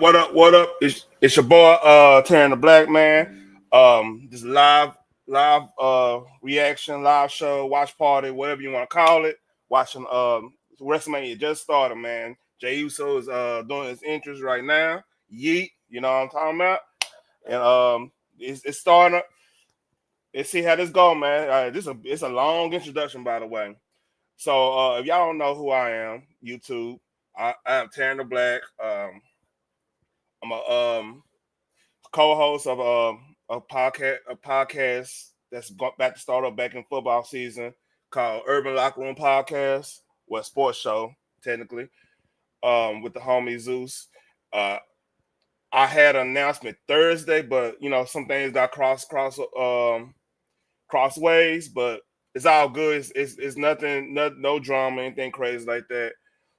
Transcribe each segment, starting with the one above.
What up? What up? It's your boy Taryn the Black Man. This live reaction, live show, watch party, whatever you want to call it. Watching Wrestlemania just started, man. Jey Uso is doing his entrance right now. Yeet, you know what I'm talking about? And it's starting. Let's see how this go, man. It's a long introduction, by the way. So if y'all don't know who I am, YouTube, I am Taryn the Black. I'm a co-host of a podcast that's back to start up back in football season called Urban Locker Room Podcast, well, sports show technically, with the homie Zeus. I had an announcement Thursday, but you know some things got crossways, but it's all good. It's nothing, no drama, anything crazy like that.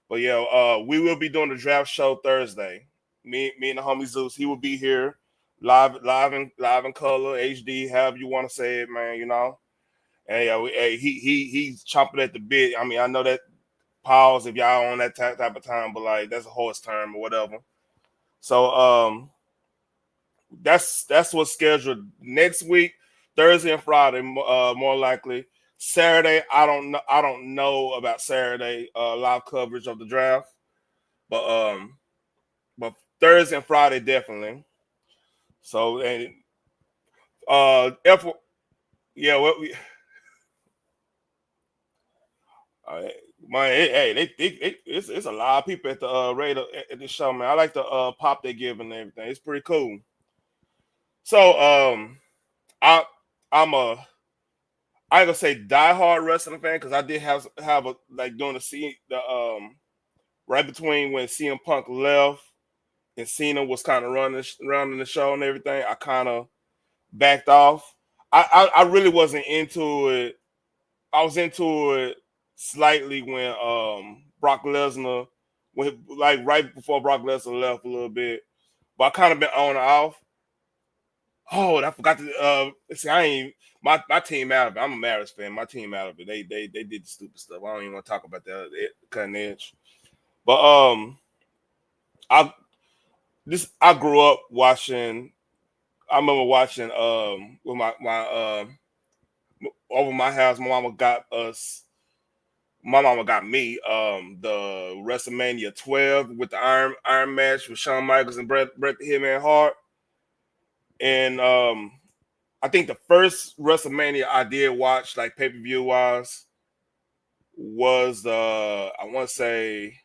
But yeah, we will be doing the draft show Thursday. Me and the homie Zeus, he will be here, live in color, HD, however you want to say it, man. You know, and yeah, he's chomping at the bit. I mean, I know that pause if y'all on that type of time, but like that's a horse term or whatever. So that's what's scheduled next week, Thursday and Friday, more likely. Saturday, I don't know about Saturday live coverage of the draft, but Thursday and Friday definitely. So and F, yeah, what we, man, it's a lot of people at the radar at the show, man. I like the pop they give and everything. It's pretty cool. So I I'm a I ain't gonna say diehard wrestling fan because I did have a like during the right between when CM Punk left and Cena was kind of running the show and everything. I kind of backed off. I really wasn't into it. I was into it slightly when Brock Lesnar, when like right before Brock Lesnar left a little bit, but I kind of been on and off. Oh, I forgot to see. I ain't my team out of it. I'm a Maris fan. My team out of it. They did the stupid stuff. I don't even want to talk about that cutting edge. But I I grew up watching. I remember watching with my over my house. My mama got me the WrestleMania 12 with the Iron match with Shawn Michaels and Bret the Hitman Hart. And I think the first WrestleMania I did watch, like pay-per-view wise, was I want to say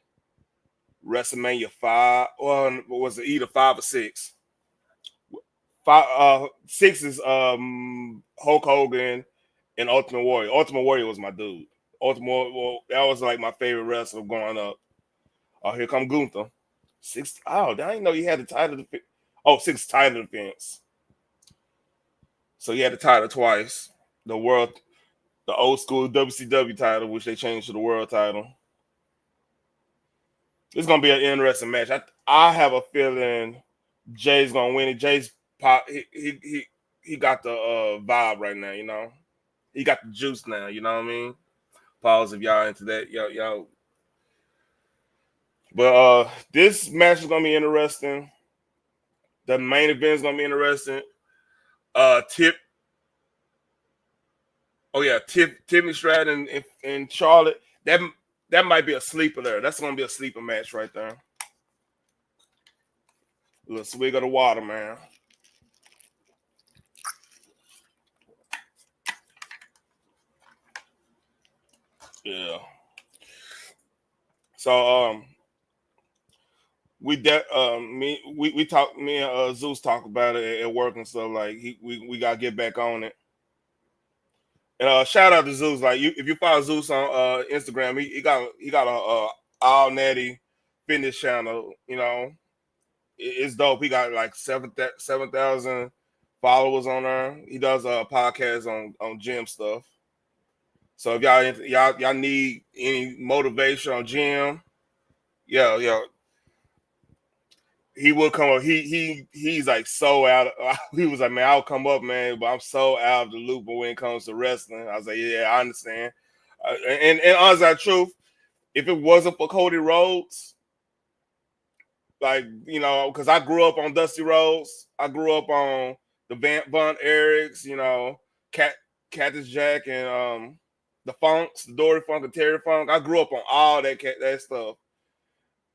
WrestleMania 5, or was it either 5 or 6? 6 is Hulk Hogan and Ultimate Warrior. Ultimate Warrior was my dude. That was like my favorite wrestler growing up. Oh, here come Gunther. 6. Oh, I didn't know you had the title. Oh, 6 title defense. So he had the title twice. The old school WCW title, which they changed to the world title. It's gonna be an interesting match. I have a feeling Jay's gonna win it. Jay's pop. He got the vibe right now. You know, he got the juice now. You know what I mean? Pause if y'all into that. Yo. But this match is gonna be interesting. The main event is gonna be interesting. Tiffany Stratton and Charlotte. That might be a sleeper there. That's gonna be a sleeper match right there. A little swig of the water, man. Yeah. So we talk, me and Zeus talk about it at work and stuff. Like we gotta get back on it. And shout out to Zeus. Like if you follow Zeus on Instagram, he got a all natty fitness channel. You know, it's dope. He got like 7,000 followers on there. He does a podcast on gym stuff. So if y'all need any motivation on gym, yeah, he will come up. He's like so out. He was like, man, I'll come up, man, but I'm so out of the loop when it comes to wrestling. I was like, yeah, I understand. And honestly, truth, if it wasn't for Cody Rhodes, Like, you know, because I grew up on Dusty Rhodes. I grew up on the Von Erichs, you know, Cactus Jack and the Funks, the Dory Funk and Terry Funk. I grew up on all that stuff.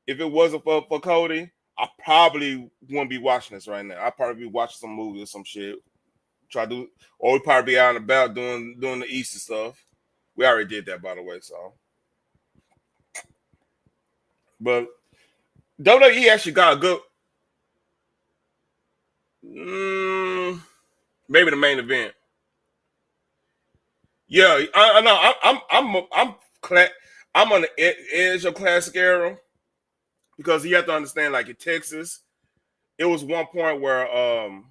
If it wasn't for Cody, I probably wouldn't be watching this right now. I'd probably be watching some movie or some shit. Or we'd probably be out and about doing the Easter stuff. We already did that, by the way, so. But WWE actually got a good maybe the main event. Yeah, I know. I'm on the edge of classic era because you have to understand, like in Texas, it was one point where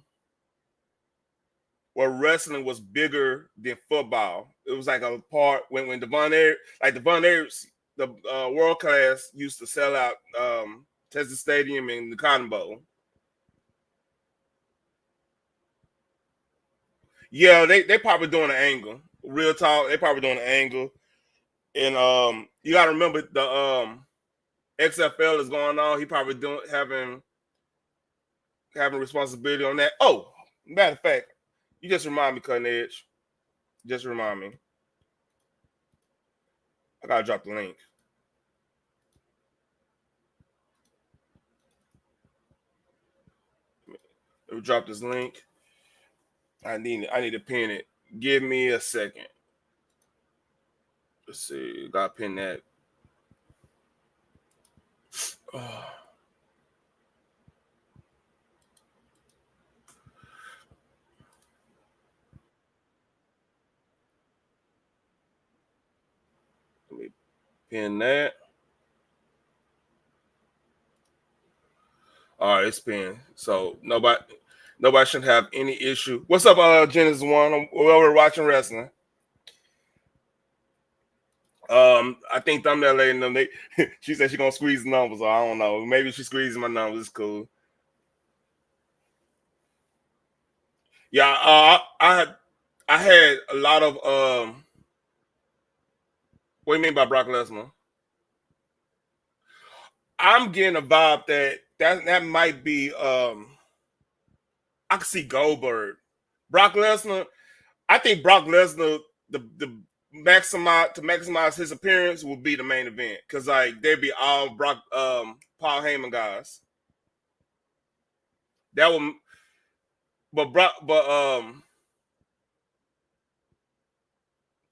wrestling was bigger than football. It was like a part when Devon Air, like Devon Ayers, the world class used to sell out Texas Stadium and the Cotton Bowl. Yeah, they probably doing an angle. Real talk, they probably doing an angle. And you gotta remember the XFL is going on. He probably doing having responsibility on that. Oh, matter of fact, you just remind me, Cutting Edge. Just remind me. I gotta drop the link. Let me drop this link. I need to pin it. Give me a second. Let's see. Gotta pin that. Oh. Let me pin that. All right, it's pinned. So nobody should have any issue. What's up, Genesis One? We're watching wrestling. I think Thumbnail Lady and them, she said she's gonna squeeze the numbers. So I don't know. Maybe she squeezes my numbers. It's cool. Yeah, I had a lot of what do you mean by Brock Lesnar? I'm getting a vibe that might be I can see Goldberg. Brock Lesnar, I think Brock Lesnar the maximize his appearance will be the main event because like they'd be all Paul Heyman guys. That will, but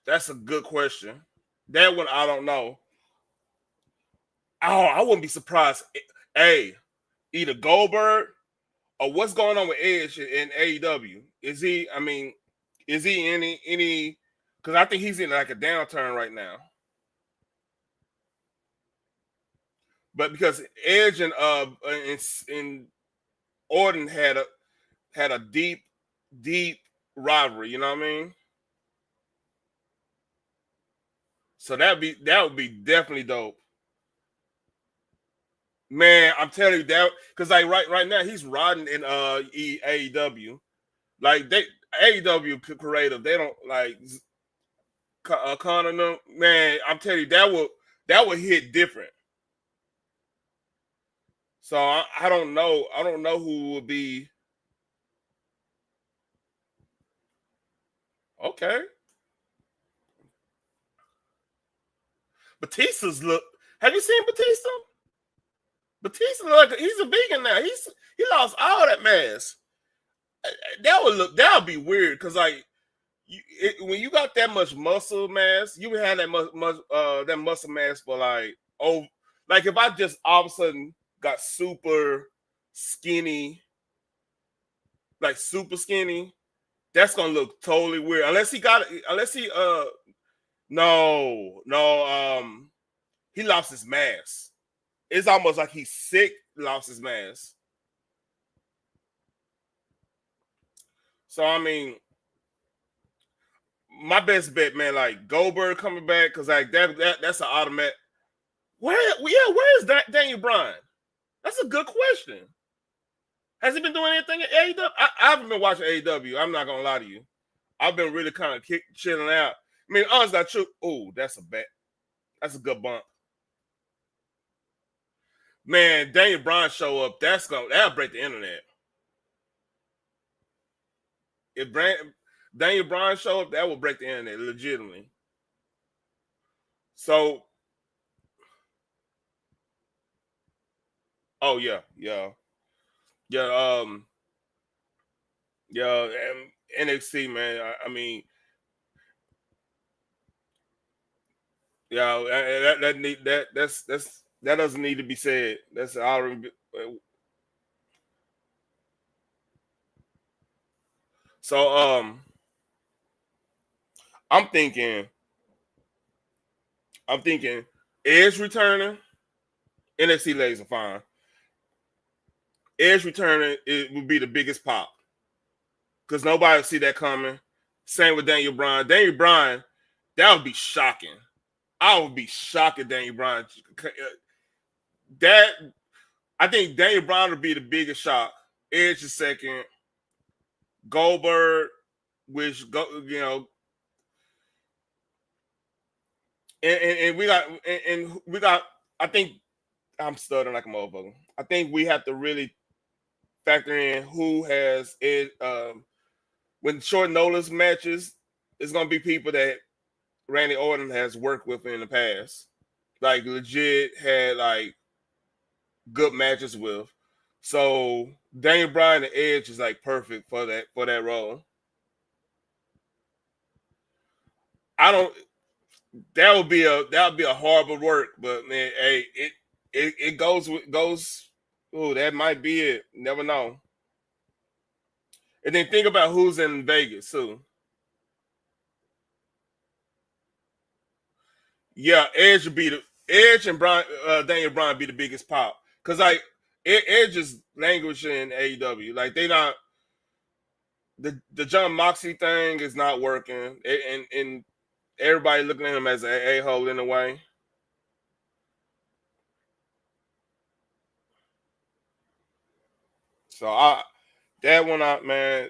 that's a good question. That one I don't know. Oh, I wouldn't be surprised. Hey, either Goldberg or what's going on with Edge in AEW? Is he? I mean, is he any? Because I think he's in like a downturn right now. But because Edge and Orton had a deep rivalry, you know what I mean? So that would be definitely dope. Man, I'm telling you that because like right now he's riding in AEW. Like they AEW creative, they don't like Connor. Man, I'm telling you that would hit different. So I don't know. I don't know who would be. Okay. Batista's look. Have you seen Batista? Batista look. He's a vegan now. He lost all that mass. That would be weird because like when you got that much muscle mass, you would have that muscle mass for like if I just all of a sudden got super skinny, like super skinny, that's gonna look totally weird. Unless he he lost his mass. It's almost like he's sick, lost his mass. So I mean, my best bet, man, like Goldberg coming back because like that's an automatic. Where is that Daniel Bryan? That's a good question. Has he been doing anything at AEW? I haven't been watching AEW. I'm not gonna lie to you. I've been really kind of chilling out. I mean, honestly, that's a good bump. Man, Daniel Bryan show up. That'll break the internet. If Daniel Bryan show up, that will break the internet legitimately. So, oh yeah, yeah, yeah, yeah. NXT man. I mean, yeah, that doesn't need to be said. That's already. So I'm thinking, I'm thinking, Edge returning, NXT ladies are fine. Edge returning, it would be the biggest pop because nobody will see that coming. Same with Daniel Bryan. Daniel Bryan, that would be shocking. I would be shocked at Daniel Bryan. That I think Daniel Bryan would be the biggest shock. Edge is second. Goldberg, which and we got. I think I'm stuttering like a motherfucker. I think we have to really factor in who has it. When short notice matches, it's gonna be people that Randy Orton has worked with in the past, like legit had like good matches with. So Daniel Bryan and Edge is like perfect for that role. I don't. That would be a horrible work, but man, hey, it goes. Oh, that might be it. Never know. And then think about who's in Vegas too. Yeah, Edge and Daniel Bryan be the biggest pop because like Edge is languishing in AEW. Like they not the John Moxley thing is not working, and everybody looking at him as an a-hole in a way. So that one out, man.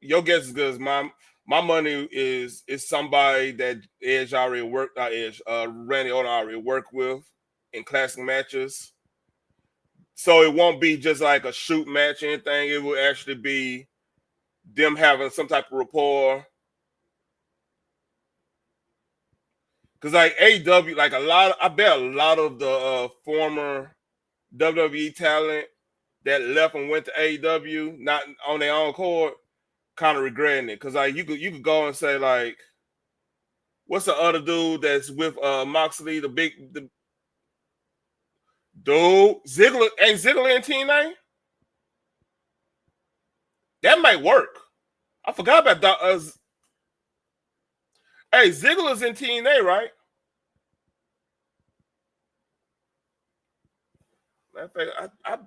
Your guess is good as mine. My money is somebody that Edge already worked. Not Edge. Randy Orton already worked with in classic matches. So it won't be just like a shoot match or anything. It will actually be them having some type of rapport. Cause like AEW, like I bet a lot of the former WWE talent that left and went to AEW, not on their own accord, kind of regretting it. Cause like you could go and say like, what's the other dude that's with Moxley, the dude Ziggler, ain't Ziggler in TNA? That might work. I forgot about that. Hey, Ziggler's in TNA, right? I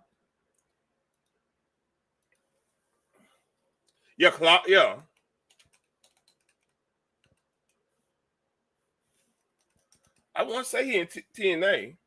yeah, yeah. I want to say he in TNA.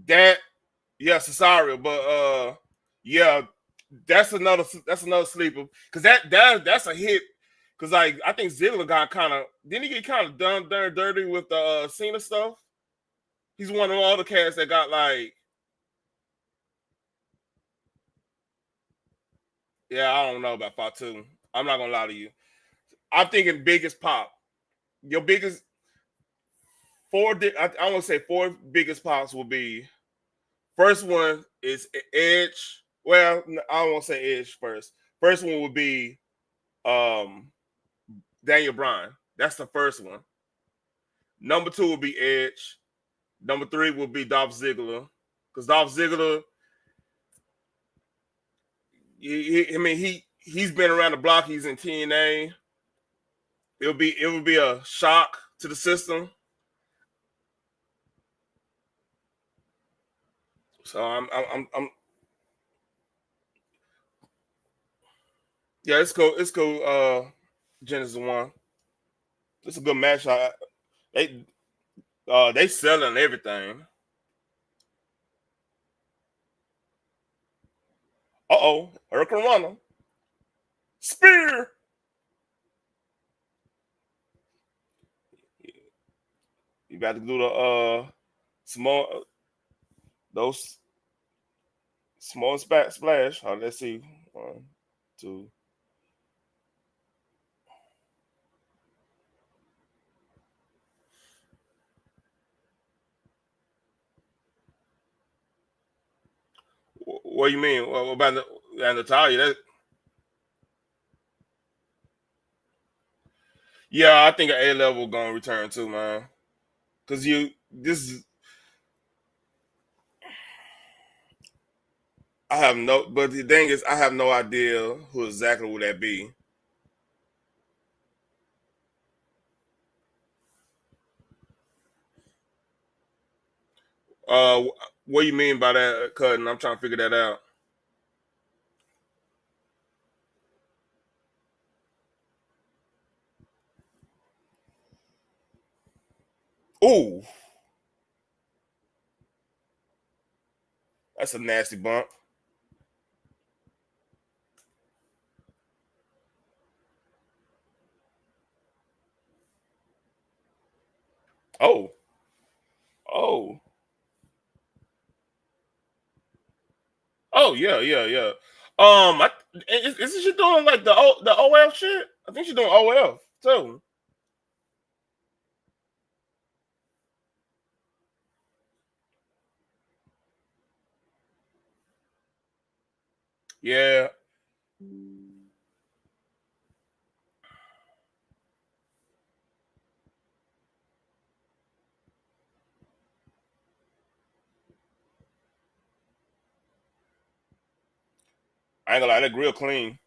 That yeah, Cesario, but yeah, that's another sleeper because that's a hit because like I think Ziggler got kind of didn't he get kind of done dirty with the Cena stuff? He's one of all the cats that got like yeah, I don't know about Fatu. I'm not gonna lie to you. I'm thinking biggest pop. Your biggest I want to say four biggest pops will be first one is Edge. Well, I don't want to say Edge first. First one would be um Daniel Bryan. That's the first one. Number two would be Edge. Number three would be Dolph Ziggler. Because Dolph Ziggler, I mean, he's been around the block. He's in TNA. It would be a shock to the system. So I'm yeah, it's cool. It's cool. Genesis one. It's a good match. They selling everything. Hurricane Runner. Spear. You got to do the small those small splash. Let's see. 1, 2. What do you mean? What about Natalia? Yeah, I think an A level gonna return too, man. Cause I have no, but the thing is, I have no idea who exactly would that be. Uh, what do you mean by that, cutting? I'm trying to figure that out. Ooh, that's a nasty bump. Oh, oh, oh, yeah, yeah, yeah. Isn't she doing like the OF shit? I think she's doing OF too. Yeah, I ain't gonna lie, that grill clean.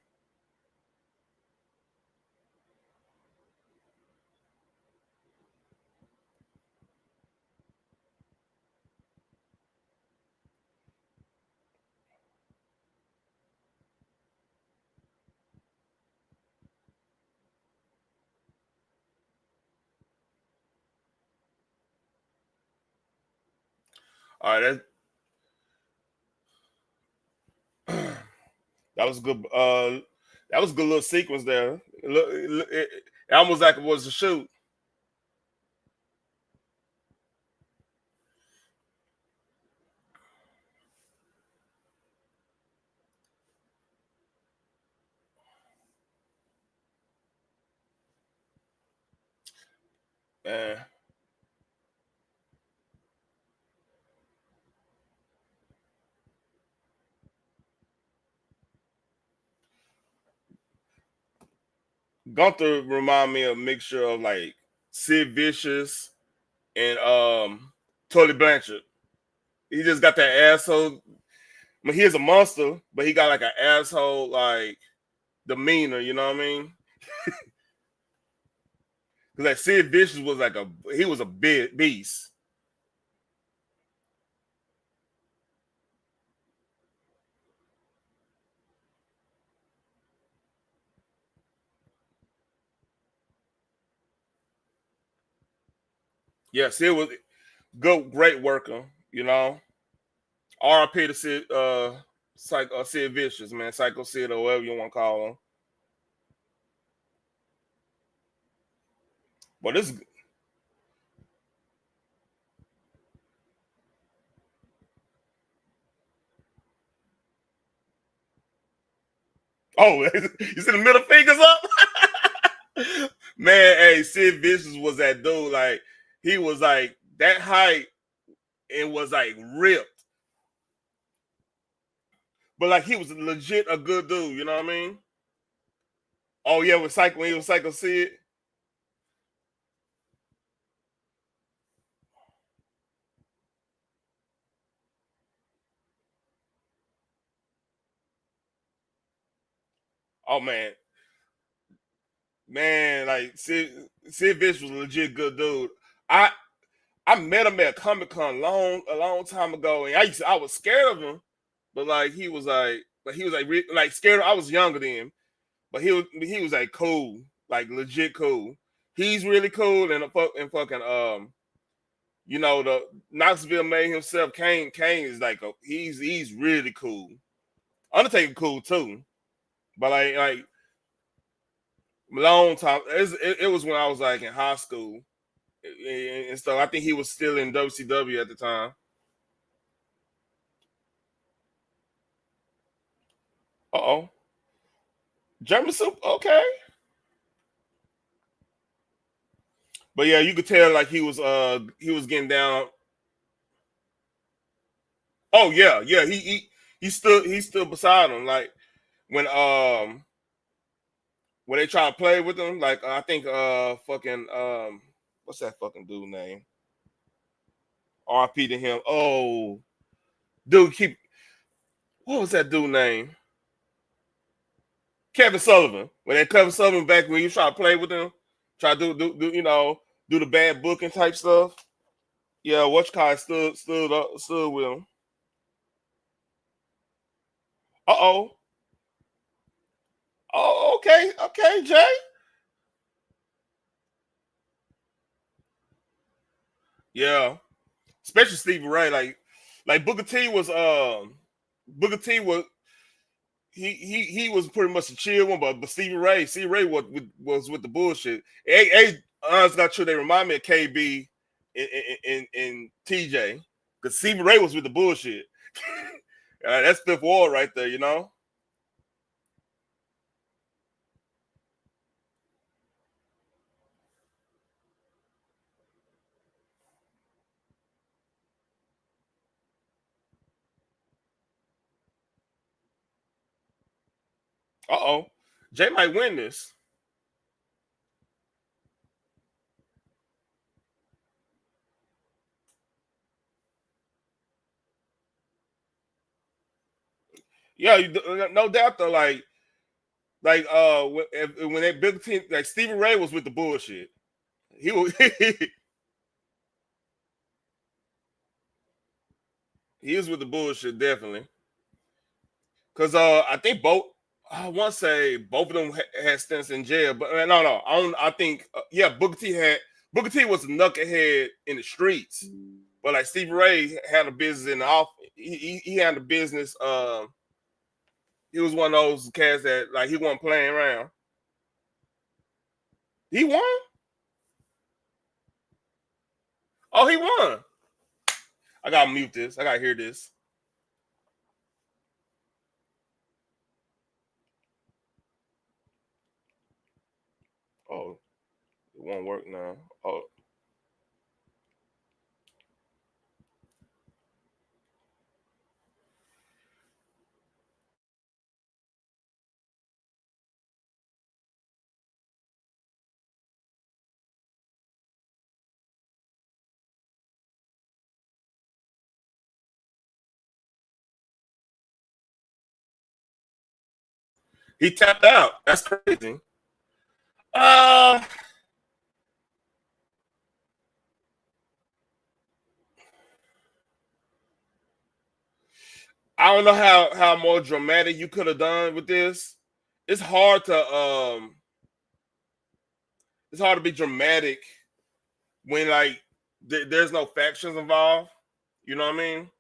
All right, that that was good. That was a good little sequence there. It almost like it was a shoot. Man, Gunther remind me of a mixture of like Sid Vicious and Tully Blanchard. He just got that asshole. I mean, he is a monster, but he got like an asshole like demeanor. You know what I mean? Because like Sid Vicious was like he was a big beast. Yeah, Sid was good, great worker. You know, R.I.P. to Sid, Sid Vicious, man, Psycho Sid or whatever you want to call him. But this, oh, you see the middle fingers up, man. Hey, Sid Vicious was that dude. Like he was like that height and was like ripped, but like he was legit a good dude. You know what I mean? Oh yeah, with Psycho when he was Psycho Sid. Oh man, like Sid Vicious was a legit good dude. I I met him at Comic Con a long time ago, and I was scared of him, but like he was like like scared. I was younger than him, but he was like cool, like legit cool. He's really cool, and fucking you know, the Knoxville made himself. Kane is like he's really cool. Undertaker cool too, but like long time. It was when I was like in high school and stuff. I think he was still in WCW at the time. Uh-oh. German soup, okay. But yeah, you could tell like he was getting down. Oh yeah, yeah. He stood beside him. Like when when they try to play with him, like I think fucking what's that fucking dude name? RP to him. Oh dude, keep what was that dude name? Kevin Sullivan. When they Kevin Sullivan back when you try to play with him, try to do you know, do the bad booking type stuff. Yeah, Watch Kai stood with him. Uh-oh. Oh, okay, okay, Jay. Yeah. Especially Stevie Ray. Like Booker T was Booker T was he was pretty much a chill one, but Stevie Ray was with the bullshit. Honestly, got true. They remind me of KB in TJ because Stevie Ray was with the bullshit. That's Fifth Ward right there, you know. Uh-oh. Jay might win this. Yeah, no doubt though. When that big team, like Stevie Ray was with the bullshit. He was he was with the bullshit definitely. Cause I think both I want to say both of them had stints in jail, but no, I think yeah, Booker T was a knucklehead in the streets, but like Stevie Ray had a business in the office. He had a business. He was one of those cats that like he wasn't playing around. He won. Oh, he won. I gotta mute this. I gotta hear this. Oh, it won't work now. Oh, he tapped out. That's crazy. Uh, I don't know how more dramatic you could have done with this. It's hard to it's hard to be dramatic when like there's no factions involved. You know what I mean?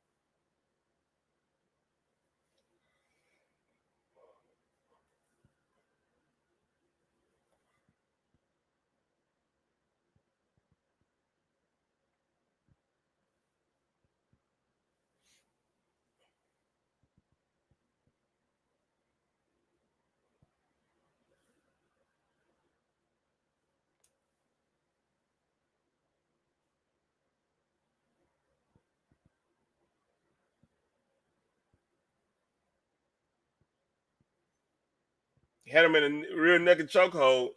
Had him in a real naked chokehold.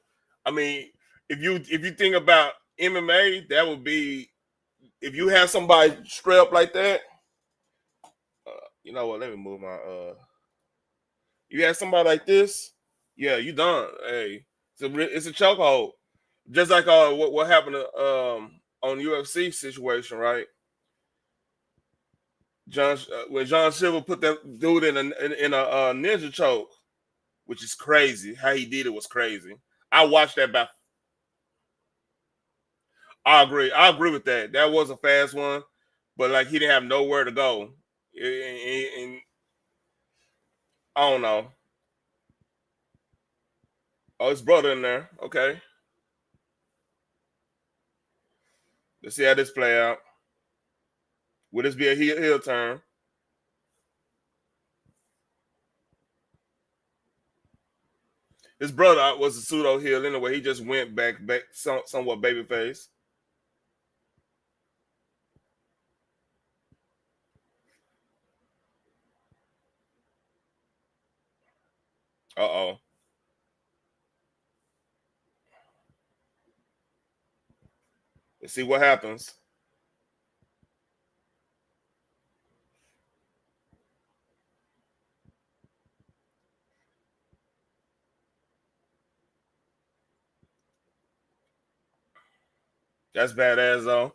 I mean, if you think about MMA, that would be if you have somebody straight up like that. You know what? Let me move my. You have somebody like this, yeah, you done. Hey, it's a chokehold, just like what happened to, on UFC situation, right? When John Silver put that dude in a ninja choke, which is crazy. How he did it was crazy. I watched that back. I agree. I agree with that. That was a fast one, but like he didn't have nowhere to go. And I don't know. Oh, his brother in there. Okay, let's see how this play out. Will this be a heel turn? His brother was a pseudo heel anyway. He just went back somewhat babyface. Uh-oh. Let's see what happens. That's badass though.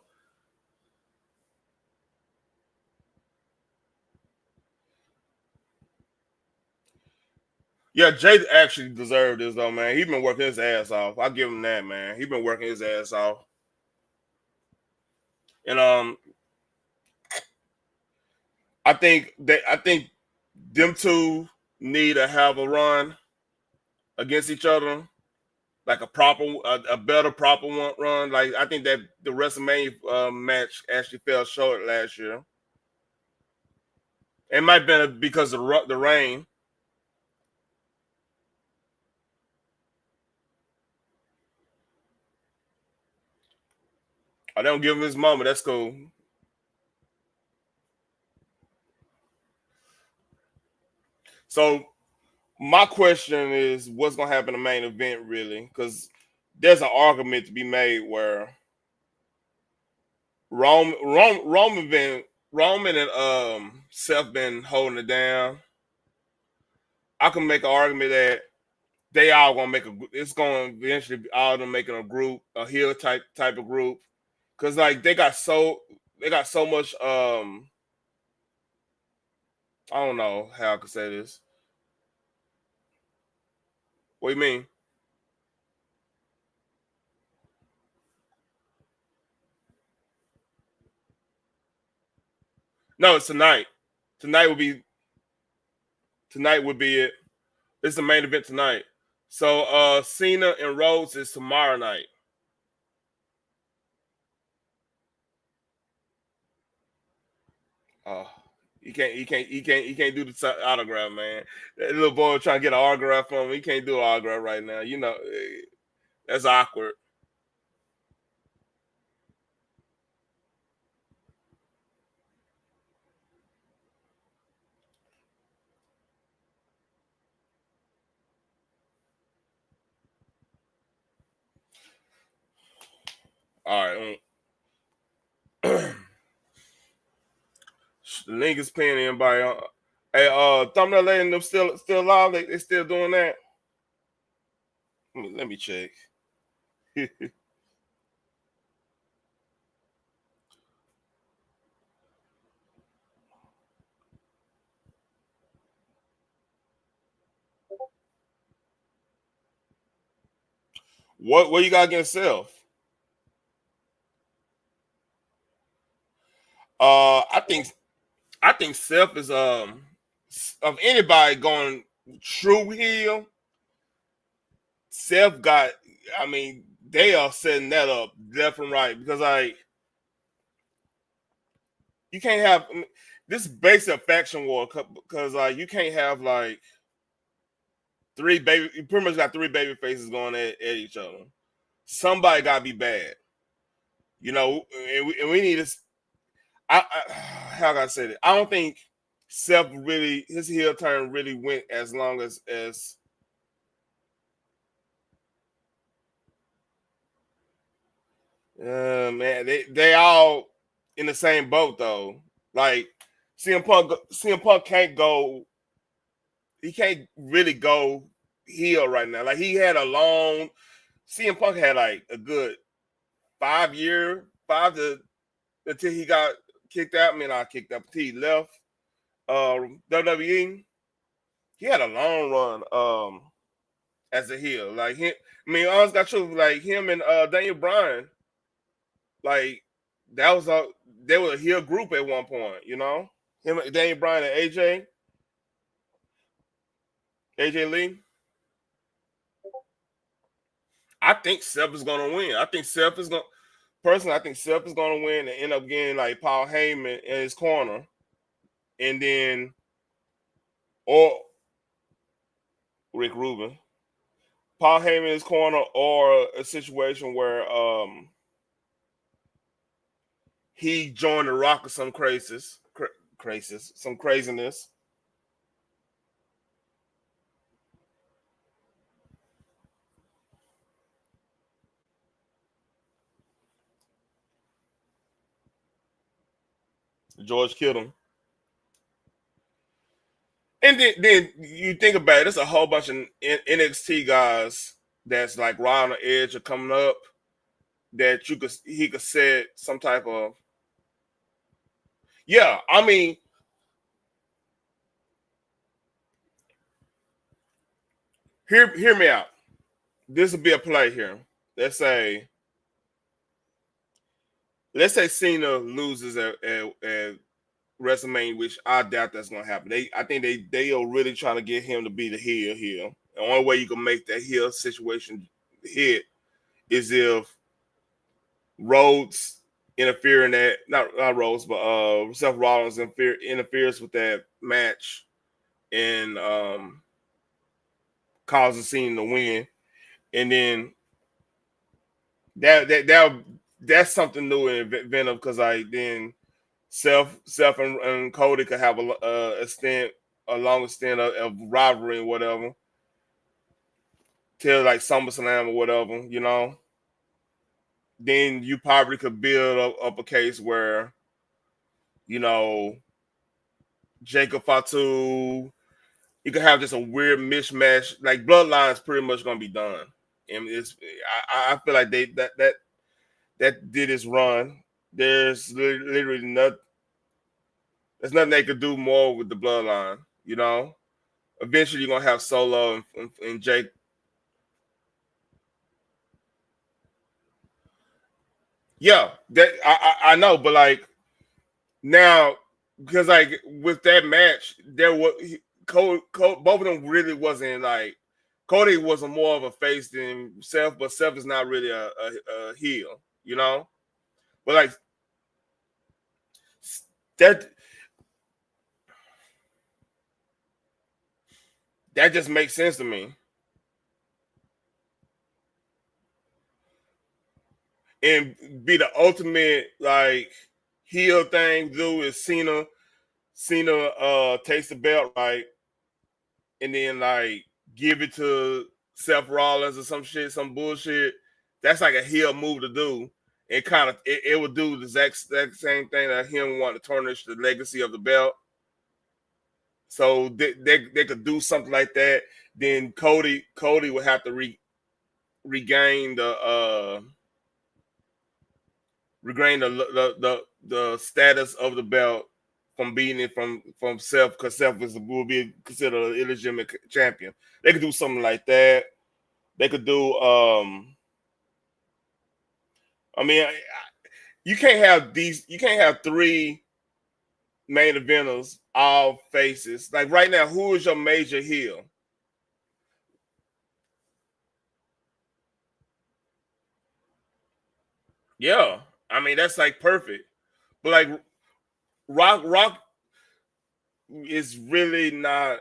Yeah, Jay actually deserved this though, man. He been working his ass off. I give him that, man. He been working his ass off. And I think them two need to have a run against each other, like a better proper one run. Like I think that the WrestleMania match actually fell short last year. It might have been because of the rain. I don't give him his moment. That's cool. So my question is, what's gonna happen in the main event, really? Because there's an argument to be made where Roman and Seth been holding it down. I can make an argument that they all gonna make a. It's gonna eventually be all of them making a group, a heel type of group, because like they got so much. I don't know how I could say this. What do you mean? No, it's tonight. Tonight would be tonight would be it. It's the main event tonight. So Cena and Rhodes is tomorrow night. Oh, he can't do the autograph, man. That little boy trying to get an autograph from him. He can't do an autograph right now. That's awkward. All right. The link is paying anybody. Hey, thumbnail lady, them still alive. They still doing that. Let me check. What you got against Seth? I think Seth is of anybody going true heel. Seth got. I mean, they are setting that up left and right because you can't have this basic faction war because you can't have like three baby. You pretty much got three baby faces going at each other. Somebody got to be bad, and we need to. How can I say that? I don't think Seth really his heel turn really went as long as man, they all in the same boat though. Like CM Punk can't go. He can't really go heel right now. Like he had a long CM Punk had like a good 5 year, five to until he got kicked out. I mean, I kicked out until he left WWE. He had a long run as a heel. Like him, I mean, honest got true. Like him and Daniel Bryan. like that was a they were a heel group at one point, you know. Him, Daniel Bryan, and AJ Lee. I think Seth is gonna win. I think Seth is gonna personally. I think Seth is gonna win and end up getting like Paul Heyman in his corner, and then or Rick Rubin, Paul Heyman in his corner, or a situation where he joined the Rock or some some craziness. George killed him. And then you think about it, there's a whole bunch of NXT guys that's like right on the edge of coming up that he could set some type of yeah. I mean, hear me out. This would be a play here. Let's say let's say Cena loses at WrestleMania, which I doubt that's gonna happen. I think they are really trying to get him to be the heel here. The only way you can make that heel situation hit is if Rhodes interfere in that, not Rhodes, but Seth Rollins interferes with that match and causes Cena to win, and then that's something new and inventive because I then Seth and Cody could have a longer stint of rivalry or whatever till like SummerSlam or whatever, you know. Then you probably could build up a case where you know Jacob Fatu. You could have just a weird mismatch. Like Bloodline's pretty much gonna be done, and I feel like that did its run. There's literally not there's nothing they could do more with the Bloodline. You know, eventually you're gonna have Solo and Jake. Yeah, that I know, but like now because like with that match, there was both of them really wasn't like Cody wasn't more of a face than Seth, but Seth is not really a heel, you know. But like that that just makes sense to me, and be the ultimate like heel thing. Do is Cena takes the belt right, and then like give it to Seth Rollins or some shit, some bullshit. That's like a heel move to do. It kind of it would do the exact same thing that him want to tarnish the legacy of the belt. So they could do something like that. Then Cody would have to regain the status of the belt from being it from Seth because Seth will be considered an illegitimate champion. They could do something like that. They could do. I mean, you can't have these. You can't have three main eventers all faces. Like right now, who is your major heel? Yeah, I mean that's like perfect. But like Rock is really not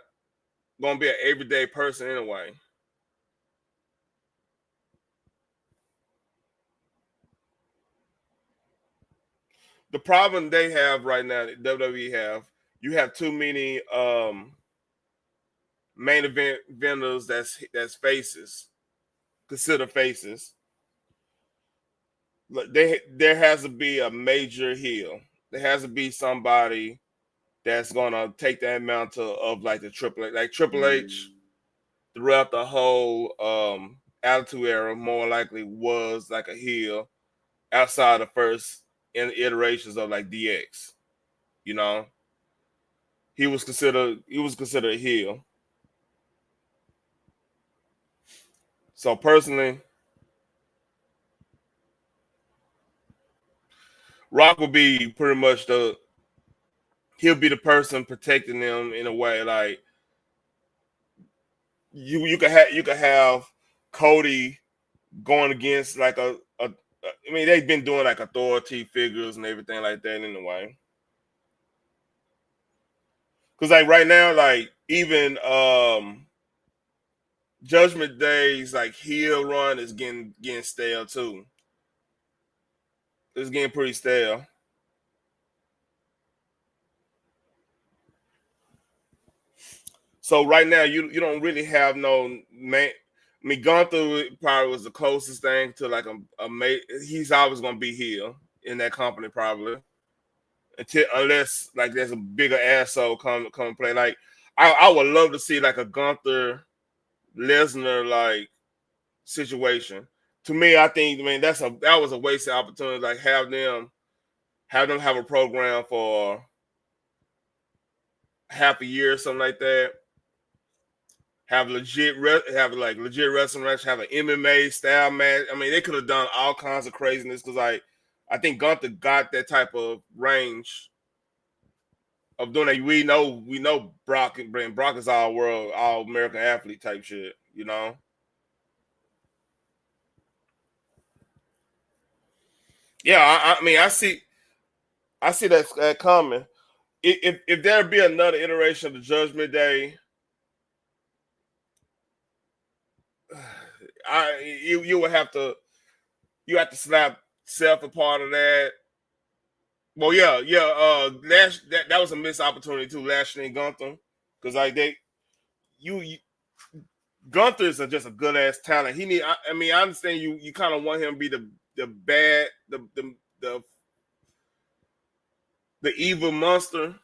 gonna be an everyday person anyway. The problem they have right now, that WWE have, you have too many main event vendors that's faces, consider faces. There has to be a major heel. There has to be somebody that's gonna take that mantle of like the Triple H, like Triple H throughout the whole Attitude Era. More likely was like a heel outside the first iterations of like DX. You know, he was considered a heel. So personally, Rock will be pretty much he'll be the person protecting them in a way. Like you could have Cody going against like I mean, they've been doing like authority figures and everything like that in a way. Because like right now, like even Judgment Day's like heel run is getting stale too. It's getting pretty stale. So right now, you don't really have no man. I mean, Gunther probably was the closest thing to like he's always gonna be here in that company probably until unless like there's a bigger asshole come play. Like I would love to see like a Gunther Lesnar like situation. To me, I think that was a wasted opportunity. Like have them have a program for half a year or something like that. Have like legit wrestling match, have an MMA style match. I mean, they could have done all kinds of craziness because like I think Gunther got that type of range of doing it. We know Brock is all world, all American athlete type shit, you know. Yeah, I mean I see that coming. If there be another iteration of the Judgment Day, you would have to slap Seth a part of that. Well, yeah, yeah. That was a missed opportunity too. Lashley and Gunther, because like you Gunther is just a good ass talent. I mean, I understand you kind of want him to be the bad the the evil monster,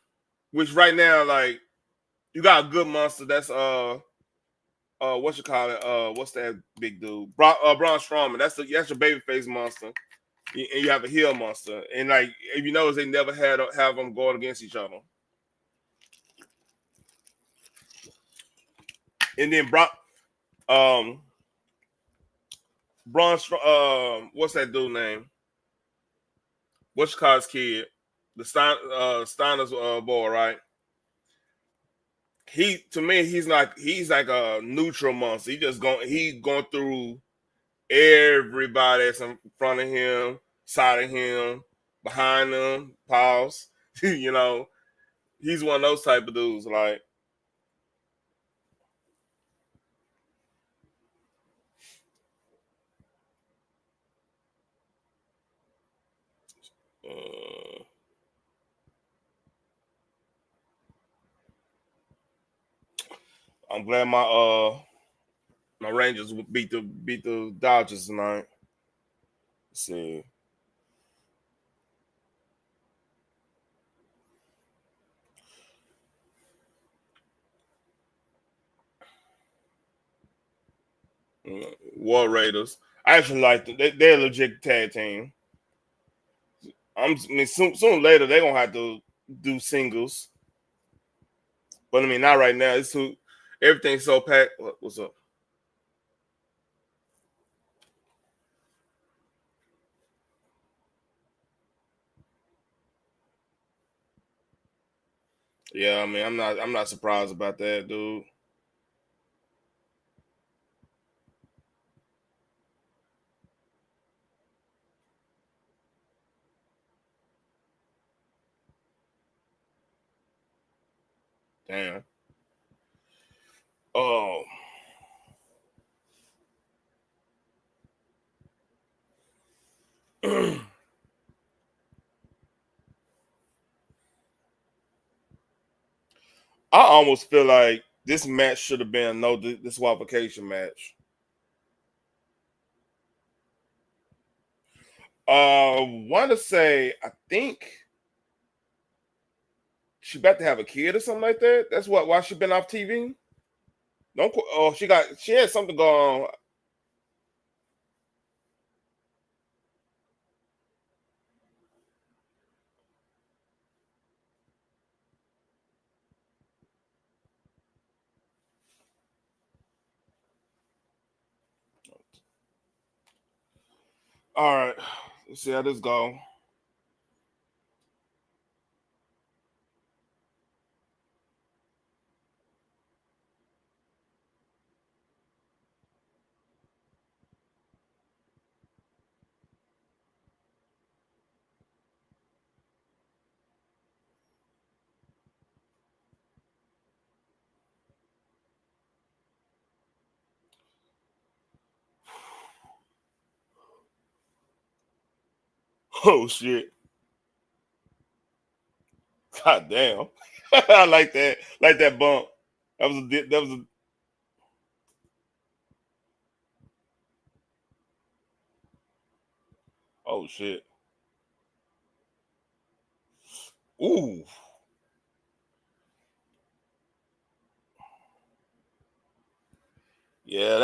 which right now like you got a good monster. That's what you call it? What's that big dude? Braun Strowman. That's your babyface monster, and you have a heel monster. And like if you notice, they never have them going against each other. And then um, what's that dude name? What's you call his kid? The Steiner's boy, right? He to me, he's like a neutral monster. He going through everybody that's in front of him, side of him, behind him, pause. You know, he's one of those type of dudes. Like, uh, I'm glad my Rangers beat the Dodgers tonight. Let's see, War Raiders. I actually like them. They're a legit tag team. I mean, sooner or later they're gonna have to do singles, but I mean, not right now. Everything's so packed. What's up? Yeah, I mean, I'm not surprised about that, dude. Damn. Oh, I almost feel like this match should have been a no disqualification match. Want to say I think she about to have a kid or something like that. That's why she been off TV. Don't oh she had something going on. All right, let's see how this go. Oh shit! God damn! I like that bump. That was a oh shit! Ooh, yeah,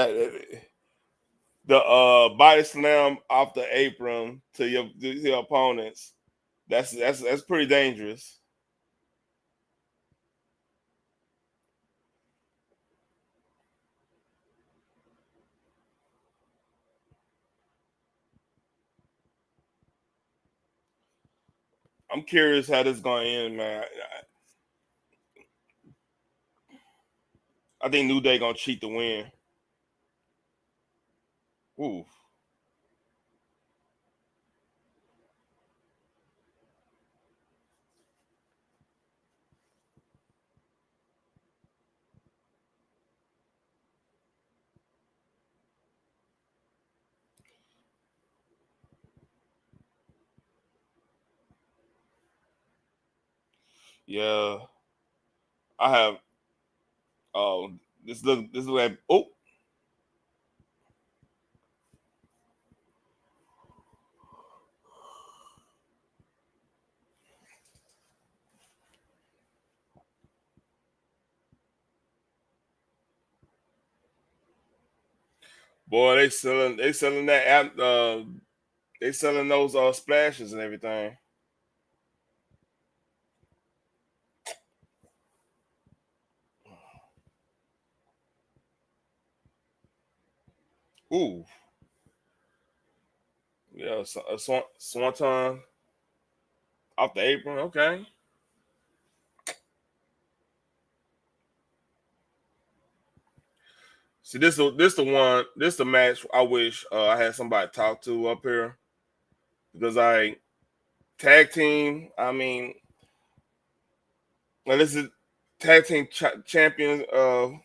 the body slam off the apron to your opponents. That's pretty dangerous. I'm curious how this going to end, man. I think New Day gonna cheat to win. Ooh, yeah. I have. Oh, this look like. Oh, boy, they selling that app. They selling those splashes and everything. Ooh, yeah, a swanton off the apron. Okay. See, this the match I wish I had somebody to talk to up here because I tag team. I mean, this is tag team champions. I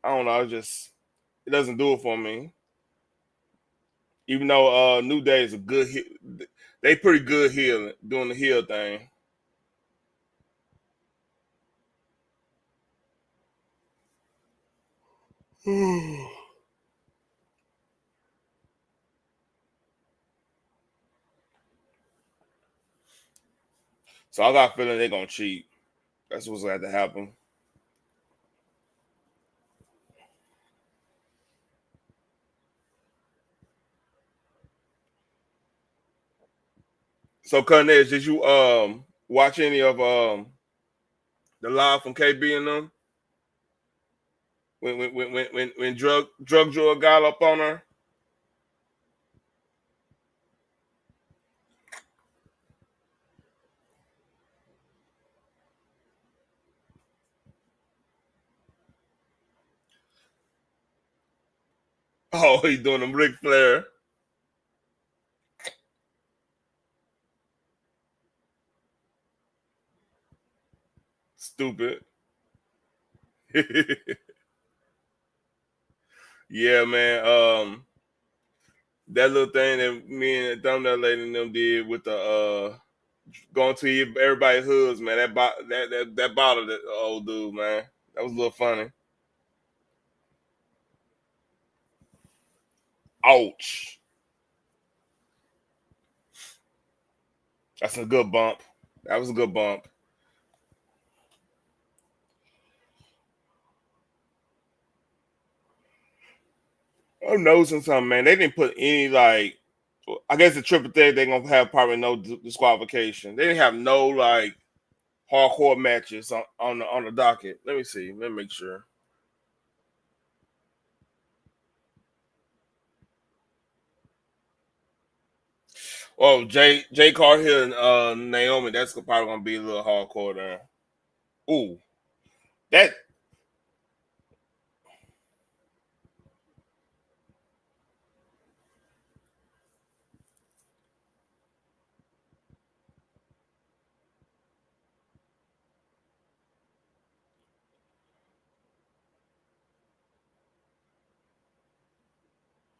don't know. It doesn't do it for me. Even though New Day is a good, they pretty good heel doing the heel thing. So I got a feeling they're gonna cheat. That's what's going to happen. So, Cornez, did you watch any of the live from KB and them when drug got up on her? Oh, he doing them Ric Flair. Stupid. Yeah, man. That little thing that me and Thumbnail Lady and them did with the going to everybody's hoods, man. That bothered the old dude, man. That was a little funny. Ouch. That's a good bump. That was a good bump. I'm noticing something, man. They didn't put any like. I guess the triple threat they're gonna have probably no disqualification. They didn't have no like hardcore matches on the docket. Let me see. Let me make sure. Oh, Jay Carhill and Naomi. That's probably gonna be a little hardcore there. Ooh, that.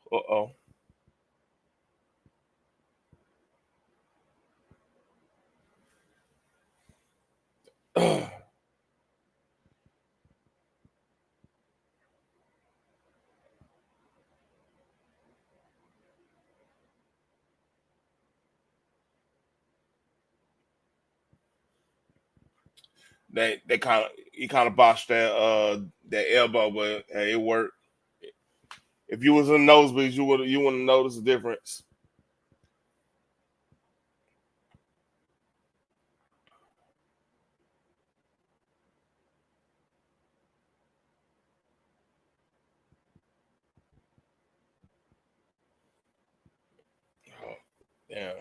Uh oh. they kind of he kind of botched that elbow, but hey, it worked. If you was in nosebleeds, you wouldn't notice the difference. Oh, yeah,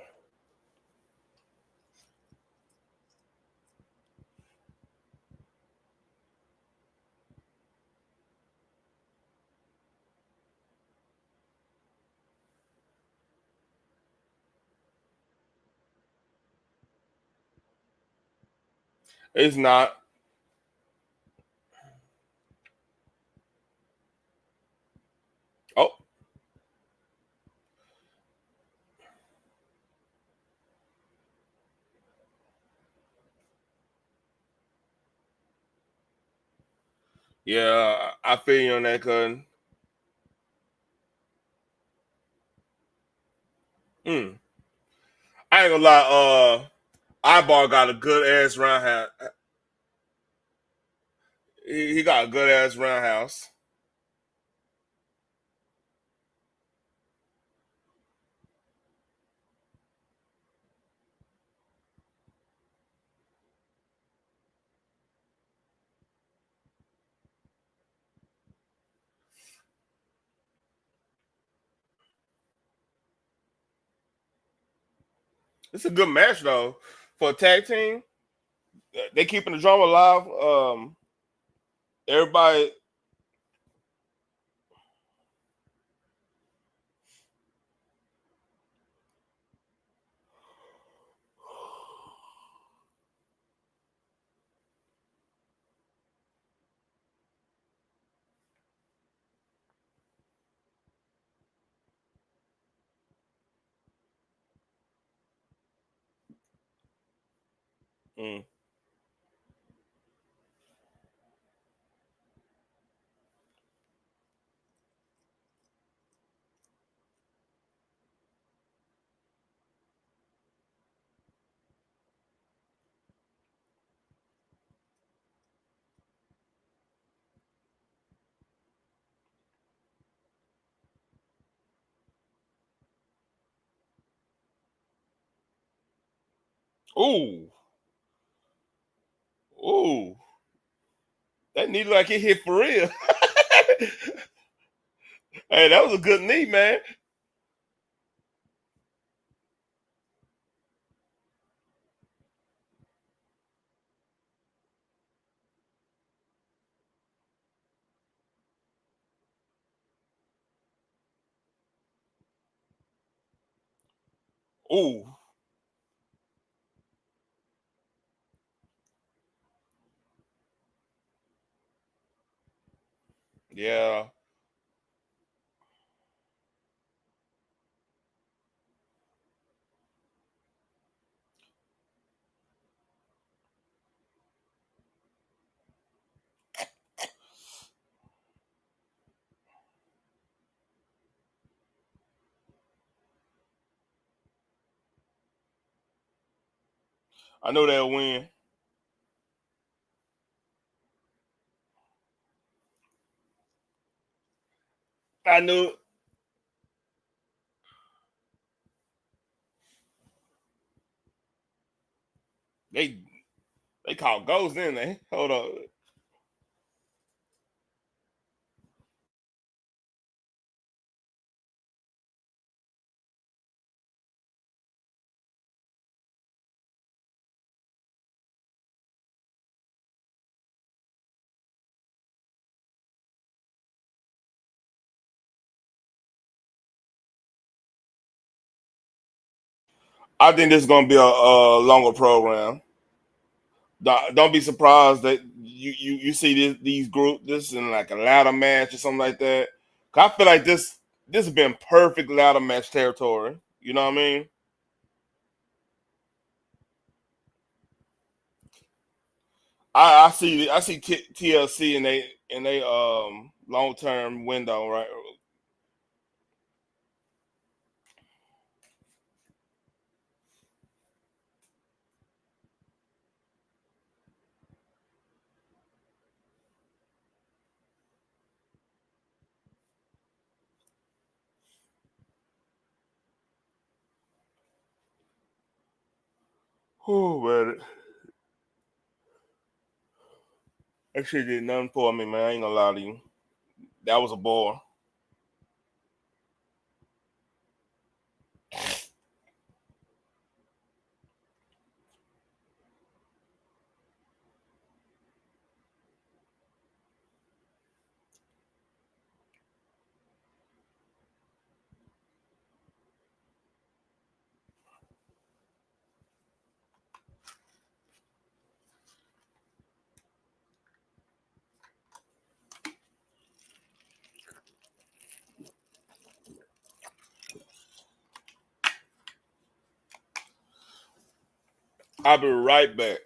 it's not. Oh, yeah, I feel you on that, cuz. Mm. I ain't gonna lie. Eyeball got a good ass roundhouse. He got a good ass roundhouse. It's a good match though for a tag team. They keeping the drama alive. Everybody. Mm. Ooh, ooh, that knee look like it hit for real. Hey, that was a good knee, man. Ooh, yeah, I know they'll win. I knew they they called ghosts, didn't they? Hold on. I think this is gonna be a longer program. Don't be surprised that you see these group this in like a ladder match or something like that. 'Cause I feel like this has been perfect ladder match territory. You know what I mean? I see TLC in they long term window, right? Oh man, that shit did nothing for me, man. I ain't gonna lie to you. That was a bore. I'll be right back.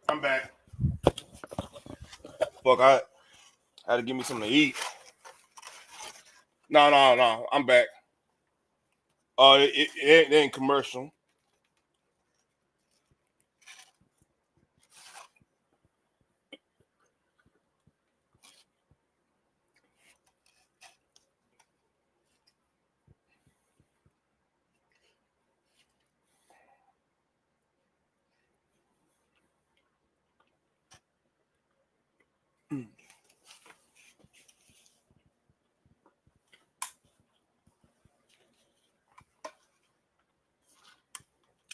I'm back. Fuck, I had to give me something to eat. No. I'm back. It ain't commercial.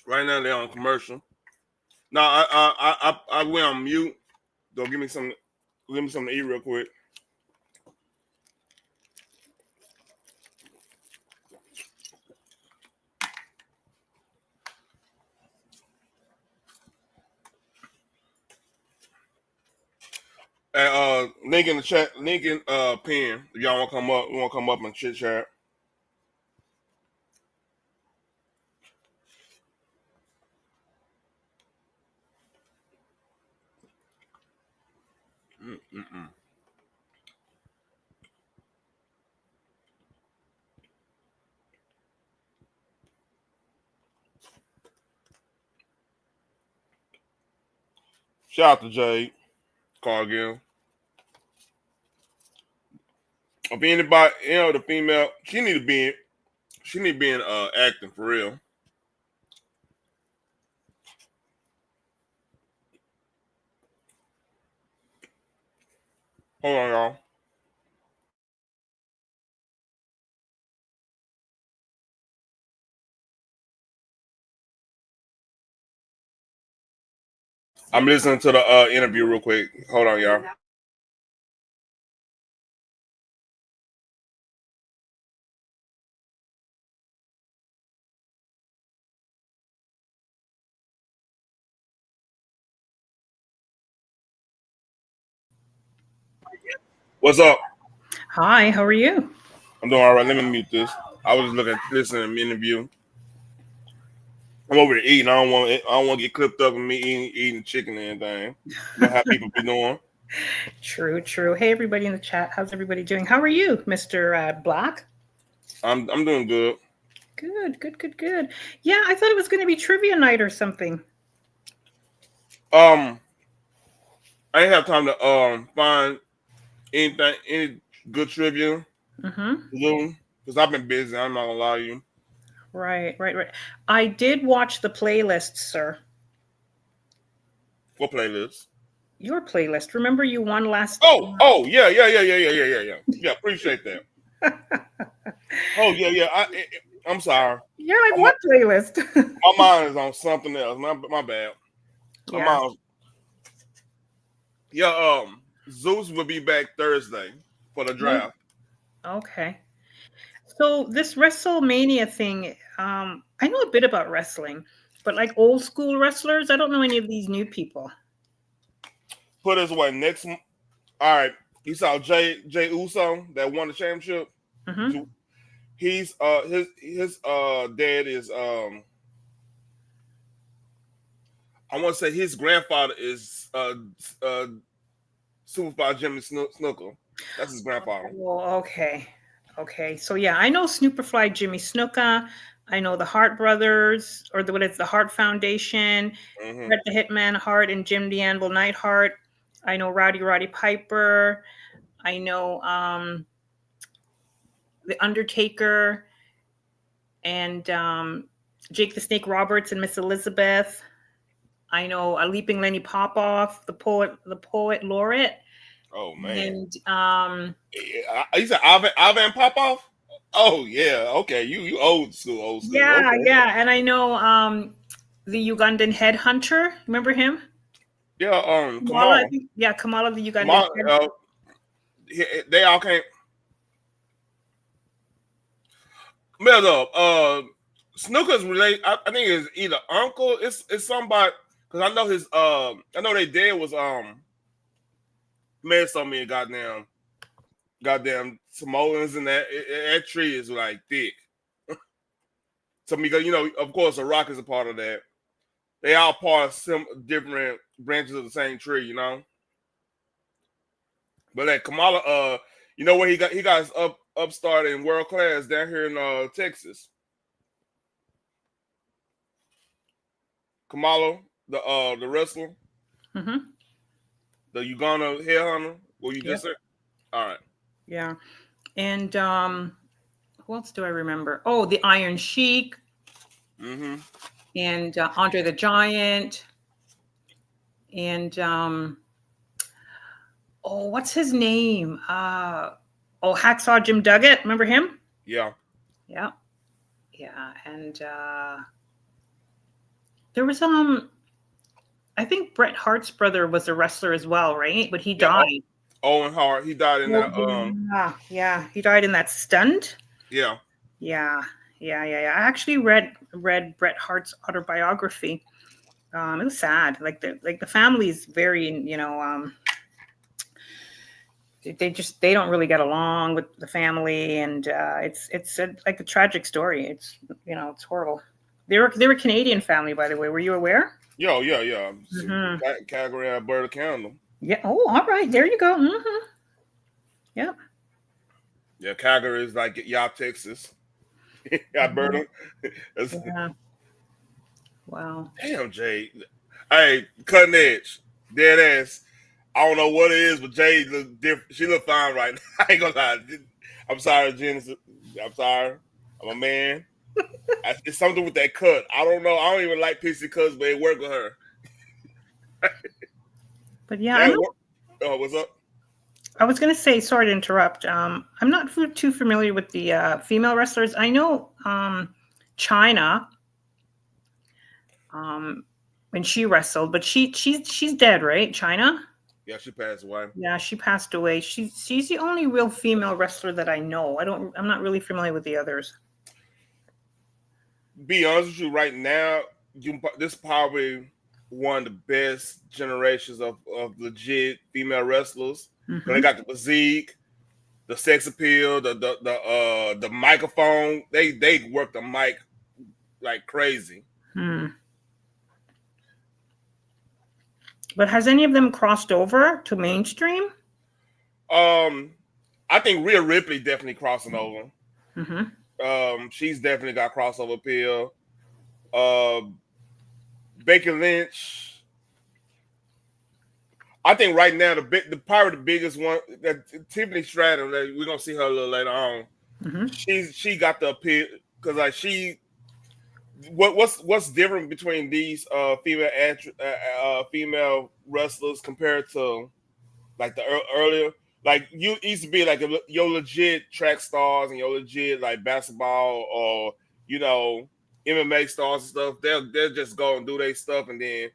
Right now they're on commercial. No, I went on mute. Go give me something to eat real quick. And link in the chat, link in pin. If y'all want to come up and chit chat. Mm-mm. Shout out to Jade Cargill. If anybody, the female, she need to be in acting for real. Hold on, y'all. I'm listening to the interview real quick. Hold on, y'all. What's up? Hi, how are you? I'm doing all right. Let me mute this. I was listening to the interview. I'm over here eating. I don't want to get clipped up with me eating chicken and anything. You know how people be doing. True, true. Hey, everybody in the chat. How's everybody doing? How are you, Mr. Black? I'm doing good. Good, good, good, good. Yeah, I thought it was going to be trivia night or something. Um, I didn't have time to find any good trivia Mm-hmm. to do because I've been busy. I'm not gonna lie to you. Right, right, right. I did watch the playlist, sir. What playlist? Your playlist. Remember you won last. Oh, yeah. Yeah, appreciate that. Oh, yeah. I'm sorry. You're like, I'm, what playlist? my mind is on something else. My bad. My Yeah. mind. Yeah. Zeus will be back Thursday for the Oh, draft. okay. So this WrestleMania thing, I know a bit about wrestling, but like old school wrestlers, I don't know any of these new people. Put it this way, all right. You saw Jay Uso that won the championship. Mm-hmm. He's his dad is I want to say his grandfather is uh Superfly Jimmy Snooker. That's his grandfather. Oh, okay. Okay. So yeah, I know Snooperfly Jimmy Snuka. I know the Hart brothers, or what is the Hart Foundation, Hmm. Bret the Hitman Hart and Jim the Anvil Neidhart. I know Roddy Piper. I know the Undertaker and Jake the Snake Roberts and Miss Elizabeth. I know a Leaping Lenny Popoff, the poet laureate, Oh man, and you said Ivan Popov? Oh yeah, okay. You old school, old school. yeah, Okay, yeah, and I know the Ugandan headhunter. Remember him? yeah. Kamala, I Kamala, think. Yeah, Kamala, the Ugandan Kamala. head. They all came. Messed up. Snooker's relate. I think it's either uncle. It's somebody because I know his. I know their dad was man. So many goddamn Samoans and that tree is like thick. So because of course, a rock is a part of that. They all part of some different branches of the same tree. But like Kamala, where he got his upstart in world class down here in Texas. Kamala, the wrestler, Mm-hmm. the Uganda headhunter. What you just Yep. said? All right. Yeah, and who else do I remember? Oh, the Iron Sheik Mm-hmm. and Andre the Giant and oh, what's his name? Oh, Hacksaw Jim Duggan. Remember him? Yeah. Yeah, yeah, and there was I think Bret Hart's brother was a wrestler as well, right? But he Yeah. died. Owen Hart. He died in Oh, that. yeah, yeah, he died in that stunt. Yeah. Yeah, yeah. I actually read Bret Hart's autobiography. It was sad. Like the family's very, they don't really get along with the family, and like a tragic story. It's horrible. They were Canadian family, by the way. Were you aware? Yeah. Hmm. Calgary, Alberta, Canada. Yeah. Oh, all right. There you go. Mm-hmm. Yep. Yeah, Calgary is like y'all Texas. Alberta. Yeah. Wow. Damn, Jay. Hey, cutting edge, dead ass. I don't know what it is, but Jay look different. She look fine right now. I ain't gonna lie. I'm sorry, Genesis. I'm sorry. I'm a man. It's something with that cut. I don't know. I don't even like pixie cuts, but it worked with her. But yeah, I'm That not. work. Oh, what's up? I was going to say, sorry to interrupt. I'm not too familiar with the female wrestlers. I know China um, when she wrestled, but she's dead, right? China. Yeah, she passed away. Yeah, she passed away. She's the only real female wrestler that I know. I'm not really familiar with the others. Be honest with you, right now, this is probably one of the best generations of legit female wrestlers. Cause they Mm-hmm. got the physique, the sex appeal, the microphone. They work the mic like crazy. Hmm. But has any of them crossed over to mainstream? Um, I think Rhea Ripley definitely crossing over. Mm-hmm. She's definitely got crossover appeal. Uh, Baker Lynch. I think right now the probably the biggest one that Tiffany Stratton. Like, we're gonna see her a little later on. Mm-hmm. She got the appeal because like what's different between these female wrestlers compared to like the earlier, like you used to be like your legit track stars and your legit like basketball or MMA stars and stuff. They'll just go and do their stuff and then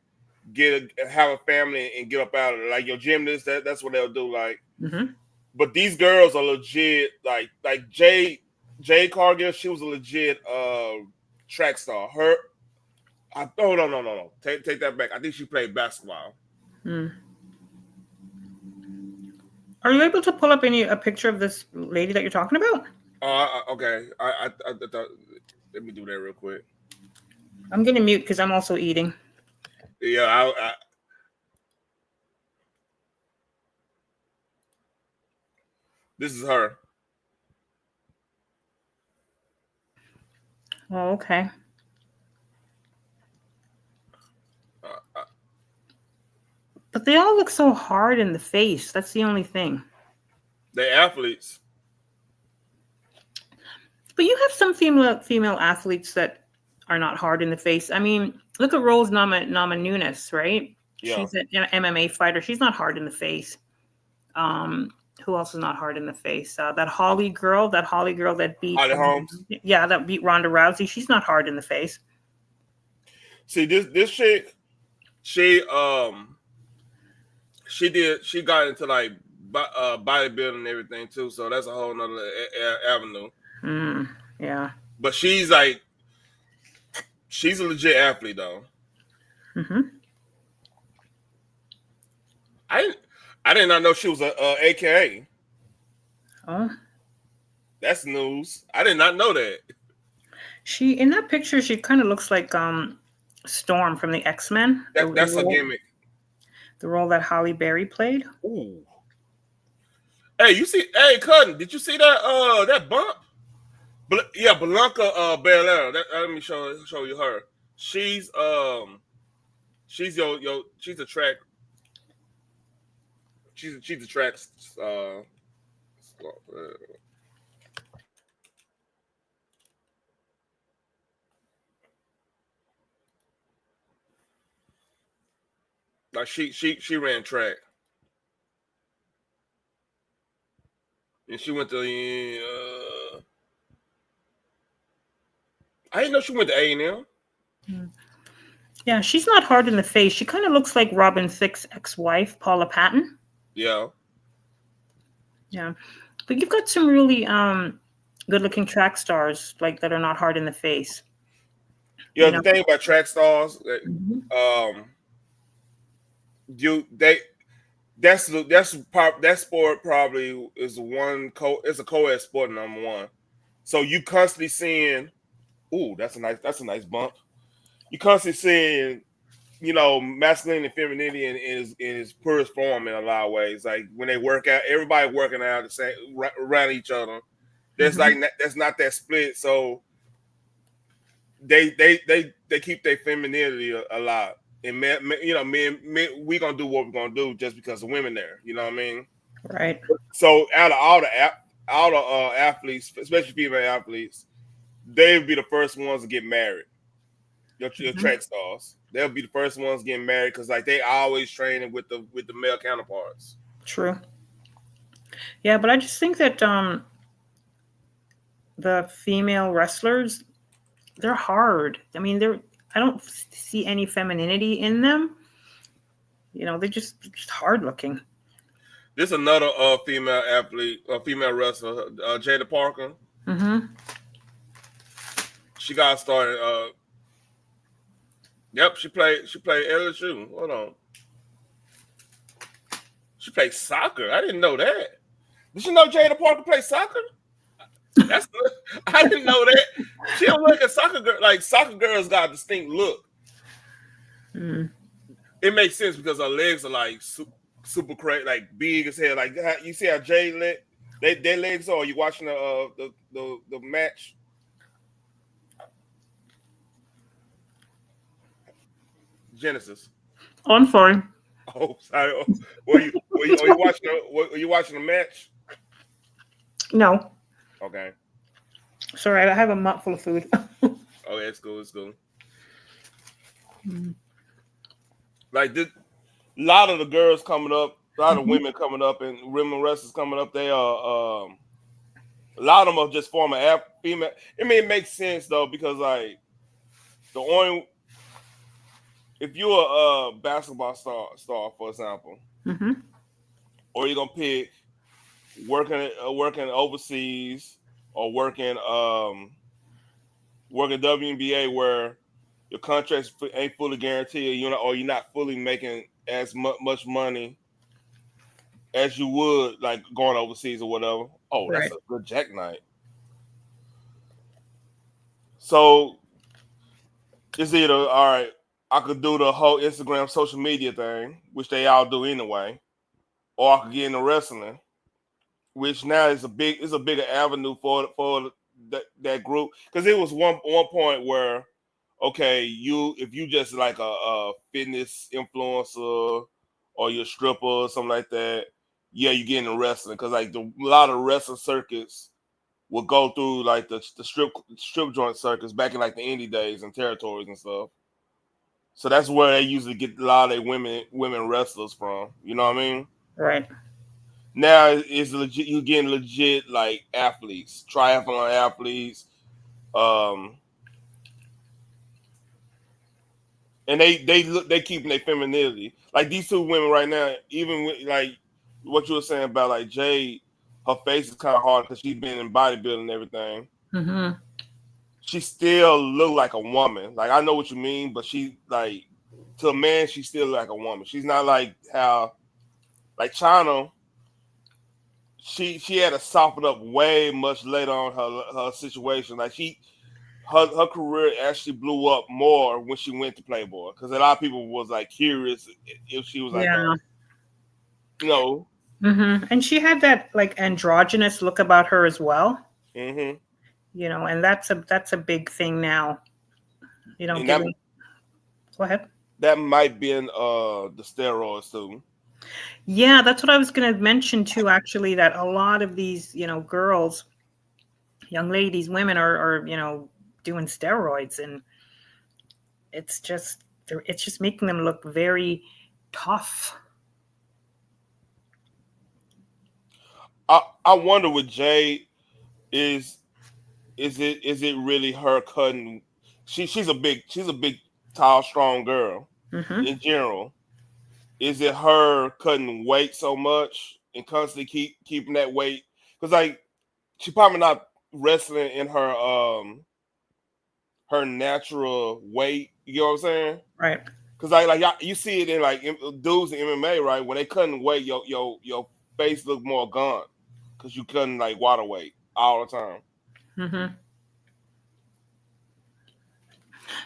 have a family and get up out of it. Like your gymnasts, that's what they'll do. Like, Mm-hmm. but these girls are legit. Like Jay Cargill, she was a legit track star. No. Take that back. I think she played basketball. Mm. Are you able to pull up a picture of this lady that you're talking about? Okay. I thought, let me do that real quick. I'm gonna mute because I'm also eating. Yeah, this is her. Oh, okay. Uh, But they all look so hard in the face. That's the only thing. they athletes. But you have some female athletes that are not hard in the face. I mean, look at Rose Namajunas, right? Yeah, She's an MMA fighter. She's not hard in the face. Um, who else is not hard in the face? That Holly girl that beat, Holly Holmes. yeah, that beat Ronda Rousey. She's not hard in the face. See this chick. She she got into like bodybuilding and everything too. So that's a whole nother avenue. Mm, yeah. But she's a legit athlete though. Mm-hmm. I I did not know she was a AKA. Oh, That's news. I did not know that. she in that picture. She kind of looks like Storm from the X-Men. That's a gimmick. The role that Halle Berry played. Ooh. Hey, hey, Cutting, did you see that bump? Yeah, Blanca Belair. Let me show you her. She's she's she's a track. She's a track. Uh, like she ran track and she went to. I didn't know she went to A&M. Yeah, she's not hard in the face. She kind of looks like Robin Thicke's ex-wife, Paula Patton. Yeah. Yeah, but you've got some really good-looking track stars like that are not hard in the face. Yeah, the thing about track stars, Mm-hmm. you they that sport probably is it's a co-ed sport number one. So you constantly seeing, ooh, that's a nice bump. You constantly seeing masculinity and femininity in its purest form in a lot of ways. Like when they work out, everybody working out the same around each other. There's Mhm. that's not that split. So they keep their femininity alive. And men, we gonna do what we're gonna do just because of women there. You know what I mean? Right. So out of all the athletes, especially female athletes, they would be the first ones to get married. Your Mhm. track stars, they'll be the first ones getting married because like they always training with the male counterparts. True. Yeah, but I just think that the female wrestlers, they're hard. I mean, I don't see any femininity in them. They're just hard looking. This another female athlete, female wrestler, Jada Parker. Mm-hmm. She got started. Yep, she played LSU. Hold on, she played soccer. I didn't know that. Did you know Jada Parker played soccer? That's I didn't know that. She don't look at soccer girl like soccer girls got a distinct look. Mm. It makes sense because her legs are like super crazy, like big as hell. Like you see how Jay their legs are. You watching the match? Genesis. Oh, I'm sorry. Oh, sorry. Were you watching? Were you watching the match? No, Okay. sorry. I have a mouth full of food. Oh, yeah, it's cool. It's cool. Mm. Like this, a lot of the girls coming up, a lot of Mhm. women coming up, and women wrestlers coming up. They are a lot of them are just former female. I mean, it makes sense though because like the only if you're a basketball star, for example, Mhm. or you're gonna pick working overseas or working WNBA where your contract ain't fully guaranteed, or you're not fully making as much money as you would like going overseas or whatever. Oh, that's Right. a good jackknife. So it's either all right. I could do the whole Instagram social media thing, which they all do anyway, or I could get into wrestling, which now is a bigger avenue for that group because it was one point where okay, if you just like a fitness influencer or you're a stripper or something like that, yeah, you get into wrestling because like a lot of wrestling circuits will go through like the strip joint circuits back in like the indie days and territories and stuff. So that's where they usually get a lot of their women wrestlers from. You know what I mean? Right. Now it's legit. You getting legit like athletes, triathlon athletes, um, and they keeping their femininity. Like these two women right now, even with like what you were saying about like Jade, her face is kind of hard because she's been in bodybuilding and everything. Mhm. She still look like a woman. Like I know what you mean, but she like to a man, she still like a woman. She's not like how like China. She had to soften up way much later on her situation. Like her career actually blew up more when she went to Playboy because a lot of people was like curious if she was like a Yeah. you know. And she had that like androgynous look about her as well. hmm And that's a big thing now. and Giving. Go ahead. that might be in the steroids too. Yeah, that's what I was going to mention too. Actually, that a lot of these, girls, young ladies, women are doing steroids, and it's just it's just making them look very tough. I wonder with Jay is is it really her cutting? She's a big tall strong girl Hmm. in general. Is it her cutting weight so much and constantly keeping that weight? Because like she probably not wrestling in her natural weight. You know what I'm saying? Right. Because you see it in like dudes in MMA, right? When they cutting weight, your face look more gaunt because you cutting like water weight all the time. Hmm.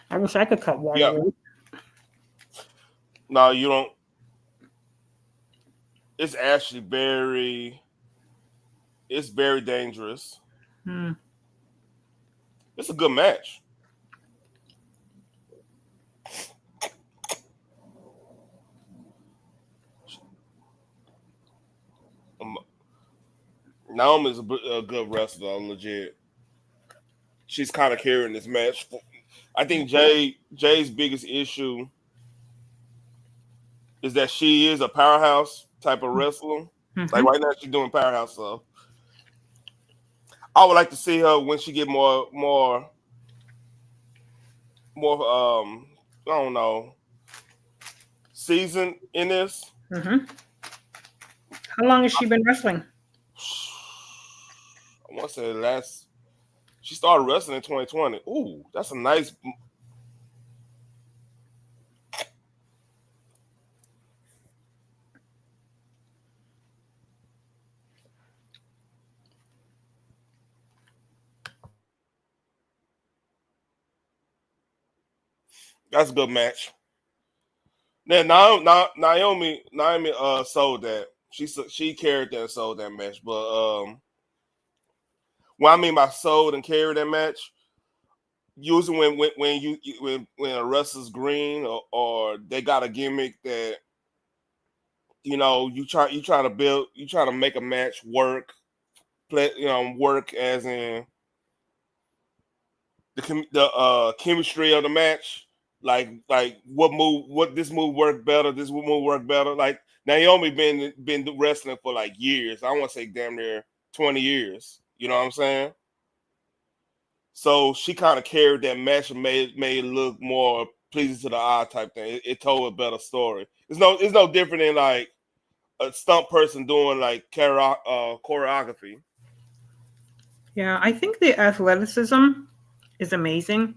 I wish I could cut water Yeah, weight. No, you don't. It's actually very. It's very dangerous. Hmm. It's a good match. Um, Naomi's a good wrestler, legit. She's kind of carrying this match. I think Jay's biggest issue is that she is a powerhouse type of wrestler. Like Hmm. right now, she's doing powerhouse stuff. I would like to see her when she get more I don't know season in this. Hmm. How long has she been wrestling? I want to say last she started wrestling in 2020. Ooh, that's a good match. Then Naomi sold that. She carried that and sold that match. But what I mean by sold and carried that match, usually when a wrestler's green or they got a gimmick that you try to make a match work, play work as in the chemistry of the match. Like what this move work better, this move work better. Like Naomi been wrestling for like years. I want to say damn near 20 years. You know what I'm saying? So she kind of carried that match and made it look more pleasing to the eye type thing. It told a better story. It's no different than like a stunt person doing like choreography. Yeah, I think the athleticism is amazing.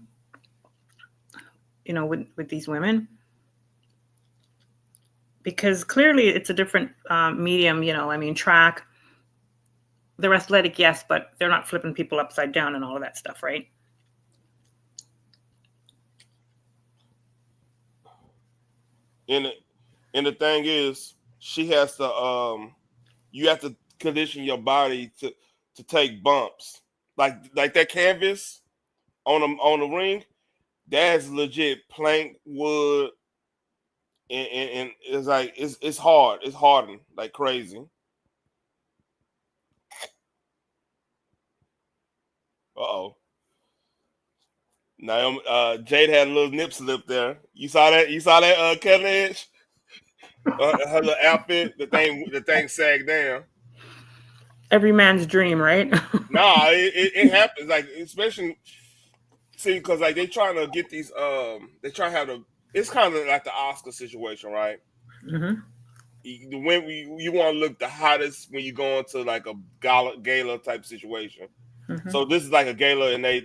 With these women, because clearly it's a different medium. I mean, track. They're athletic, yes, but they're not flipping people upside down and all of that stuff, right? And and the thing is, she has to you have to condition your body to take bumps. Like that canvas on the ring, that's legit plank wood and it's like it's hard. It's hardened like crazy. Uh-oh. Naomi Jade had a little nip slip there. You saw that Kevin Edge? Her little outfit, the thing sagged down. Every man's dream, right? Nah, it happens. Like especially see, because like they trying to get these they try to have the it's kind of like the Oscar situation, right? Hmm. When you want to look the hottest when you go into like a gala type situation. Hmm. So this is like a gala, and they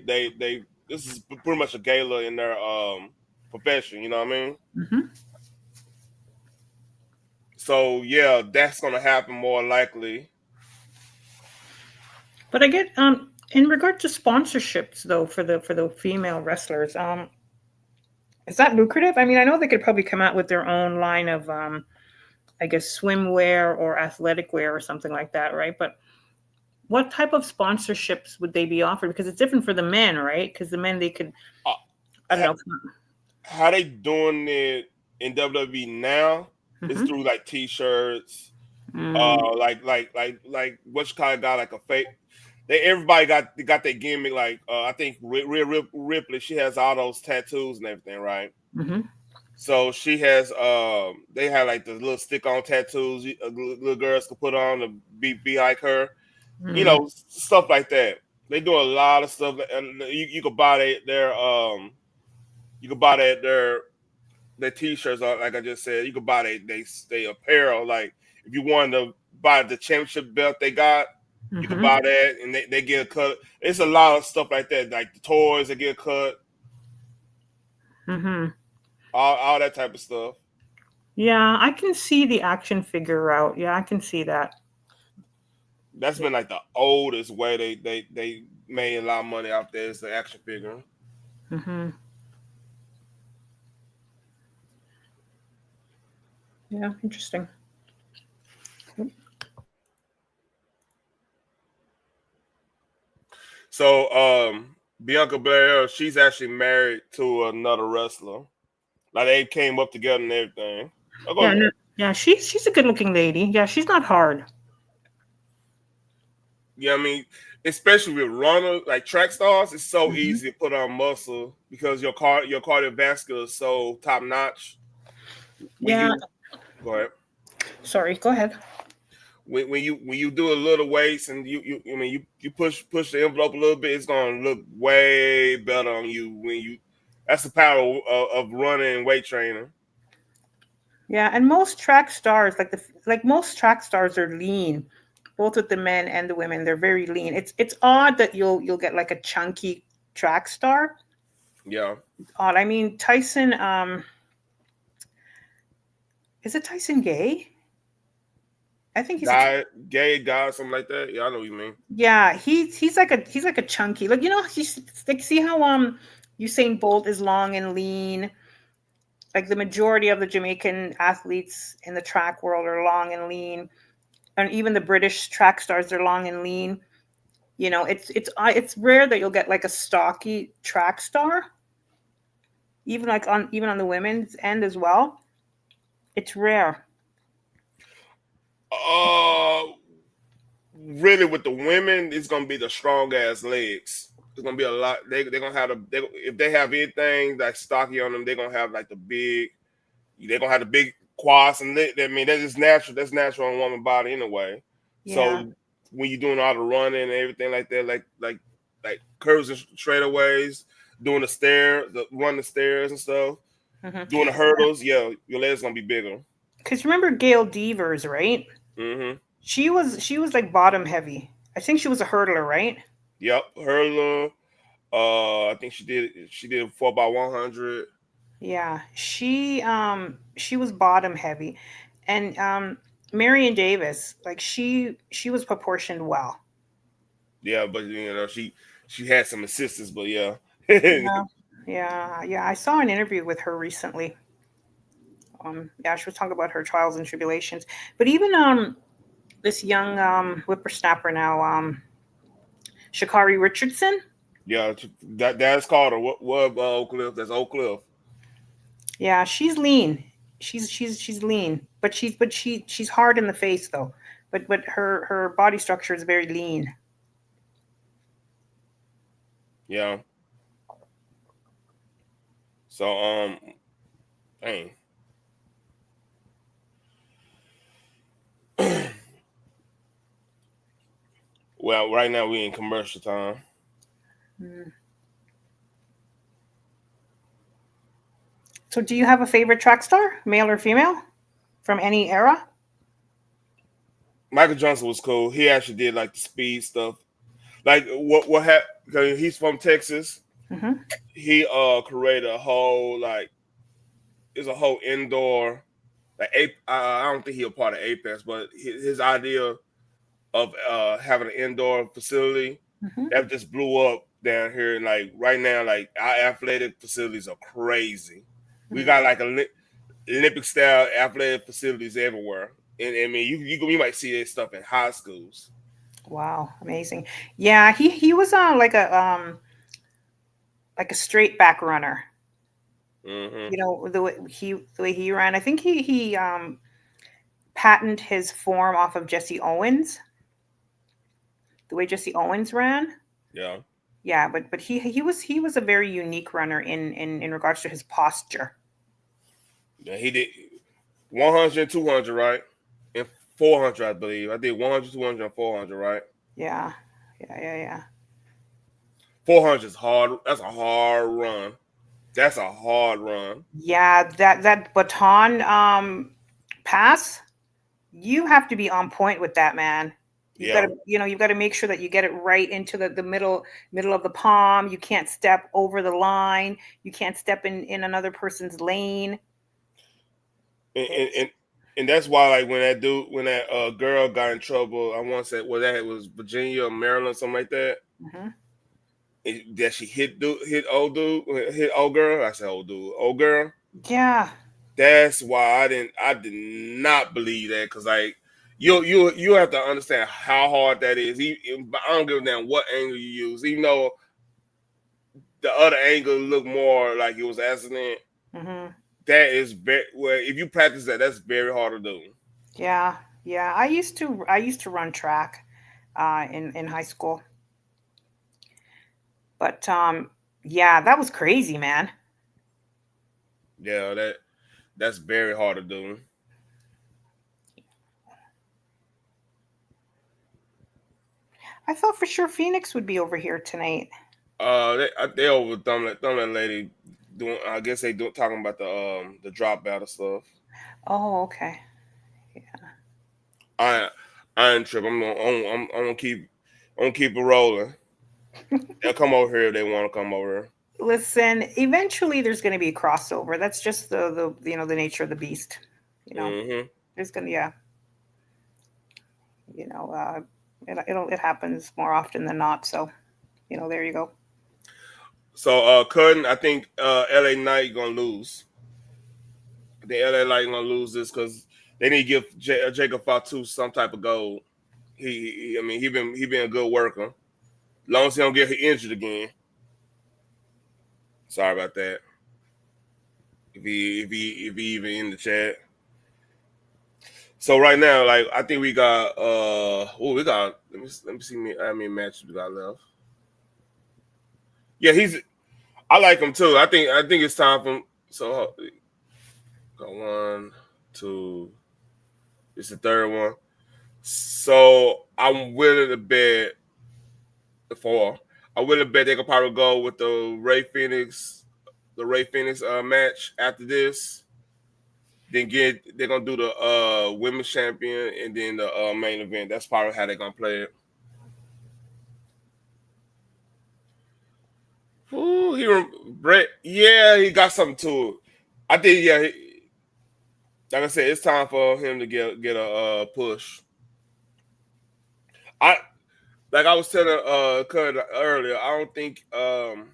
this is pretty much a gala in their profession. You know what I mean? Hmm. So yeah, that's gonna happen more likely. But I get in regard to sponsorships though for the female wrestlers, is that lucrative? I mean, I know they could probably come out with their own line of I guess swimwear or athletic wear or something like that, right? But what type of sponsorships would they be offered? Because it's different for the men, right? Because the men they could, Uh, I don't know. how they doing it in WWE now is Mm-hmm. through like T-shirts, Mm. like what you call it, got like a fake. Everybody got their gimmick. Like I think Rhea Ripley, she has all those tattoos and everything, right? Mm-hmm. So she has they have like the little stick on tattoos little girls can put on to be like her, Mm. stuff like that. They do a lot of stuff, and you could buy you could buy their t-shirts, like I just said. You could buy they apparel. Like if you wanted to buy the championship belt they got, you could Mm-hmm. buy that, and they get a cut. It's a lot of stuff like that, like the toys they get cut, Mm-hmm. all that type of stuff. Yeah, I can see the action figure route. Yeah, I can see that. That's Yeah. been like the oldest way they made a lot of money out there is the action figure. Mm-hmm. Yeah, interesting. So Bianca Belair, she's actually married to another wrestler. Like they came up together and everything. Oh, go Yeah, no, ahead. yeah, she's a good looking lady. Yeah, she's not hard. Yeah, I mean, especially with runners like track stars, it's so Mhm. easy to put on muscle because your cardiovascular is so top notch. When Yeah, you go ahead, sorry, go ahead. when you do a little weights and you I mean you push the envelope a little bit, it's gonna look way better on you when you. That's the power of running and weight training. Yeah, and most track stars, like most track stars, are lean, both with the men and the women. They're very lean. It's odd that you'll get like a chunky track star. Yeah, It's odd. I mean, Tyson. Is it Tyson Gay? I think he's a. gay guy, something like that. Yeah, I know what you mean. Yeah, he's like a chunky. Like he's like, see how Usain Bolt is long and lean. Like the majority of the Jamaican athletes in the track world are long and lean, and even the British track stars are long and lean. It's rare that you'll get like a stocky track star, even on the women's end as well. It's rare. Uh, really, with the women, it's gonna be the strong ass legs. It's gonna be a lot. They're gonna have if they have anything that's stocky on them, they're gonna have like the big. They're gonna have the big quads and I mean that is natural. That's natural on a woman's body anyway. Yeah. So when you're doing all the running and everything like that, like curves and straightaways, doing run the stairs and stuff, doing the hurdles, yeah, your legs gonna be bigger. Because remember Gail Devers, right? Mm-hmm. She was like bottom heavy. I think she was a hurdler, right? Yep, hurdler. I think she did 4x100. Yeah, she was bottom heavy, and Marion Davis, like she was proportioned well. Yeah, but she had some assistance, but yeah. Yeah, yeah. I saw an interview with her recently. Yeah, she was talking about her trials and tribulations. But even this young whippersnapper now, Shakari Richardson. Yeah, that's called her. What Oak Cliff? That's Oak Cliff. Yeah, she's lean. She's lean, but she's hard in the face though. But her body structure is very lean. Yeah. So dang. Well, right now we in commercial time. Mm. So, do you have a favorite track star, male or female, from any era? Michael Johnson was cool. He actually did like the speed stuff. Like what happened? Because he's from Texas. Hmm. He created a whole it's a whole indoor I don't think he was part of Apex, but his idea of having an indoor facility Hmm. that just blew up down here. And like right now, like our athletic facilities are crazy. We got like Olympic style athletic facilities everywhere. And I mean, you might see that stuff in high schools. Wow, amazing. Yeah, he was like a straight back runner. Hmm. The way he ran. I think he patented his form off of Jesse Owens. The way Jesse Owens ran. Yeah, Yeah, but he was a very unique runner in regards to his posture. yeah, he did 100, 200, right? And 400, I believe. I did 100, 200, and 400, right? Yeah, yeah. 400 is hard. That's a hard run. That's a hard run. Yeah, that baton pass, you have to be on point with that, man. Yeah. You've got to make sure that you get it right into the middle of the palm. You can't step over the line. You can't step in another person's lane. and It's and, and that's why like when that girl got in trouble, I want to say that was Virginia or Maryland, something like that. Mhm. That she hit old dude, hit old girl. I said old dude, old girl. Yeah. That's why I did not believe that because like you have to understand how hard that is. I don't give a damn what angle you use, even though the other angle looked more like it was accident. Hmm. That is very well. If you practice that, that's very hard to do. Yeah, yeah. I used to run track in high school, but yeah, that was crazy, man. Yeah, that's very hard to do. I thought for sure Phoenix would be over here tonight. They over thumb that lady doing. I guess they do talking about the drop battle stuff. Oh, okay. I I ain't trip. I'm gonna keep it rolling. They'll come over here if they want to come over here. Listen, eventually there's going to be a crossover. That's just the nature of the beast. You know, Hmm. there's going to yeah, you know, it happens more often than not. So there you go. So Curtin, I think LA Knight gonna lose. The LA Knight gonna lose this because they need to give Jacob Fatu some type of gold. I mean, he been a good worker. Long as he don't get injured again. Sorry about that. If he even in the chat. So right now, like I think we got we got let me see me how many matches we got left. Yeah, I like him too. I think it's time for him. So got one, two. It's the third one. So I'm willing to bet four. I'm willing to bet they could probably go with the Ray Phoenix match after this. Then they're gonna do the women's champion and then the main event. That's probably how they're gonna play it. Ooh, Brett, yeah, he got something to it. I think, yeah, like I said, it's time for him to get a push. I like I was telling Cud earlier. I don't think the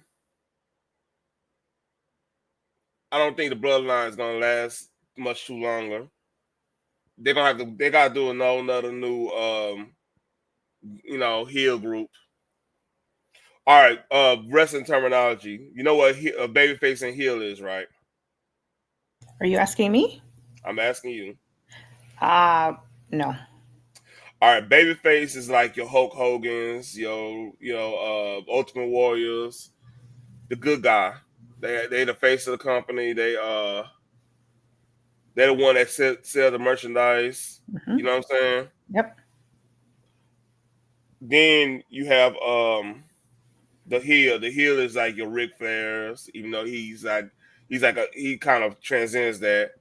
bloodline is gonna last much too longer. They gotta do another new heel group. All right, wrestling terminology. You know what a babyface and heel is, right? Are you asking me? I'm asking you. Uh no. All right, babyface is like your Hulk Hogan's, Ultimate Warriors, the good guy. They the face of the company. They're the one that sell the merchandise. Hmm. You know what I'm saying? Yep. Then you have the heel. The heel is like your Ric Flairs, even though he kind of transcends that.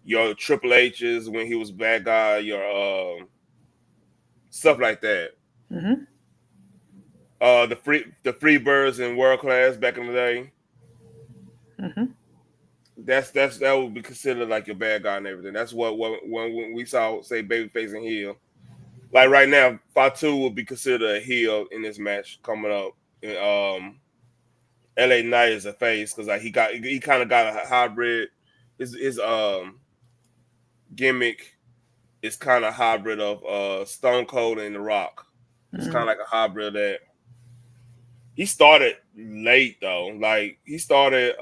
Your Triple H's when he was bad guy, your stuff like that. Hmm. The free birds in world class back in the day. Hmm. That would be considered like your bad guy and everything. That's what when we saw say babyface and heel. Like right now, Fatu will be considered a heel in this match coming up. And, LA Knight is a face because like he kind of got a hybrid. His gimmick is kind of hybrid of Stone Cold and The Rock. It's kind of Hmm. like a hybrid of that. He started late though. Like he started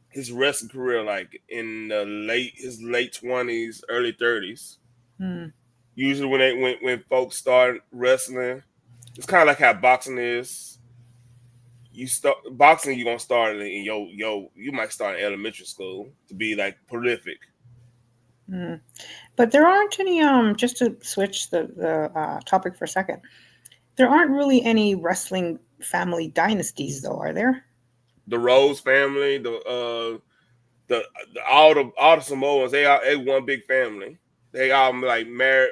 his wrestling career like in the his late 20s, early 30s. Hmm. Usually when folks start wrestling, it's kind of like how boxing is. You start boxing, you're gonna start in you might start in elementary school to be like prolific. Hmm. But there aren't any just to switch the topic for a second. There aren't really any wrestling family dynasties though, are there? The Rose family, the all the Samoans, they one big family. They all like married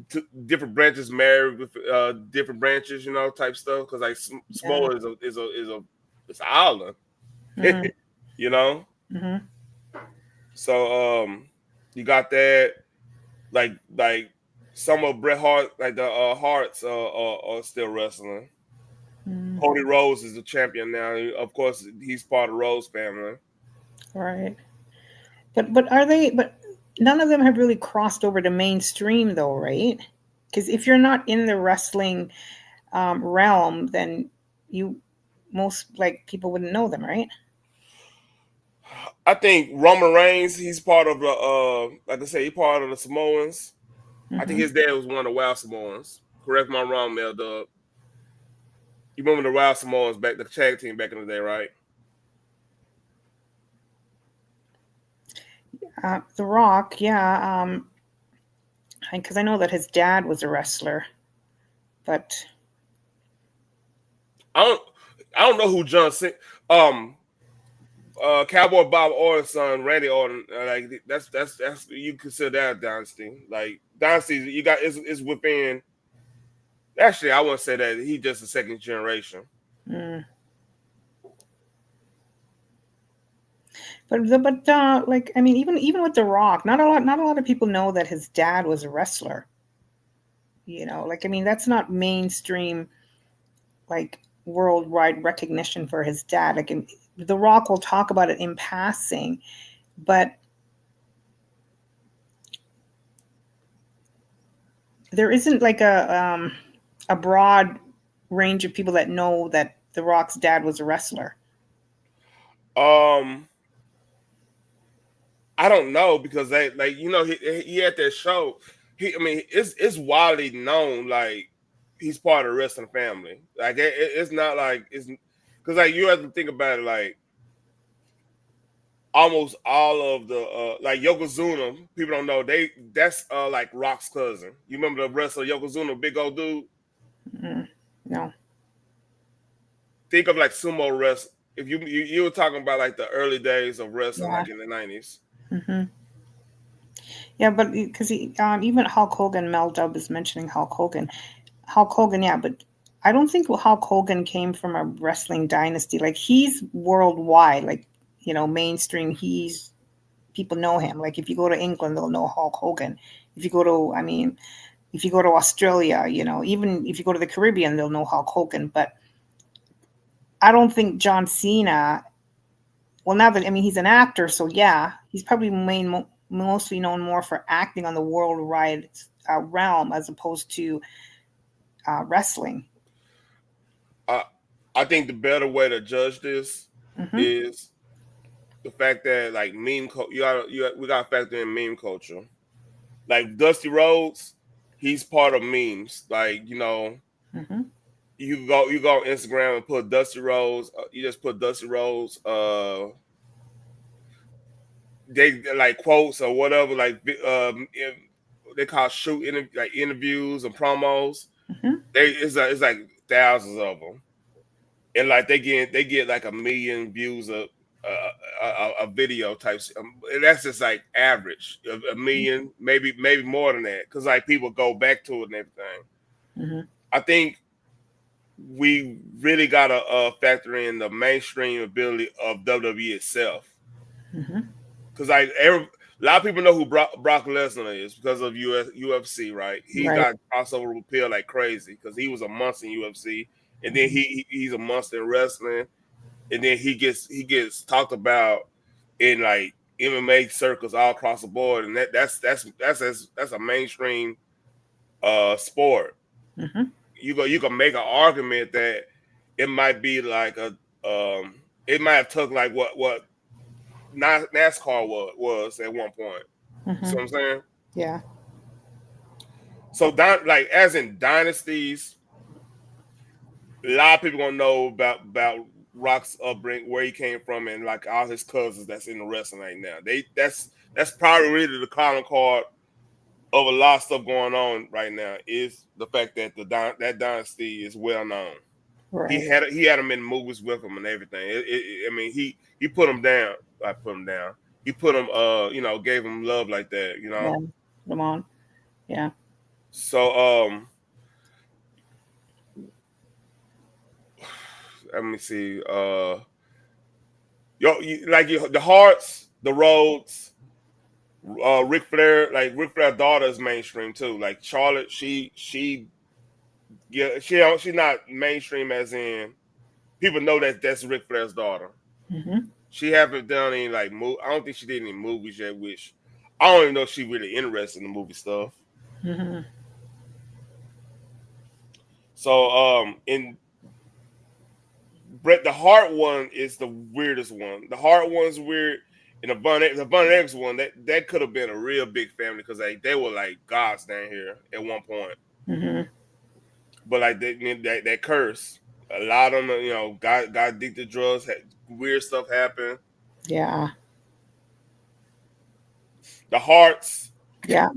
to different branches, married with different branches, type stuff. Because like Yeah. Samoa is a it's an island, Mm-hmm. you know. Mm-hmm. So you got that like some of Bret Hart, like the Harts are still wrestling. Mm-hmm. Cody Rhodes is the champion now. Of course, he's part of the Rose family. Right. But are they? But none of them have really crossed over to mainstream, though, right? Because if you're not in the wrestling realm, then you most like people wouldn't know them, right? I think Roman Reigns, he's part of the like I say, he's part of the Samoans. I think Mm-hmm. his dad was one of the Wild Samoans. Correct me if I'm wrong, Mel Dub. You remember the Wild Samoans back, the tag team back in the day, right? The Rock, yeah. Because I know that his dad was a wrestler, but I don't, I don't know who John Cena. Um, Cowboy Bob Orton's son, Randy Orton. Like that's you consider that a dynasty. Like dynasty, you got is within. Actually, I wouldn't say that. He just a second generation. mm, like I mean, even with The Rock, not a lot of people know that his dad was a wrestler. Like I mean, that's not mainstream like worldwide recognition for his dad. Like The Rock will talk about it in passing, but there isn't like a broad range of people that know that The Rock's dad was a wrestler. Um, I don't know because they like he had that show. I mean it's widely known like he's part of the wrestling family. Like it's not like it's because like you have to think about it like almost all of the like Yokozuna people don't know that's like Rock's cousin. You remember the wrestler Yokozuna, big old dude? Mm, no. Think of like sumo wrestling. If you were talking about like the early days of wrestling, Yeah. like in the 90s. Hmm. Yeah, but because even Hulk Hogan, Mel Dub is mentioning Hulk Hogan. Hulk Hogan, yeah, but I don't think Hulk Hogan came from a wrestling dynasty. Like he's worldwide, like mainstream. He's people know him. Like if you go to England, they'll know Hulk Hogan. If you go to, I mean, if you go to Australia, even if you go to the Caribbean, they'll know Hulk Hogan. But I don't think John Cena. Well, now that I mean, he's an actor, so yeah, he's probably mostly known more for acting on the worldwide realm as opposed to wrestling. I I think the better way to judge this Hmm. is the fact that like we got to factor in meme culture. Like Dusty Rhodes, he's part of memes. Like Hmm. you go on Instagram and put Dusty Rhodes. You just put Dusty Rhodes. They like quotes or whatever. Like they call like interviews and promos. Hmm. It's like thousands of them, and like they get like 1 million views of a video types. And that's just like average of 1 million, maybe more than that, because like people go back to it and everything. Hmm. I think we really gotta factor in the mainstream ability of WWE itself, Hmm. because a lot of people know who Brock Lesnar is because of UFC, right? He Right. got crossover appeal like crazy because he was a monster in UFC, and then he's a monster in wrestling, and then he gets talked about in like MMA circles all across the board, and that's a mainstream sport. Hmm. You can make an argument that it might be like it might have took like what NASCAR was at one point. You see Hmm. what I'm saying? Yeah. So like as in dynasties, a lot of people gonna know about Rock's upbringing, where he came from, and like all his cousins that's in the wrestling right now. That's probably really the calling card of a lot of stuff going on right now is the fact that that dynasty is well known. Right. He had him in movies with him and everything. I mean, he put him down. I put him down. He put him, gave him love like that. Yeah. Come on. Yeah. So let me see. The Hearts, the Rhodes, Ric Flair, like Ric Flair's daughter is mainstream too. Like Charlotte, yeah, she's not mainstream as in people know that that's Ric Flair's daughter. Hmm. She haven't done any like I don't think she did any movies yet. Which I don't even know if she really interested in the movie stuff. Hmm. So in Bret the Hart one is the weirdest one. The Hart one's weird. And the Von X one that could have been a real big family because they were like gods down here at one point. Hmm. But like that curse, a lot of them, got addicted to drugs. Had weird stuff happen. Yeah. The Harts, Yeah.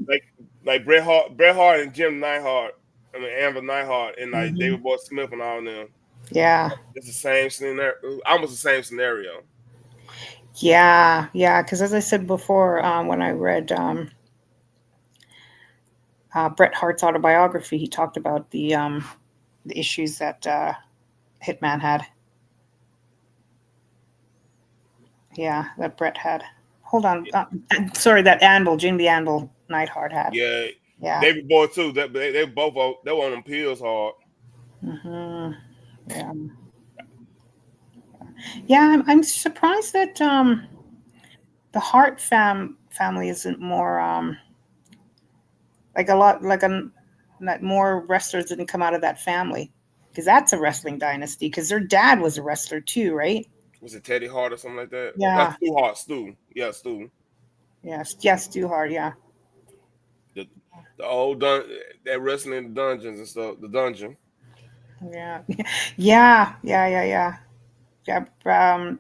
like Bret Hart and Jim Neidhart, I mean Amber Neidhart and like Hmm. David Boy Smith and all of them. Yeah. It's the same scenario, almost the same scenario. Yeah. Yeah. Because as I said before, when I read Bret Hart's autobiography, he talked about the issues that Hitman had. Yeah, that Bret had. Hold on. Sorry, that Anvil, Jim the Anvil Neidhart had. Yeah, Yeah. David Boy too. That they both they were on them pills hard. Hmm. Yeah. Yeah, I'm surprised that the Hart family isn't more like a lot like that more wrestlers didn't come out of that family because that's a wrestling dynasty because their dad was a wrestler too, right? Was it Teddy Hart or something like that? Not Yeah. Stu Hart, Stu. Yeah, Stu. Yes. Yes. Too hard. Yeah. The the old that wrestling in the dungeons and stuff. The dungeon. Yeah. Yeah. Yeah. Yeah. Yeah. Yeah.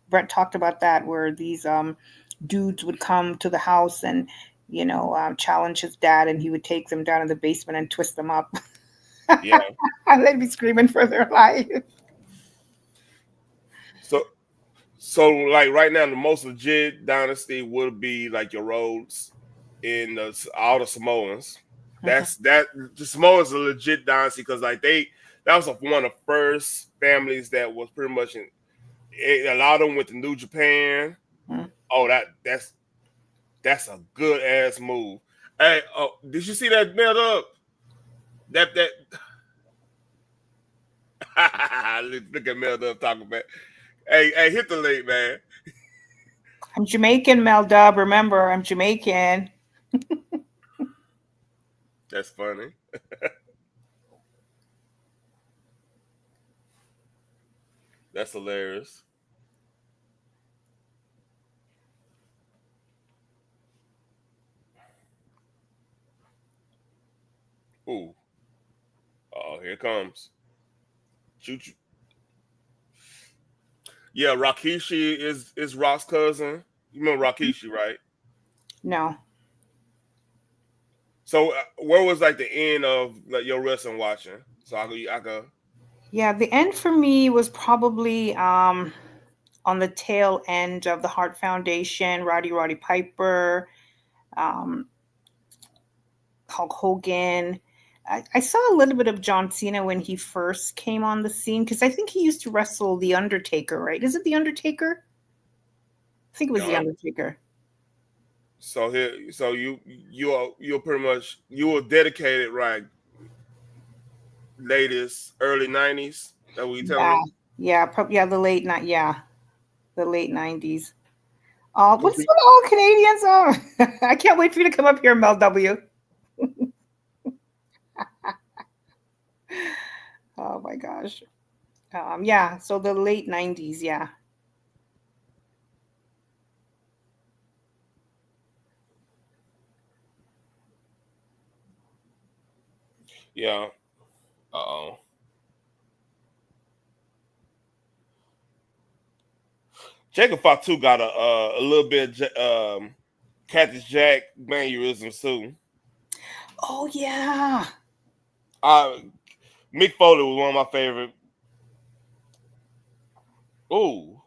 Brett talked about that where these dudes would come to the house and challenge his dad, and he would take them down in the basement and twist them up. Yeah. And they'd be screaming for their life. So so like right now the most legit dynasty would be like your Rhodes in all the Samoans. Mhm. The Samoans are legit dynasty because like that was one of the first families that was pretty much a lot of them went to New Japan. Mhm. Oh, that's a good ass move. Hey, oh, did you see that build up? That look at Mel Dub talking about. Hey, hit the link, man. I'm Jamaican, Mel Dub. Remember, I'm Jamaican. That's funny. That's hilarious. Ooh, oh, here it comes. Shoot you. Yeah, Rakishi is Rock's cousin. You remember Rakishi, right? No. So where was like the end of like your wrestling watching? So I could. Yeah, the end for me was probably on the tail end of the Hart Foundation, Roddy Piper, um, Hulk Hogan. I saw a little bit of John Cena when he first came on the scene because I think he used to wrestle The Undertaker, right? Is it The Undertaker? I think it was The Yeah. Undertaker. So you're pretty much you were dedicated right latest early '90s. That what you telling Yeah, me? yeah, yeah, the late '90s. Cause What's with all Canadians? Oh, I can't wait for you to come up here, Mel W. Oh my gosh. Yeah, so the late '90s, yeah. yeah. Oh. Jacob Fatu got a little bit Cactus Jack mannerisms too. Oh yeah. Uh, Mick Foley was one of my favorite. Oh,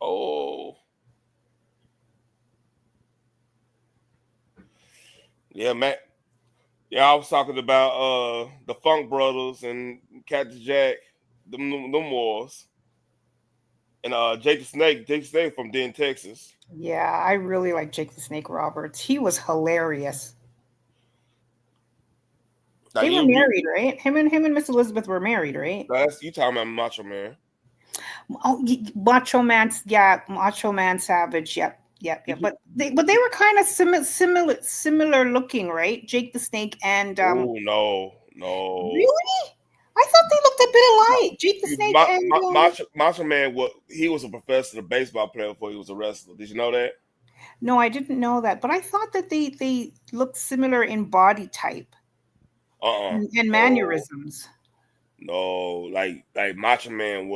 oh, yeah, Matt. Yeah, I was talking about the Funk Brothers and Cactus Jack, them wars, and Jake the Snake from Den, Texas. Yeah, I really like Jake the Snake Roberts. He was hilarious. Now They were you married, right? Him and Miss Elizabeth were married, right? that's you talking about Macho Man. Oh, Macho Man, yeah, Macho Man Savage, yep, yep, yep. Did you? But they were kind of similar looking, right? Jake the Snake and Oh no, no. really, I thought they looked a bit alike. Jake the Snake and Macho Man, he was a professor, a baseball player before he was a wrestler. Did you know that? no, I didn't know that, but I thought that they looked similar in body type and No, mannerisms. no. Like Macho Man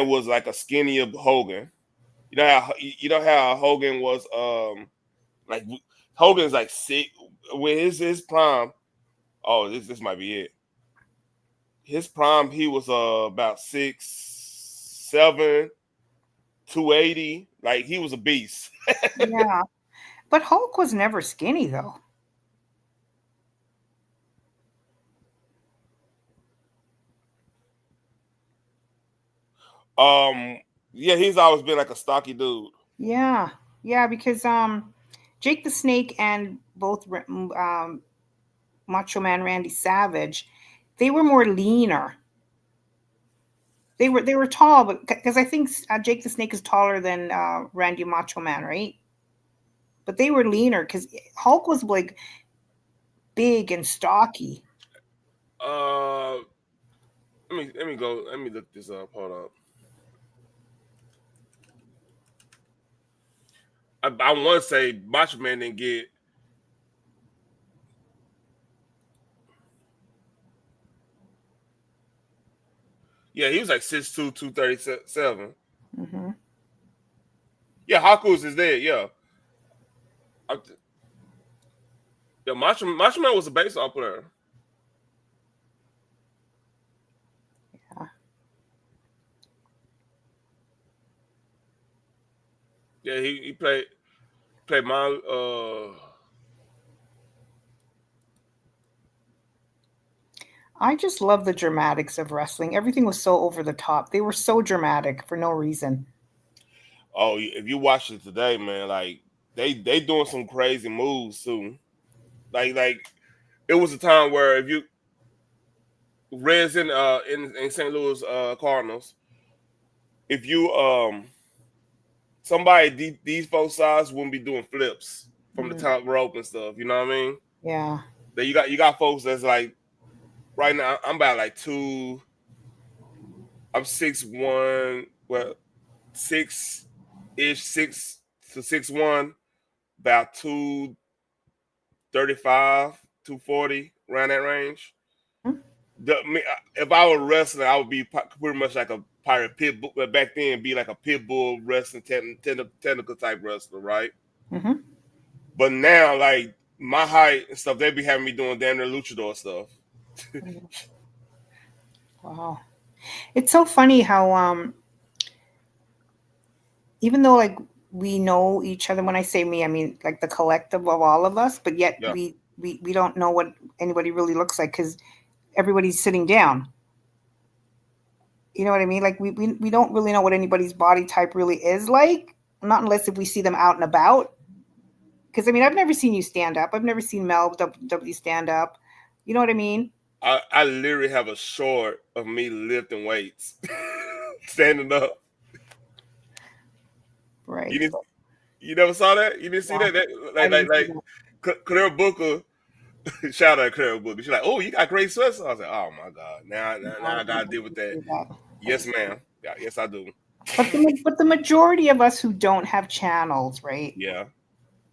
was like a skinnier Hogan. You know how Hogan was like Hogan's like sick with his prime. Oh, this might be it. His prime, he was about 6'7", 280. Like he was a beast. Yeah, but Hulk was never skinny though. um, yeah, he's always been like a stocky dude. Yeah, yeah, because Jake the Snake and both Macho Man Randy Savage, they were more leaner. They were tall, but because I think Jake the Snake is taller than Randy Macho Man, right? But they were leaner because Hulk was like big and stocky. Uh, let me go. Let me look this up. Hold up. I want to say Macho Man didn't get. Yeah, he was like 6'2", 237. Hmm. Yeah, Haku's is there. Yeah, I, yeah. Macho Man was a baseball player. Yeah, he played my I just love the dramatics of wrestling. Everything was so over the top. They were so dramatic for no reason. Oh, if you watch it today, man, like they doing some crazy moves too. Like it was a time where if you Reds in St. Louis Cardinals, if you somebody these both sides wouldn't be doing flips from the Mm, top rope and stuff. You know what I mean? yeah. That you got folks that's like right now. I'm about like two. I'm 6'1", well 6 ish, 6 to 6'1", about 235, 240 around that range. Mm, If I were wrestling, I would be pretty much like a pirate pit bull. Back then, be like a pit bull wrestling technical type wrestler, right? mm-hmm. But now, like my height and stuff, they be having me doing damn near luchador stuff. Wow. It's so funny how even though like we know each other, when I say me I mean like the collective of all of us, but yet Yeah, we don't know what anybody really looks like because everybody's sitting down. You know what I mean? Like we don't really know what anybody's body type really is like, not unless if we see them out and about. Because I mean, I've never seen you stand up. I've never seen Mel W stand up. You know what I mean? I literally have a short of me lifting weights, standing up. Right. You didn't, you never saw that? You didn't see Yeah, that? I Like like didn't see like that. Claire Booker. Shout out Claire Booker. She's like, oh, you got great sweats. I was like, oh my god, now No, I I gotta deal with didn't that. see that. Yes, ma'am. Yeah, yes, I do. But the majority of us who don't have channels, right? Yeah,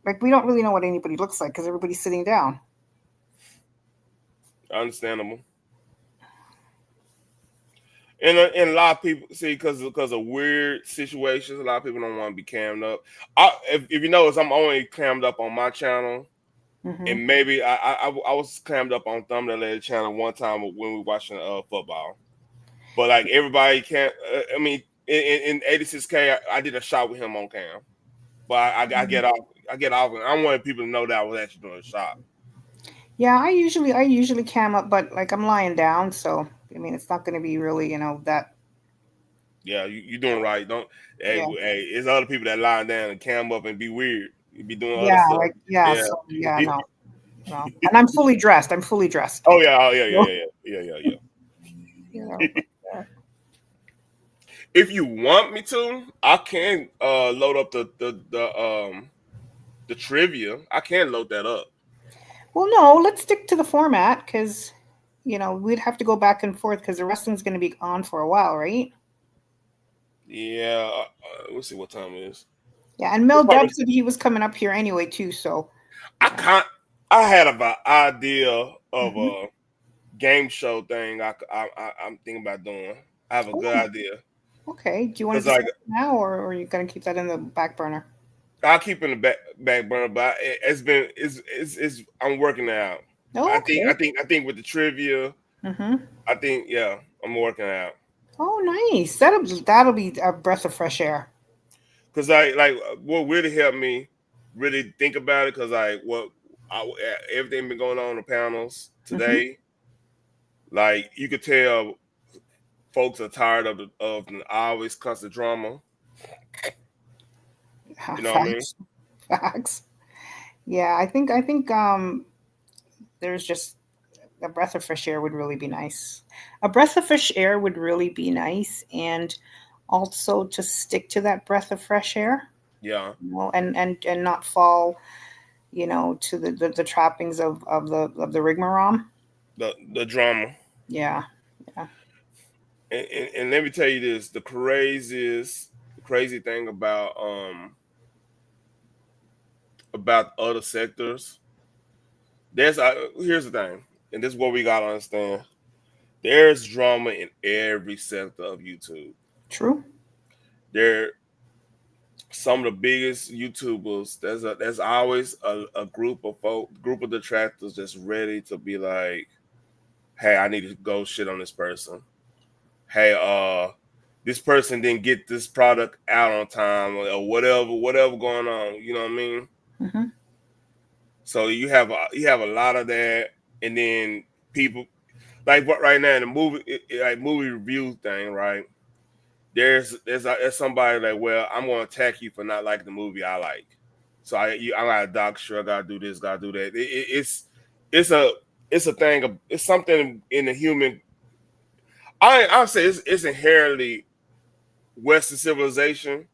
Like we don't really know what anybody looks like because everybody's sitting down. understandable. And a lot of people see because of weird situations, a lot of people don't want to be cammed up. If you notice, I'm only clammed up on my channel, Hmm. and maybe I was clammed up on Thumbnail Lady channel one time when we were watching football. But like everybody can't. I mean, in 86K, I did a shot with him on cam, but I get off. I get off, and I wanted people to know that I was actually doing a shot. Yeah, I usually cam up, but like I'm lying down, so I mean it's not going to be really that. Yeah, you doing right. Don't Yeah. hey, it's other people that lie down and cam up and be weird. You be doing other Yeah, stuff. like yeah, Yeah. so yeah, no, no. And I'm fully dressed. I'm fully dressed. Oh yeah, oh yeah, yeah, So, yeah, yeah, yeah, yeah, yeah. you know, but, If you want me to, I can load up the trivia. I can load that up. Well, no, let's stick to the format because, we'd have to go back and forth because the wrestling's going to be on for a while, right? Yeah, let's see what time it is. Yeah, and We'll Mel probably. Dub said he was coming up here anyway too. So, I yeah. can't. I had an idea of Hmm. a game show thing. I'm thinking about doing. I have a good Oh, idea okay. Do you want because to like discuss it now, or are you going to keep that in the back burner? I keep in the back burner, but it's been it's I'm working it out. Oh, okay. I think with the trivia, Mm-hmm. I think yeah, I'm working it out. Oh, nice. That'll be a breath of fresh air. Because I like what really helped me really think about it. Because like what I, everything been going on in the panels Mm-hmm. today, like you could tell folks are tired of the always constant drama. You know what I mean? Facts. Facts. Yeah, I think there's just a breath of fresh air would really be nice. A breath of fresh air would really be nice, and also to stick to that breath of fresh air, Yeah, and not fall, to the trappings of the rigmarole. the drama. Yeah, yeah. And let me tell you this: the crazy thing about other sectors. There's here's the thing, and this is what we gotta understand. There's drama in every sector of YouTube. True. There some of the biggest YouTubers. There's always a group of detractors that's ready to be like, hey, I need to go shit on this person. Hey, this person didn't get this product out on time or whatever going on. You know what I mean? Hmm. So you have a lot of that, and then people like what right now in the like movie review thing, right? There's somebody like, well, I'm gonna attack you for not liking the movie I like. So I got a doctor, I gotta do this, gotta do that. It's a it's a thing of it's something in the human. I'll say it's inherently Western civilization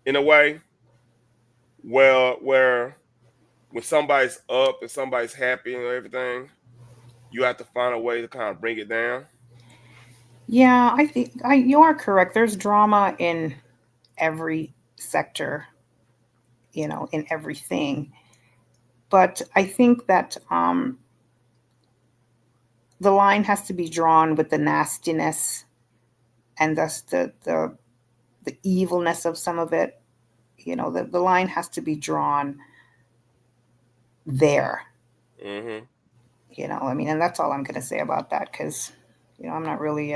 in a way where when somebody's up and somebody's happy and everything, you have to find a way to kind of bring it down. Yeah, I think you are correct. There's drama in every sector, in everything. But I think that the line has to be drawn with the nastiness and thus the evilness of some of it. The line has to be drawn there. Hmm. I mean, and that's all I'm going to say about that because, I'm not really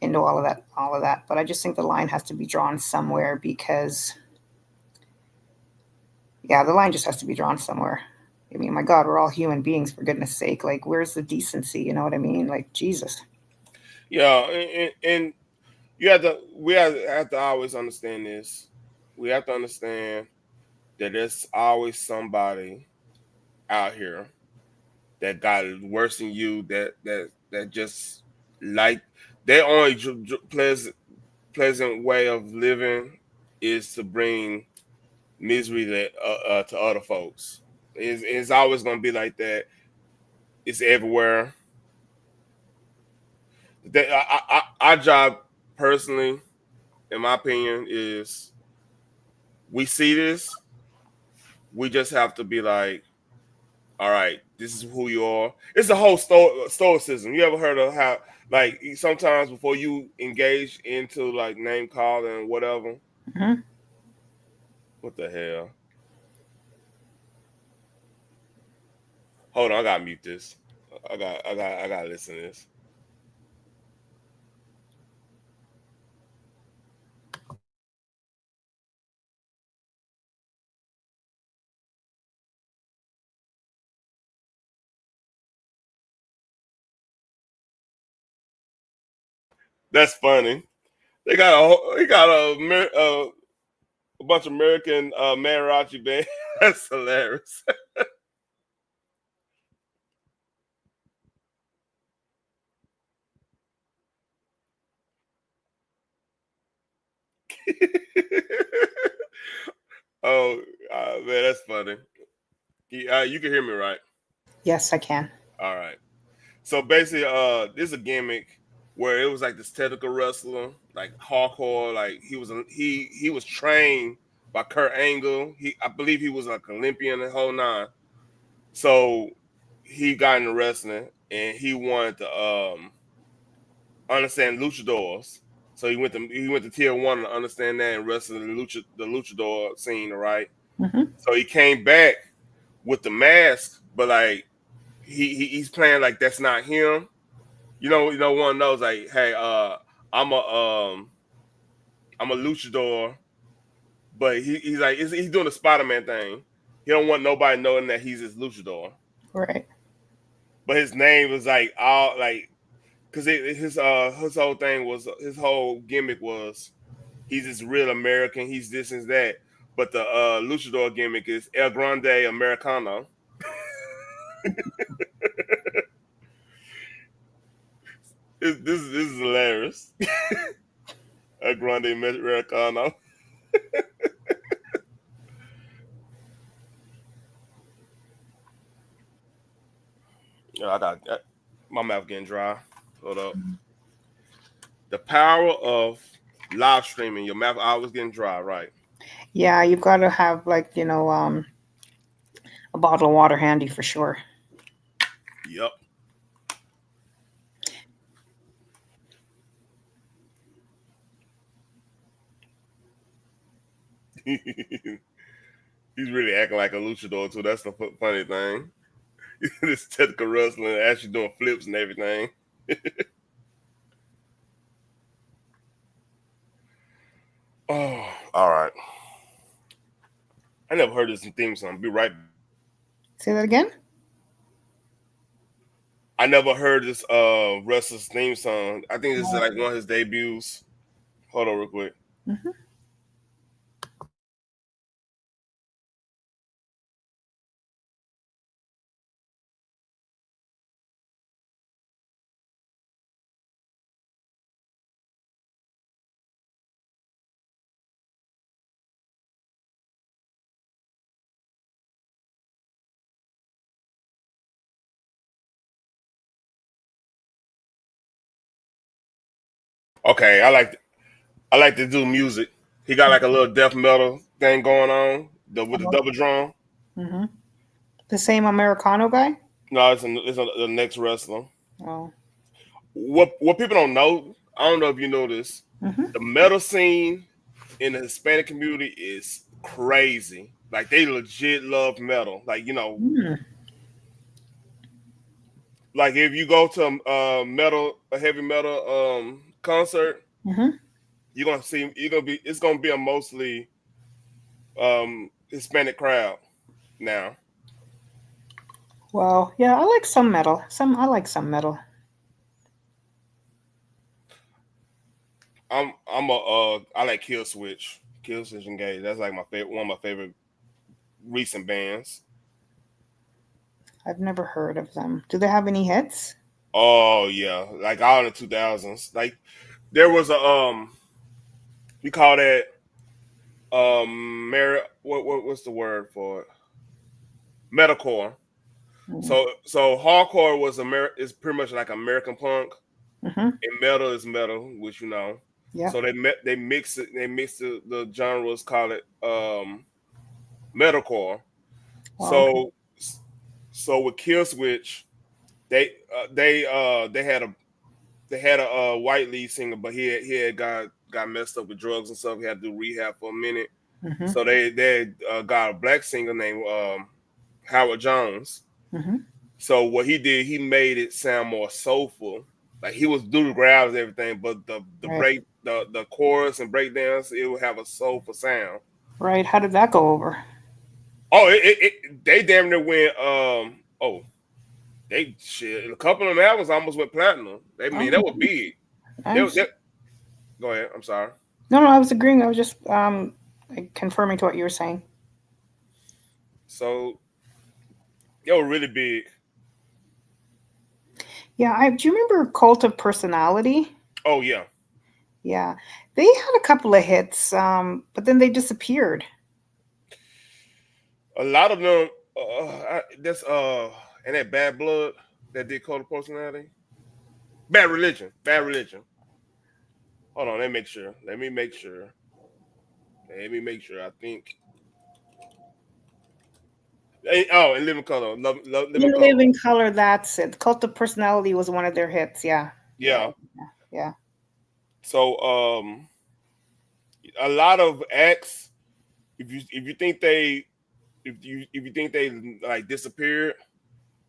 into all of that. But I just think the line has to be drawn somewhere because, yeah, the line just has to be drawn somewhere. I mean, my God, we're all human beings, for goodness sake. Like, where's the decency? You know what I mean? Like, Jesus. Yeah, and have to always understand this. We have to understand that there's always somebody out here that got it worse than you that just like their only pleasant way of living is to bring misery to other folks. It's always gonna be like that. It's everywhere. Our job, personally, in my opinion, is we see this. We just have to be like, all right, this is who you are. It's the whole stoicism. You ever heard of how, like, sometimes before you engage into like name calling and whatever, Hmm. what the hell? Hold on, I gotta mute this. I gotta listen to this. That's funny. They got a bunch of American mariachi band. That's hilarious. Oh, man, that's funny. You can hear me, right? Yes, I can. All right. So basically, this is a gimmick where it was like this technical wrestler, like hardcore. Like he was trained by Kurt Angle. I believe he was like Olympian the whole nine. So he got into wrestling and he wanted to understand luchadors. So he went to tier one to understand that and wrestle the luchador scene, right? Mm-hmm. So he came back with the mask, but like he's playing like that's not him. One knows like, hey, I'm a um I'm a luchador, but he's like he's doing the Spider-Man thing. He don't want nobody knowing that he's his luchador. Right. But his name was like all like because his whole thing was his whole gimmick was he's this real American, he's this and that. But the luchador gimmick is El Grande Americano. This is hilarious. El Grande Americano. I got my mouth getting dry. Hold up. The power of live streaming. Your mouth always getting dry, right? Yeah, you've got to have like a bottle of water handy for sure. Yep. He's really acting like a luchador too. That's the funny thing. This technical wrestling, actually doing flips and everything. Oh, all right. I never heard this theme song. Be right. Say that again. I never heard this wrestler's theme song. I think this is like one of his debuts. Hold on, real quick. Mm-hmm. Okay, I like to do music. He got like a little death metal thing going on with the double drum. Mm-hmm. The same Americano guy. No, the next wrestler. Oh. What people don't know, I don't know if you know this. Mm-hmm. The metal scene in the Hispanic community is crazy. Like they legit love metal. Like Mm. like if you go to a heavy metal concert, Mm-hmm. it's gonna be a mostly Hispanic crowd now. Well, yeah, I like some metal. I like some metal. I like Kill Switch Engage. That's like my favorite, one of my favorite recent bands. I've never heard of them. Do they have any hits? Oh yeah, like all in the 2000s. Like there was a we call that what's the word for it? Metalcore. Mm-hmm. So hardcore is pretty much like American punk, Mm-hmm. and metal is metal, which you know. Yeah. So they mix the genres, call it metalcore. Well, okay. So so with Kill Switch, they had a white lead singer, but he had got messed up with drugs and stuff. He had to do rehab for a minute. Mm-hmm. So they got a black singer named Howard Jones. Mm-hmm. So what he did, he made it sound more soulful. Like he was do the growls and everything, but Right. the chorus and breakdowns, it would have a soulful sound. Right. How did that go over? Oh, they damn near went they shit. A couple of them albums almost went platinum. They mean that Oh, was big. nice. They, go ahead. I'm sorry. No, no, I was agreeing. I was just confirming to what you were saying. So they were really big. Yeah. Do you remember Cult of Personality? Oh yeah. Yeah. They had a couple of hits, but then they disappeared. A lot of them, that's and that Bad Blood that did Code of Personality. Bad Religion. Bad Religion. Hold on, let me make sure. Let me make sure. Let me make sure. I think. Oh, and Living Color. In Living Color. Living Color, that's it. Cult of Personality was one of their hits. Yeah, yeah, Yeah. yeah. So a lot of acts, if you think they if you think they like disappeared,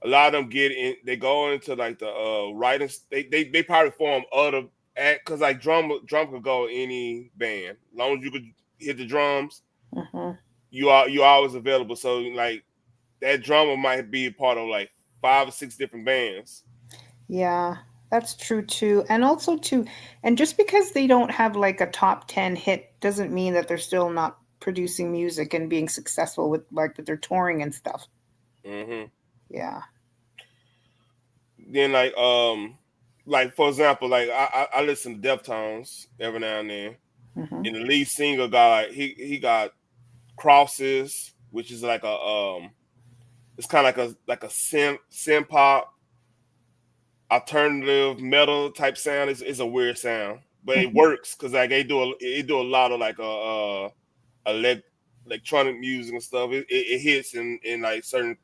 a lot of them get in. They go into like the writing. They probably form other act because like drum could go any band. As long as you could hit the drums, Hmm. you always available. So like that drummer might be a part of like 5 or 6 different bands. Yeah, that's true too. And also too, and just because they don't have like a top 10 hit doesn't mean that they're still not producing music and being successful with their touring and stuff. Hmm. Yeah. Then like for example, like I listen to Deftones every now and then, Hmm. and the lead singer got like he got crosses, which is like a it's kind of like a synth pop alternative metal type sound. It's a weird sound, but it Hmm. works because like they do a lot of like elect, electronic music and stuff. It hits in like certain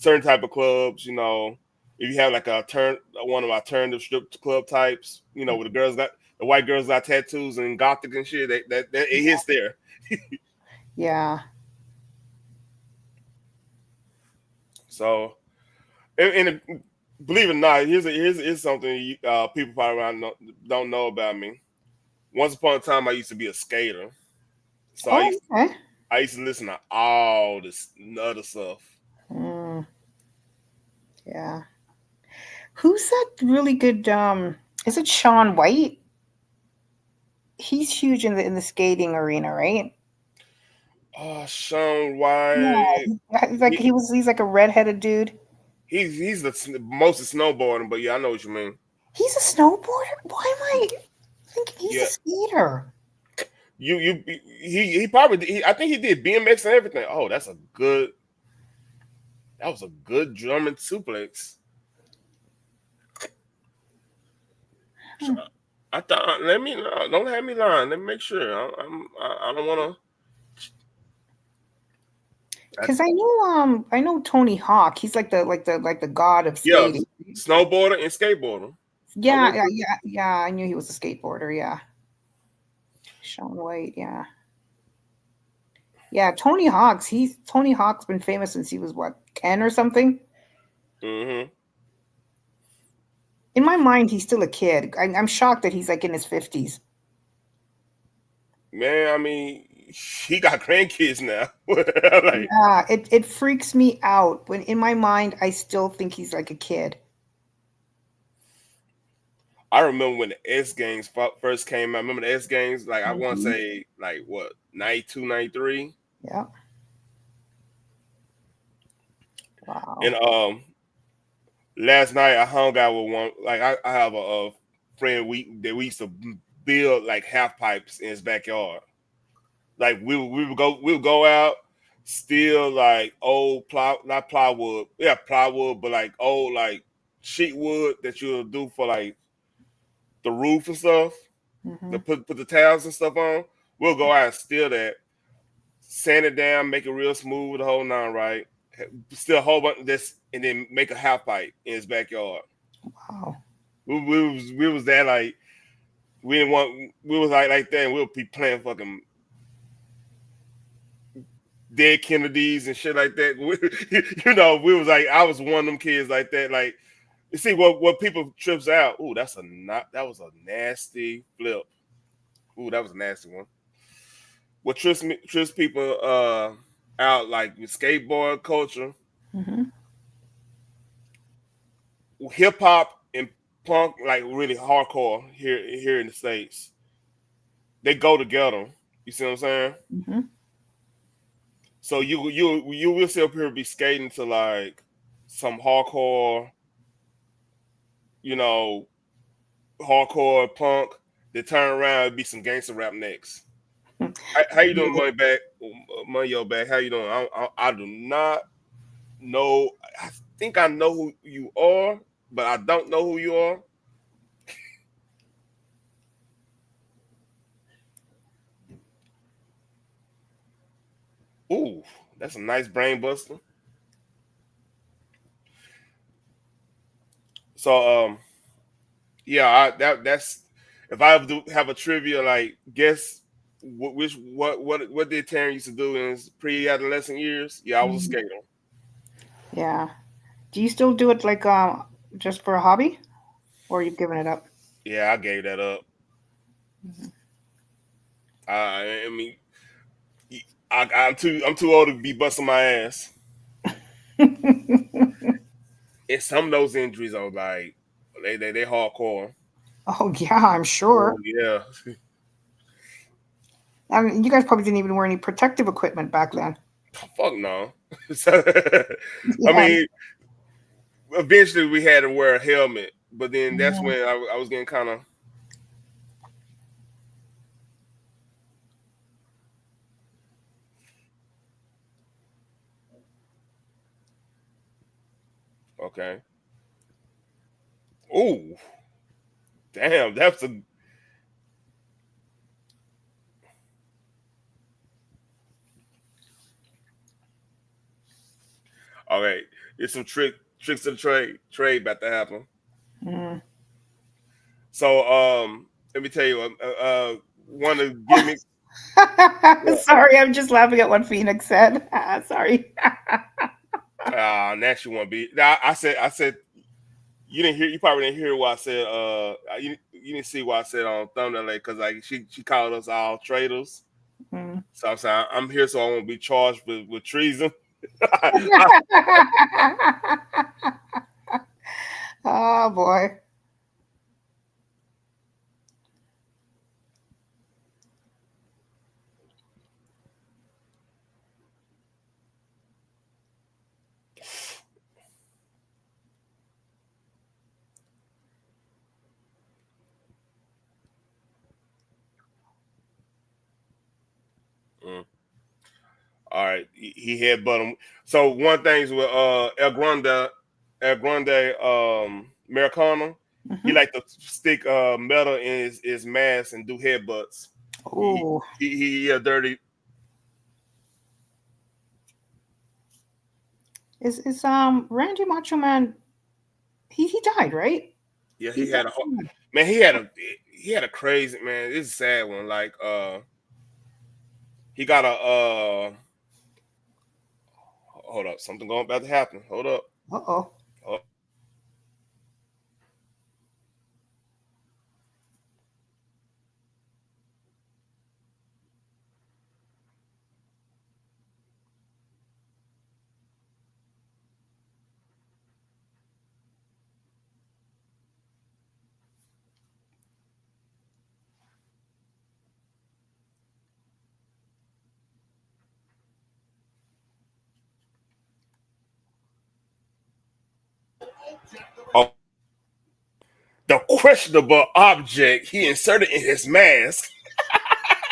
type of clubs. You know, if you have like one of alternative strip club types, you know, where the white girls got tattoos and gothic and shit, that it hits there. Yeah. So and believe it or not, here's something people probably don't know about me. Once upon a time, I used to be a skater, so Oh, okay. I used to listen to all this other stuff. Mm, yeah. Who's that really good? Is it Sean White? He's huge in the skating arena, right? Oh, Sean Yeah, White. he's like He, he's like a redheaded dude. he's the most of snowboarding, but yeah, I know what you mean. He's a snowboarder. Why am I thinking he's a Yeah, skater? you he probably I think he did BMX and everything. Oh, that was a good German suplex. Hmm. I thought let me don't have me lying. Let me make sure. I don't want to. Because I know Tony Hawk. He's like the god of Yeah, skating. snowboarder and skateboarder. Yeah, Okay. yeah, yeah, yeah. I knew he was a skateboarder. Yeah, Sean White. Yeah, yeah. Tony Hawk's been famous since he was what 10 or something. Mm-hmm. In my mind, he's still a kid. I'm shocked that he's like in his 50s. Man, I mean, he got grandkids now. Like, Yeah, it freaks me out. When in my mind, I still think he's like a kid. I remember when the S Games first came out. Remember the S Games? Like, I want to Mhm. say, like, what, 92, 93. Yeah. Wow. And last night I hung out with one. Like, I have a friend we used to build like half pipes in his backyard. Like, we would go out, steal like old not plywood, yeah, plywood, but like old like sheet wood that you'll do for like the roof and stuff, to Hmm. put the tiles and stuff on. We'll go out and steal that, sand it down, make it real smooth, the whole nine, right? Still a whole bunch of this, and then make a half pipe in his backyard. Wow. We was that like we didn't want we was like that, and we'll be playing fucking dead Kennedys and shit like that. You know, we was like I was one of them kids like that. Like you see what people trips out. Ooh, that was a nasty flip. Ooh, that was a nasty one. What trips people out like with skateboard culture, Hmm. hip hop and punk, like really hardcore here in the States. They go together. You see what I'm saying? Hmm. So you will see up here be skating to like some hardcore, you know, hardcore punk. Then turn around and be some gangster rap next. How you doing, money back? Money yo back. How you doing? I do not know. I think I know who you are, but I don't know who you are. Ooh, that's a nice brain buster. So yeah, that's if I ever do have a trivia like guess what did Taryn used to do in his pre-adolescent years? Yeah, I was a Mm. skater. Yeah. Do you still do it like just for a hobby, or you've given it up? Yeah, I gave that up. I mean, I'm too old to be busting my ass. And some of those injuries are like they hardcore. Oh yeah, I'm sure. Oh yeah, I mean, you guys probably didn't even wear any protective equipment back then. fuck no. So, I Yeah. mean, eventually we had to wear a helmet, but then that's Mhm. when I was getting kind of okay. Ooh, damn, that's a all right. It's some tricks of the trade about to happen. Mhm. So let me tell you, one of the gimmicks. What? Sorry, I'm just laughing at what Phoenix said. Sorry. Next you want to be? I said you didn't hear. You probably didn't hear what I said. You didn't see what I said on thumbnail because like she called us all traitors. Mm. So I'm saying I'm here so I won't be charged with treason. I, Oh boy. mm, all right, he headbutt him. So one thing's with El Grande Americano, he Hmm. like to stick metal in his mask and do headbutts. He Oh, he a dirty. is Randy Macho Man? He died, right? Yeah, He he died. had a man. He had a crazy man. This is a sad one. Like he got a hold up, something going about to happen. Hold up. Uh oh. Oh, oh, the questionable object he inserted in his mask.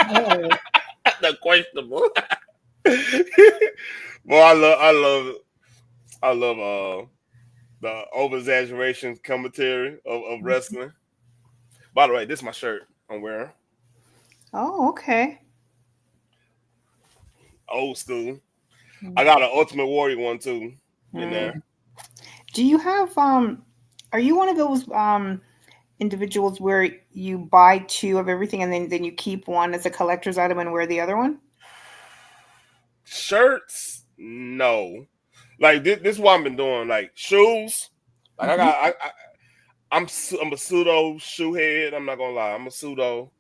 Oh. The questionable. Boy, I love the over exaggeration commentary of wrestling. By the way, this is my shirt I'm wearing. Oh, okay. Old school. I got an Ultimate Warrior one too in there. Mm. Do you have Are you one of those individuals where you buy two of everything and then you keep one as a collector's item and wear the other one? Shirts, no. Like this is what I've been doing. Like shoes, like I Hmm. got I'm a pseudo shoe head. I'm not gonna lie. I'm a pseudo.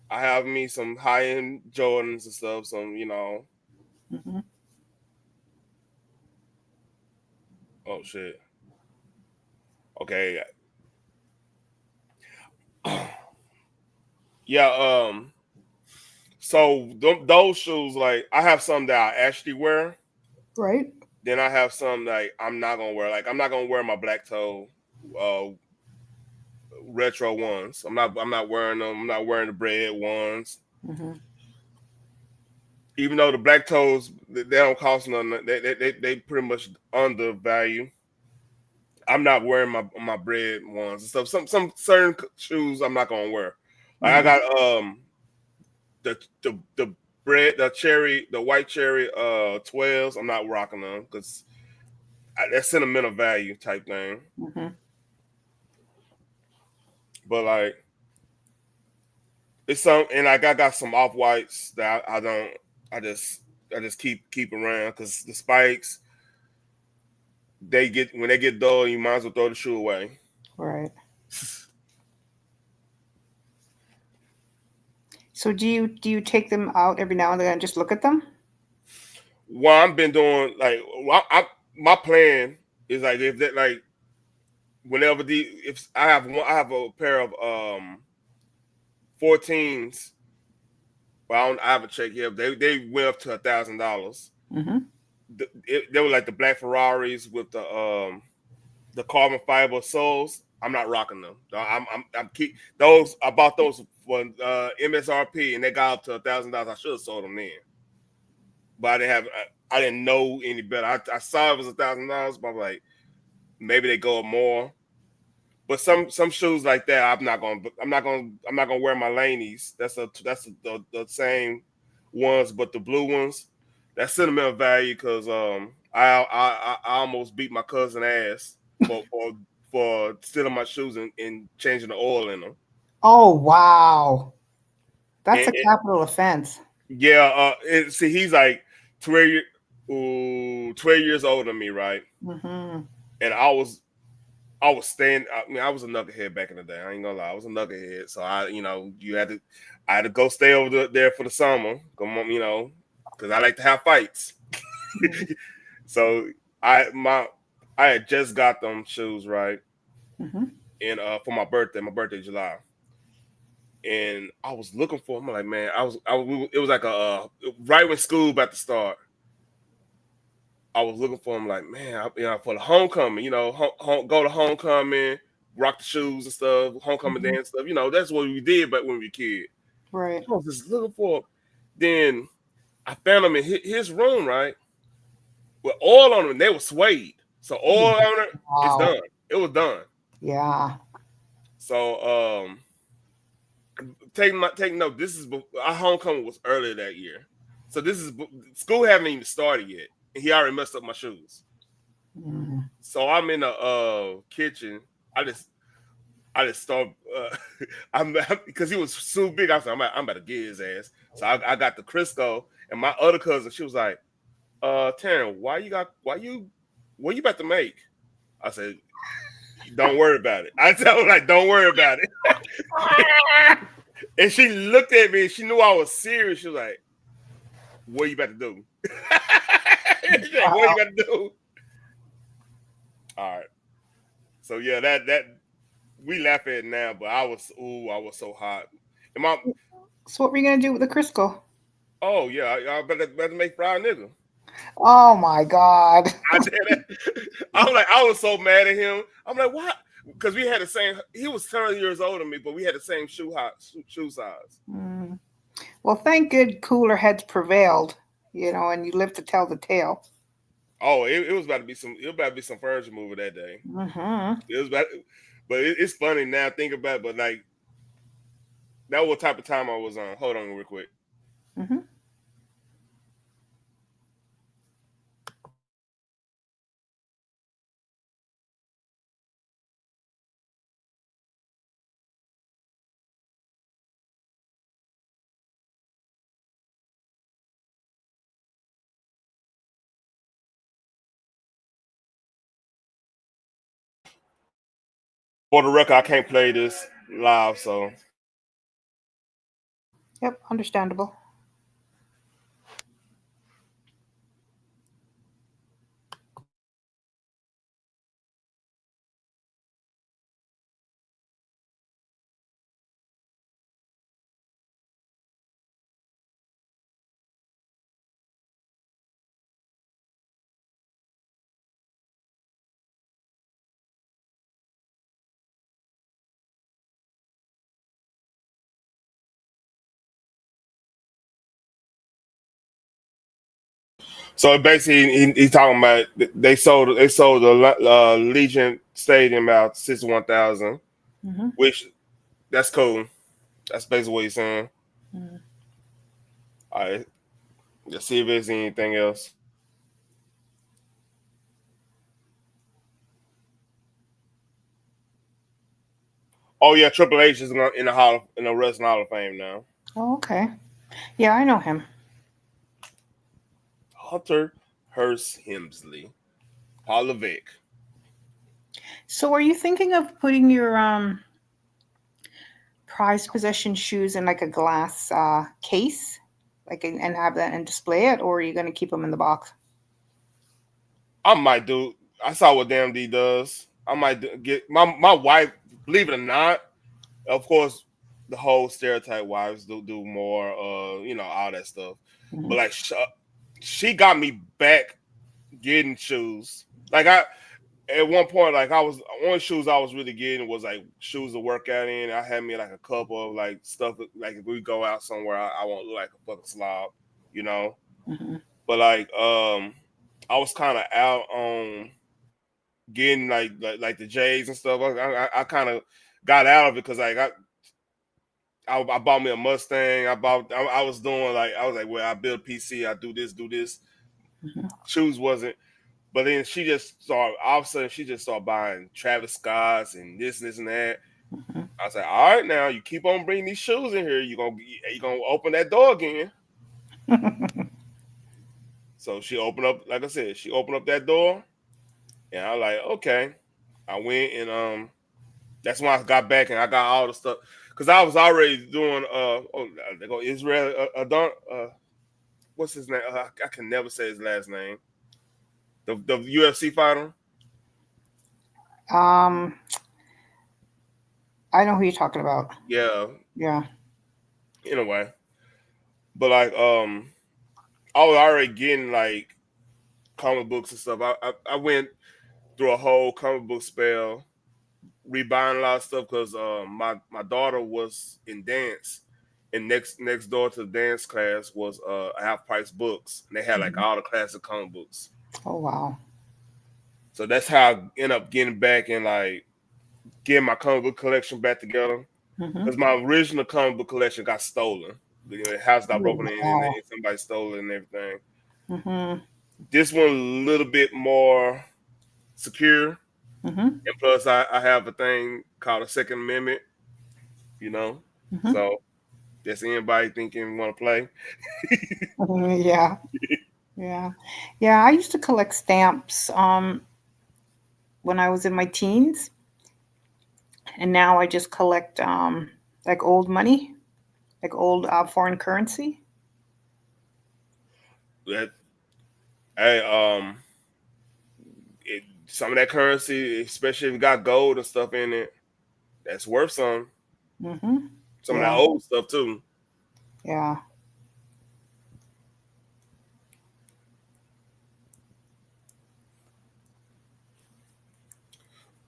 I have me some high end Jordans and stuff. Some Hmm. oh shit. Okay. Yeah. So those shoes, like I have some that I actually wear. Right. Then I have some that I'm not gonna wear. Like I'm not gonna wear my black toe uh retro ones. I'm not wearing them. I'm not wearing the bread ones. Mm-hmm. Even though the black toes they don't cost nothing, they pretty much undervalue. I'm not wearing my bread ones and stuff. Some certain shoes I'm not gonna wear. Like I Mm-hmm. got the bread the white cherry 12s. I'm not rocking them because that's sentimental value type thing. Mm-hmm. But like it's some and like I got some off whites that I don't I just keep around because the spikes they get when they get dull you might as well throw the shoe away. Right. So do you take them out every now and then and just look at them? What I've been doing like my plan is like if that like whenever the if I have a pair of 14s. Well, I haven't checked yet. They went up to $1,000. Mm-hmm. They were like the black Ferraris with the carbon fiber soles. I'm not rocking them. I'm keep those. I bought those for MSRP and they got up to $1,000. I should have sold them then, but I didn't have. I didn't know any better. I saw it was $1,000, but I'm like maybe they go up more. But some shoes like that, I'm not gonna wear my Laneys. The same ones, but the blue ones. That's sentimental value because I almost beat my cousin ass for stealing my shoes and changing the oil in them. Oh wow, that's And, a capital offense. yeah, see, he's like 12, 12 years older than me, right? Mm-hmm. And I was staying. I mean, I was a knucklehead back in the day. I ain't gonna lie, I was a knucklehead. So I had to go stay over there for the summer. Come on, because I like to have fights. So I my I had just got them shoes right, Mm-hmm. and for my birthday. My birthday July, and I was looking for them. I'm like, man, it was like a right when school about to start. I was looking for him like, man, for the homecoming, go to homecoming, rock the shoes and stuff, homecoming Mm-hmm. dance stuff. That's what we did back when we were kids. Right. I was just looking for him. Then I found him in his room, right? With oil on them. They were suede. So oil on it, it's Wow. done. It was done. Yeah. So take note. This is our homecoming was earlier that year. So this is school haven't even started yet. And he already messed up my shoes. Mm-hmm. So I'm in the kitchen. I just I just started. I'm because he was so big. I was like, I'm about to get his ass. So I got the Crisco, and my other cousin. She was like, Taryn, what you about to make? I said, don't worry about it. I tell her like, don't worry about it. And she looked at me, and she knew I was serious. She was like, what you about to do? She's like, what you about to do? All right. So yeah, that we laugh at it now, but I was so hot. And my So what were you gonna do with the Crisco? oh yeah, I better make fried nigga. Oh my God. I did it. I was so mad at him. I'm like, what? Because we had the same. He was 10 years older than me, but we had the same shoe size. Mm. Well, thank good cooler heads prevailed, and you lived to tell the tale. Oh, it was about to be some. It was about to be some furniture mover that day. Mm-hmm. It was about, but it's funny now. Think about it, but like that was what type of time I was on. Hold on, real quick. Mm-hmm. For the record, I can't play this live, so Yep, understandable. So basically, he's talking about they sold the Legion Stadium out 61,000, Mm-hmm. which that's cool. That's basically what he's saying. Mm-hmm. All right, let's see if there's anything else. Oh yeah, Triple H is in the Wrestling Hall of Fame now. Oh, okay. Yeah, I know him. Hunter Hearst Helmsley, Paul Levesque. So, are you thinking of putting your prized possession shoes in like a glass case, and have that and display it, or are you going to keep them in the box? I might do. I saw what Damn D does. I might get my wife. Believe it or not, of course, the whole stereotype wives do more. All that stuff. Mm-hmm. But like, she got me back getting shoes. Like at one point, like I was only shoes I was really getting was like shoes to work out in. I had me like a couple of like stuff like if we go out somewhere, I won't look like a fucking slob, you know. Mm-hmm. But like I was kind of out on getting like the J's and stuff. I kind of got out of it because like I bought me a Mustang. I was doing like I was like, well, I build a PC. I do this, do this. Mm-hmm. Shoes wasn't. But then she just started. All of a sudden, she just started buying Travis Scotts and this and that. Mm-hmm. I said, all right, now you keep on bringing these shoes in here. You gonna open that door again. So she opened up, like I said, she opened up that door, and I was like, okay. I went and that's when I got back and I got all the stuff because I was already doing they go Israel what's his name? I can never say his last name. The UFC fighter. um, I know who you're talking about. Yeah. Yeah. Anyway, but like I was already getting like comic books and stuff. I went through a whole comic book spell, rebuying a lot of stuff because my daughter was in dance, and next door to the dance class was half price books, and they had like Mm-hmm. all the classic comic books. Oh wow. So that's how I end up getting back and like getting my comic book collection back together. Mm-hmm. Because my original comic book collection got stolen. The house got Oh broken in and wow. somebody stole it and everything. Mm-hmm. This one a little bit more secure. Mm-hmm. And plus I have a thing called a Second Amendment, you know. Mm-hmm. So that's anybody thinking want to play. Yeah. Yeah. Yeah. I used to collect stamps when I was in my teens, and now I just collect like old money, like old foreign currency. That hey some of that currency, especially if it got gold and stuff in it, that's worth some. Mm-hmm. Some of that Yeah. old stuff too. Yeah.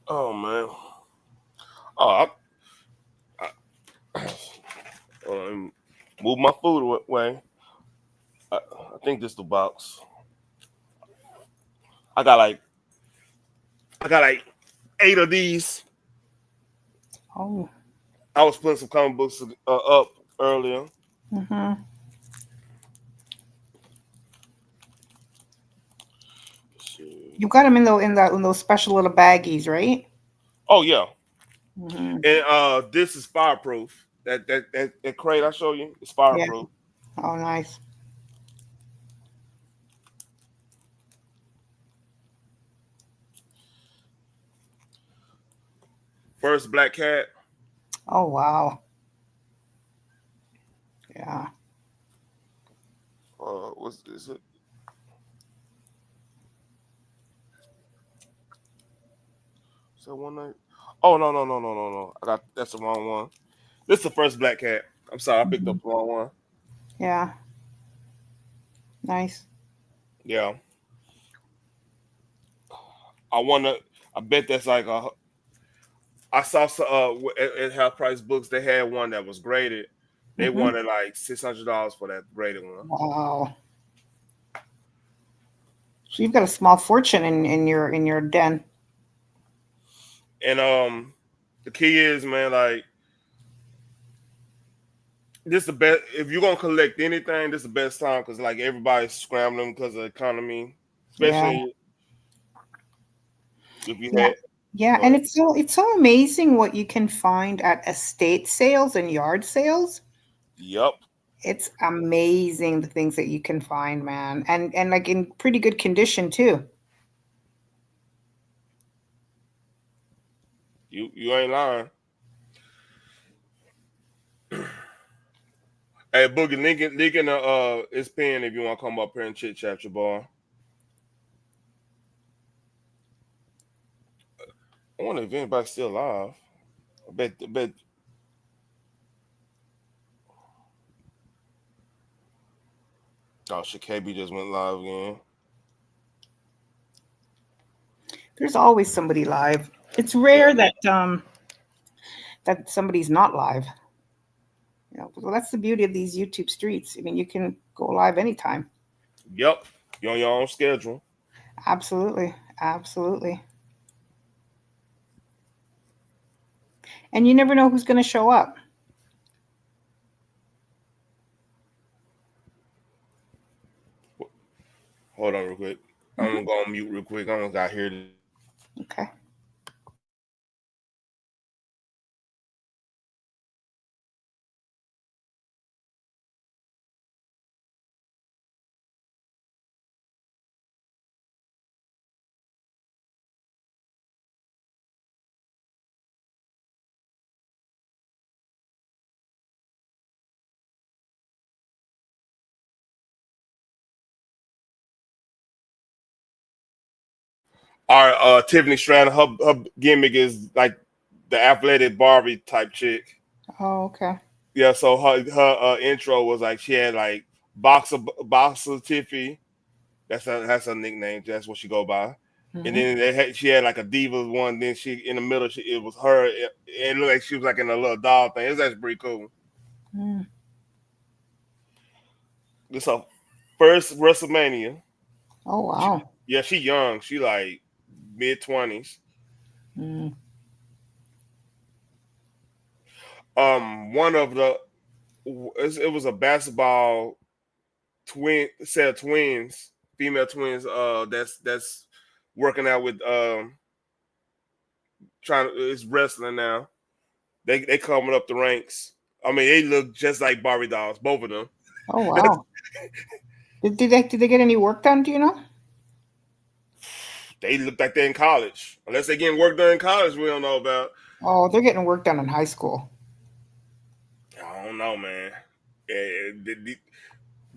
Oh man. Oh, I move my food away. I think this is the box. I got like I got like 8 of these. Oh. I was putting some comic books up earlier. Mm-hmm. You got them in those special little baggies, right? Oh yeah, Mm-hmm. and this is fireproof. That crate I show you is Yeah. fireproof. Oh, nice. First black cat. Oh, wow. Yeah. What's is it? Is that one night? Oh no! I got that's the wrong one. This is the first black cat. I'm sorry, I picked Mhm. up the wrong one. Yeah. Nice. Yeah, I wanna. I bet that's like a. I saw at half price books they had one that was graded. They Mm-hmm. wanted like $600 for that graded one. Wow. So you've got a small fortune in your den. And the key is, man, like this the best. If you're gonna collect anything, this is the best time because like everybody's scrambling because of the economy, Yeah, especially if you yeah, had. yeah. Go And ahead. it's so amazing what you can find at estate sales and yard sales. Yep. It's amazing the things that you can find, man, and like in pretty good condition too. You ain't lying. Hey, Boogie, link in the his pen if you want to come up here and chit chat your boy. I wonder if anybody's still alive. I bet. Oh shit, KB just went live again. There's always somebody live. It's Yeah. rare that somebody's not live. Well, that's the beauty of these YouTube streets. I mean, you can go live anytime. Yep. You on your own schedule. Absolutely, absolutely. And you never know who's going to show up. Hold on real quick. I'm Hmm. gonna go on mute real quick. I almost got here. Okay. Our Tiffany Stratton, her gimmick is like the athletic Barbie type chick. Oh, okay. Yeah, so her intro was like she had like boxer Tiffy. That's her nickname. That's what she go by. And Hmm. then she had like a diva one. Then she in the middle, it was her. It looked like she was like in a little doll thing. It was actually pretty cool. Mm. This her first WrestleMania. Oh, She, wow. yeah, she young. She like mid 20s. Mm. One of the it was a basketball set of twins, female twins. That's working out with trying is wrestling now. They coming up the ranks. I mean, they look just like Barbie dolls, both of them. Oh, wow. Did they get any work done? Do you know? They look like they're in college, unless they getting work done in college. We don't know about. Oh, they're getting work done in high school. I don't know, man. Yeah,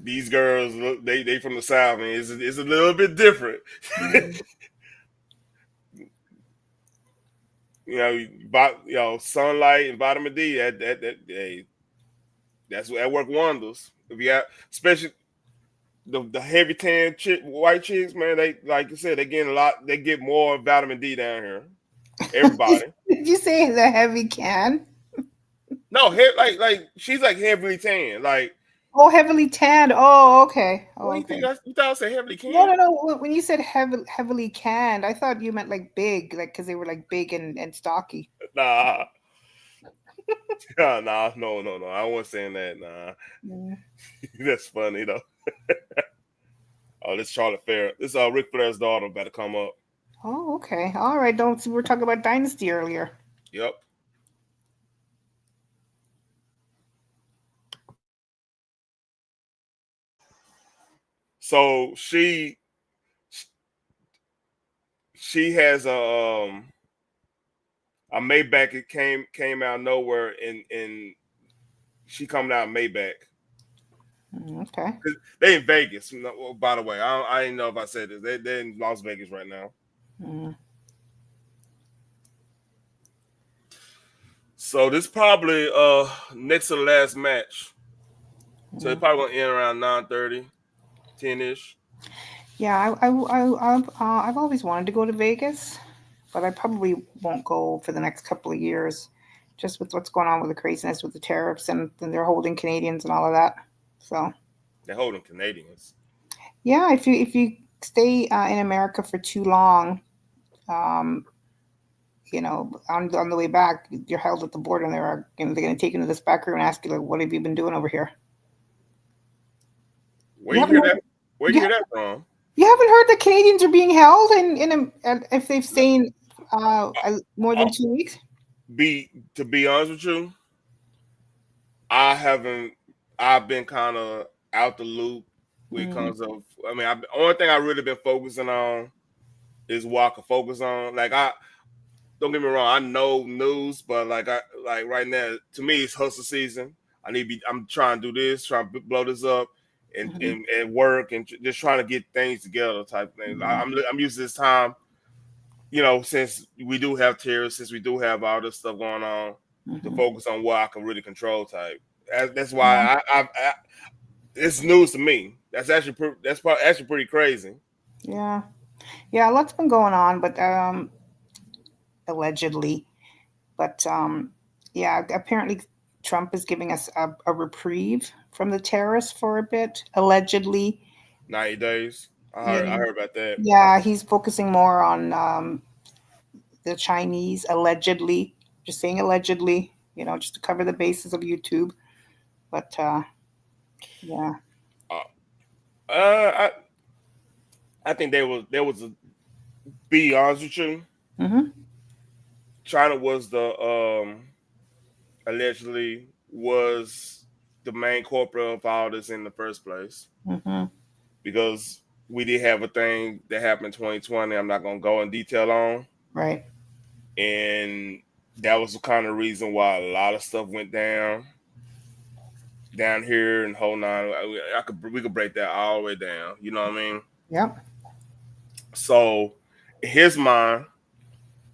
these girls look they from the south, man. It's a little bit different. Mm. Sunlight and vitamin D. That hey, that work wonders. If you have, especially the heavy tan white chicks, man. They like I said, they getting a lot. They get more vitamin D down here. Everybody. Did you say the heavy can? No, like she's like heavily tan. Like Oh, heavily tanned. Oh, okay. what Oh, do you think? okay. You thought I said heavily No, tan? no, no. When you said heavily canned, I thought you meant like big, like because they were like big and stocky. Nah, nah, no. I wasn't saying that. Nah, Mm. that's funny though. Oh, this Charlotte Fair. This Ric Flair's daughter about to come up. Oh, okay. All right. Don't we were talking about Dynasty earlier. Yep. So she has a Maybach. It came out of nowhere, and she coming out Maybach. Mm, okay. They in Vegas. By the way, I didn't know if I said this. They're in Las Vegas right now. Mm. So this probably next to the last match. So it's Mm. probably gonna end around 9:30, 10ish. Yeah, I've always wanted to go to Vegas, but I probably won't go for the next couple of years, just with what's going on with the craziness with the tariffs and they're holding Canadians and all of that. So They're holding Canadians. yeah, if you stay in America for too long, um, on the way back, you're held at the border, and they're going to take you into this back room and ask you, like, what have you been doing over here? Where You you haven't hear heard, that? Where you you, hear that from? you haven't heard that Canadians are being held if they've stayed Uh, more uh, than 2 weeks. to be honest with you, I haven't. I've been kind of out the loop when it Mm-hmm. comes of. I mean, only thing I really been focusing on is what I can focus on. Like I don't get me wrong, I know news, but like right now, to me, it's hustle season. I need to be. I'm trying to do this, trying to blow this up, and Mm-hmm. and work, and just trying to get things together, type of thing. Mm-hmm. I'm using this time, since we do have terrorists, since we do have all this stuff going on, to Mm-hmm. focus on what I can really control. Type. That's Yeah, why it's news to me. That's probably actually pretty crazy. yeah, yeah. A lot's been going on, but allegedly, but yeah, apparently Trump is giving us a reprieve from the terrorists for a bit, allegedly. 90 days. I Yeah, heard about that. yeah, he's focusing more on the Chinese, allegedly. Just saying allegedly, just to cover the bases of YouTube. But yeah. Uh, I think there was a be honest with you. Mm-hmm. China was the allegedly was the main culprit of all this in the first place, Mm-hmm. because we did have a thing that happened in 2020. I'm not gonna go in detail on, Right. and that was the kind of reason why a lot of stuff went down here and whole nine. We could break that all the way down. You know what I mean? Yep. So in his mind,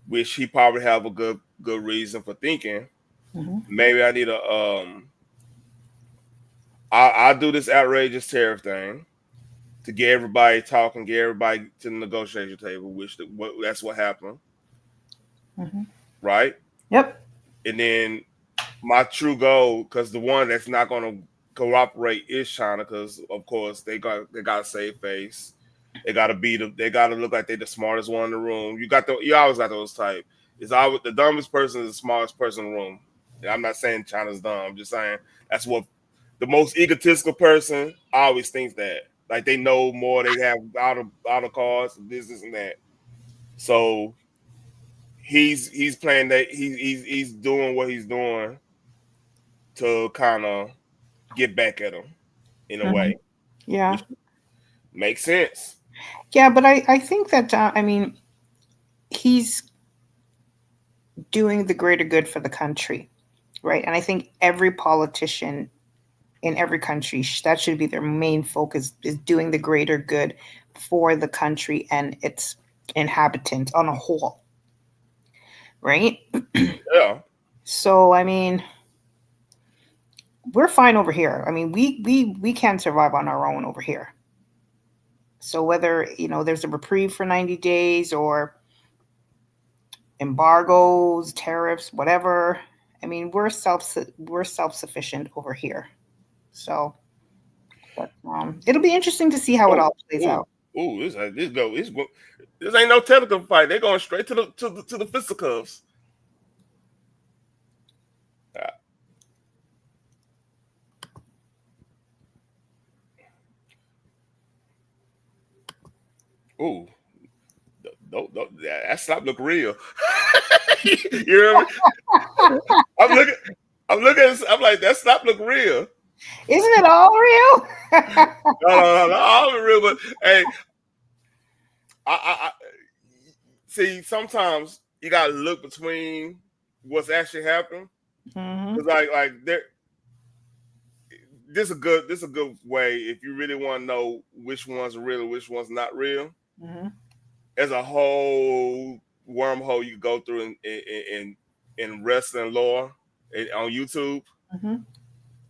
which he probably have a good reason for thinking, Mm-hmm. maybe I need a I'll do this outrageous tariff thing to get everybody talking, get everybody to the negotiation table, that's what happened, Mm-hmm. right? Yep. And then my true goal, because the one that's not going to cooperate is China, because of course they got to save face. They got to look like they're the smartest one in the room. You always got those type. It's always the dumbest person is the smartest person in the room. And I'm not saying China's dumb. I'm just saying that's what the most egotistical person always thinks, that like they know more. They have all the cards, this and that. So he's playing that he's doing what he's doing to kind of get back at him in a Mm-hmm. way, Yeah. which makes sense. Yeah, but I think that I mean, he's doing the greater good for the country, right? And I think every politician in every country, that should be their main focus, is doing the greater good for the country and its inhabitants on a whole, right? Yeah. So I mean, we're fine over here. I mean, we can survive on our own over here. So whether there's a reprieve for 90 days or embargoes, tariffs, whatever, I mean, we're self sufficient over here. So, but it'll be interesting to see how it Oh, all plays oh, out. oh! This ain't no technical fight. They're going straight to the fisticuffs. Uh, oh, that slap look real. You know what I mean? I'm looking. I'm looking. I'm like, that slap look real. Isn't it all real? No, all real. But hey, I see. Sometimes you gotta look between what's actually happening. Hmm. Cause like there, this a good way if you really want to know which one's real, which one's not real. Hmm. There's a whole wormhole you can go through in wrestling lore on YouTube, Hmm.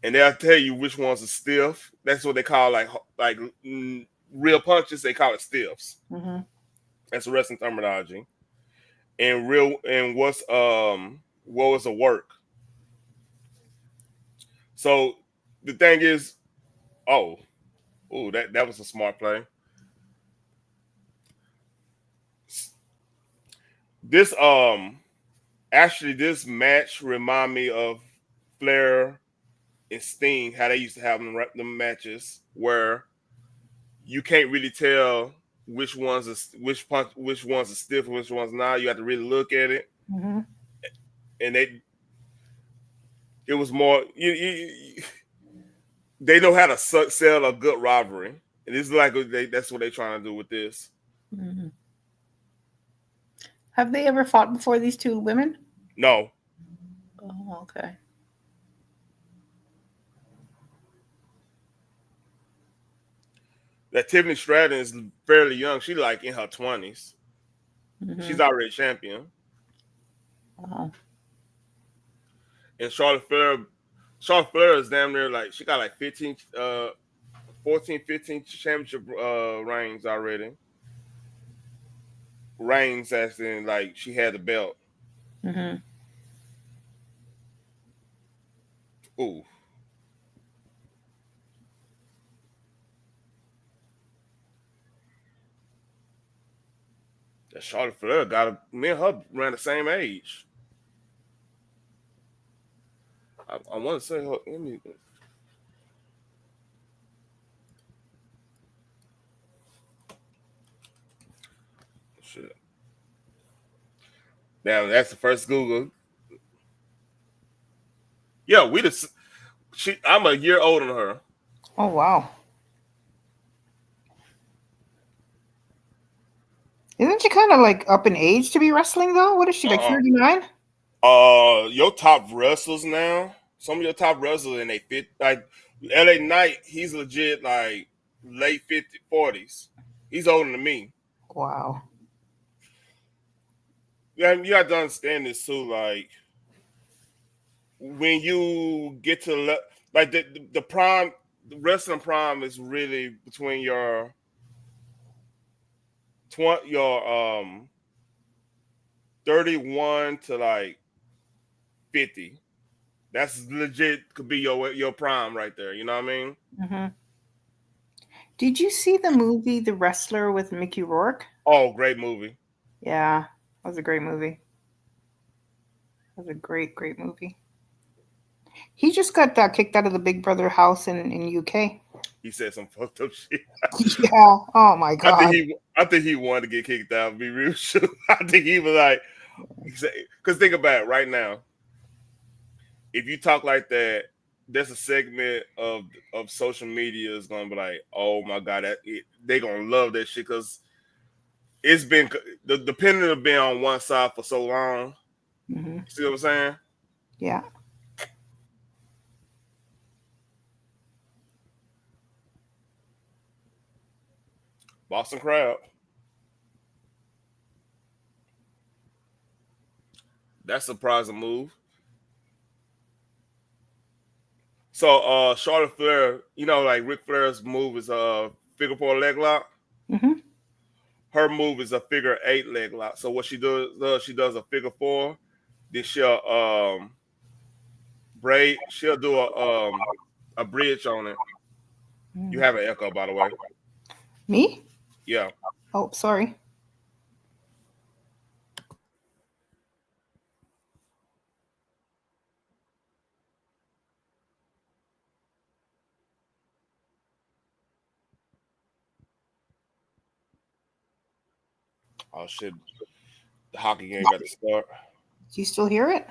and they'll tell you which ones are stiff. That's what they call like real punches. They call it stiffs. Hmm. That's wrestling terminology. And what was a work. So the thing is, oh, that was a smart play. This actually this match remind me of Flair and Sting, how they used to have them matches where you can't really tell which ones are stiff and which ones not. You have to really look at it, Mm-hmm. and it was more they know how to sell a good rivalry, and this is like that's what they're trying to do with this. Mm-hmm. Have they ever fought before, these two women? No, Oh, okay. that Tiffany Stratton is fairly young. She's like in her 20s. Mm-hmm. She's already champion, Wow. and Charlotte Flair is damn near like she got like 15, 14, 15 championship reigns already. Reigns as in like she had the belt. Mm-hmm. Ooh, that Charlotte Flair me and her around the same age. I want to say her. Let me. Shit. Now that's the first Google. Yeah, we just. I'm a year older than her. Oh, wow. Isn't she kind of like up in age to be wrestling though? What is she, like Uh 39? your top wrestlers now. Some of your top wrestlers in they fit like LA Knight. He's legit like late 50s, 40s. He's older than me. Wow. Yeah, you have to understand this too. Like when you get to like the prime, the wrestling prime is really between your 31 to like 50. That's legit could be your prime right there. You know what I mean? Mm-hmm. Did you see the movie The Wrestler with Mickey Rourke? Oh, great movie. Yeah, that was a great movie. That was a great, great movie. He just got kicked out of the Big Brother house in UK. He said some fucked up shit. Yeah. Oh my I think God. he wanted to get kicked out. Be real sure. I think he was like, because think about it right now. If you talk like that, there's a segment of social media is gonna be like, oh my god, they gonna love that shit because it's been the pendant of being on one side for so long. Mm-hmm. You see what I'm saying? Yeah. Boston Crab. That's a surprising move. So Charlotte Flair, like Ric Flair's move is a figure four leg lock. Mm-hmm. Her move is a figure eight leg lock. So what she does a figure four, then she'll do a bridge on it. You Mm. have an echo, by the way. Me? Yeah. Oh, sorry. Oh shit. The hockey game about to start. Do you still hear it?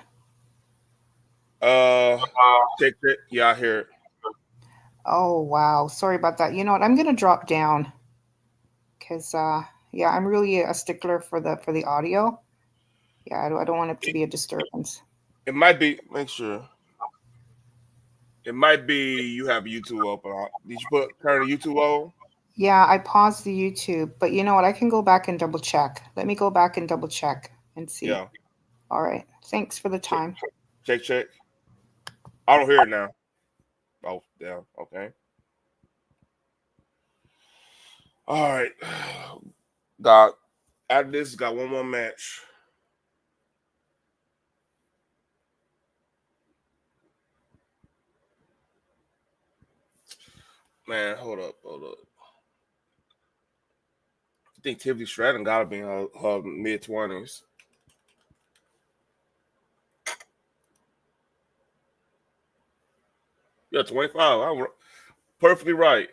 Uh check it. Yeah, I hear it. Oh, wow. Sorry about that. You know what? I'm gonna drop down because yeah, I'm really a stickler for the audio. Yeah, I don't want it to it. be a disturbance. It might be make sure. It might be you have YouTube open. Did you put current YouTube on? Yeah, I paused the YouTube, but you know what? I can go back and double check. Let me go back and double check and see. Yeah. All right. Thanks for the Check time. check. I don't hear it now. Oh, yeah. Okay. All right. Got after this, got one more match. Man, hold up. I think Tiffany Stratton gotta be in her mid 20s. Yeah, 25. Perfectly right.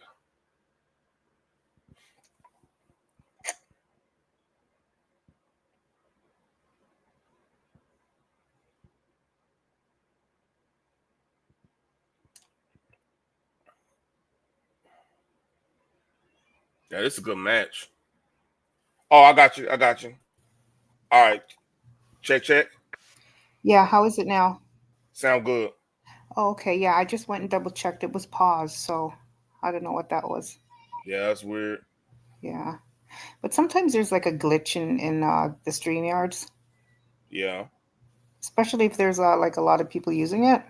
Yeah, this is a good match. Oh, I got you. I got you. All right. Check, check. Yeah, how is it now? Sound good. Oh, okay, yeah, I just went and double checked. It was paused, so I don't know what that was. Yeah, that's weird. Yeah. But sometimes there's like a glitch in the StreamYards, Yeah. especially if there's like a lot of people using it.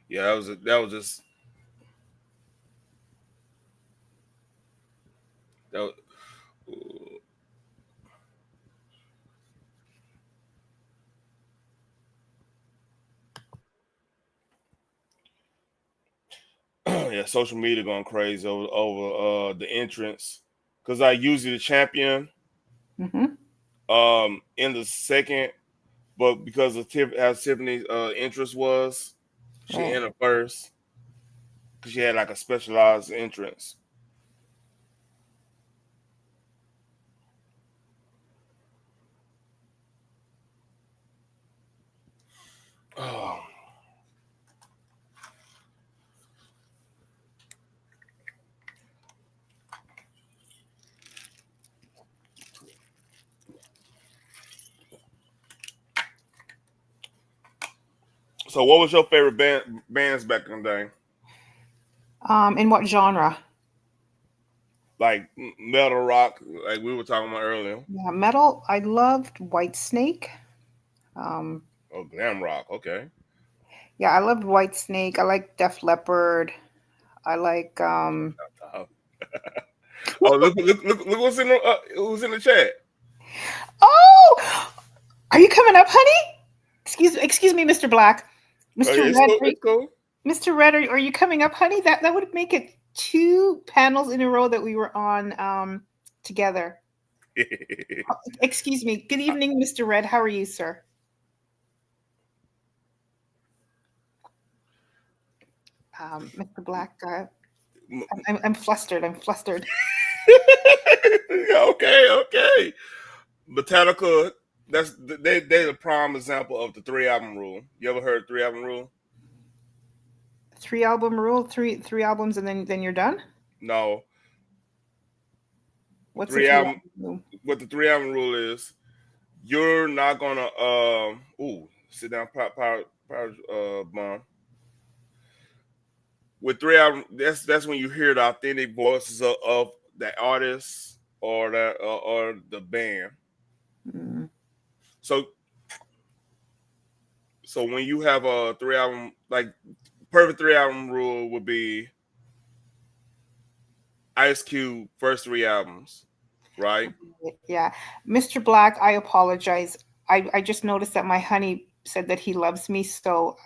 Yeah, that was just that was, yeah, social media going crazy over the entrance. Cause I usually the champion Mm-hmm. in the second, but because of how Tiffany's entrance was, she Right. entered first because she had like a specialized entrance. Oh. So, what was your favorite bands back in the day? In what genre? Like metal rock, like we were talking about earlier. Yeah, metal. I loved White Snake. Um, Oh, glam rock. Okay. yeah, I loved White Snake. I like Def Leppard. I like Uh, oh, look who's in the chat. Oh, are you coming up, honey? Excuse me, Mr. Black. Oh Mr. yeah, it's Red, cool. It's cool. Mr. Red, are you coming up, honey? That would make it two panels in a row that we were on together. Excuse me. Good evening, Mr. Red. How are you, sir? Mr. Black, I'm flustered. I'm flustered. Okay, okay. Metallica. They the prime example of the 3 album rule. You ever heard 3 album rule? Three album rule. Three albums, and then you're done. No, What's a three three album. album rule? What the 3 album rule is? You're not gonna sit down, power bomb. With 3 album, that's when you hear the authentic voices of the artist or the band. Mm, So so when you have a 3 album, like perfect 3 album rule would be Ice Cube first 3 albums, right? yeah, Mr. Black. I apologize. I just noticed that my honey said that he loves me. So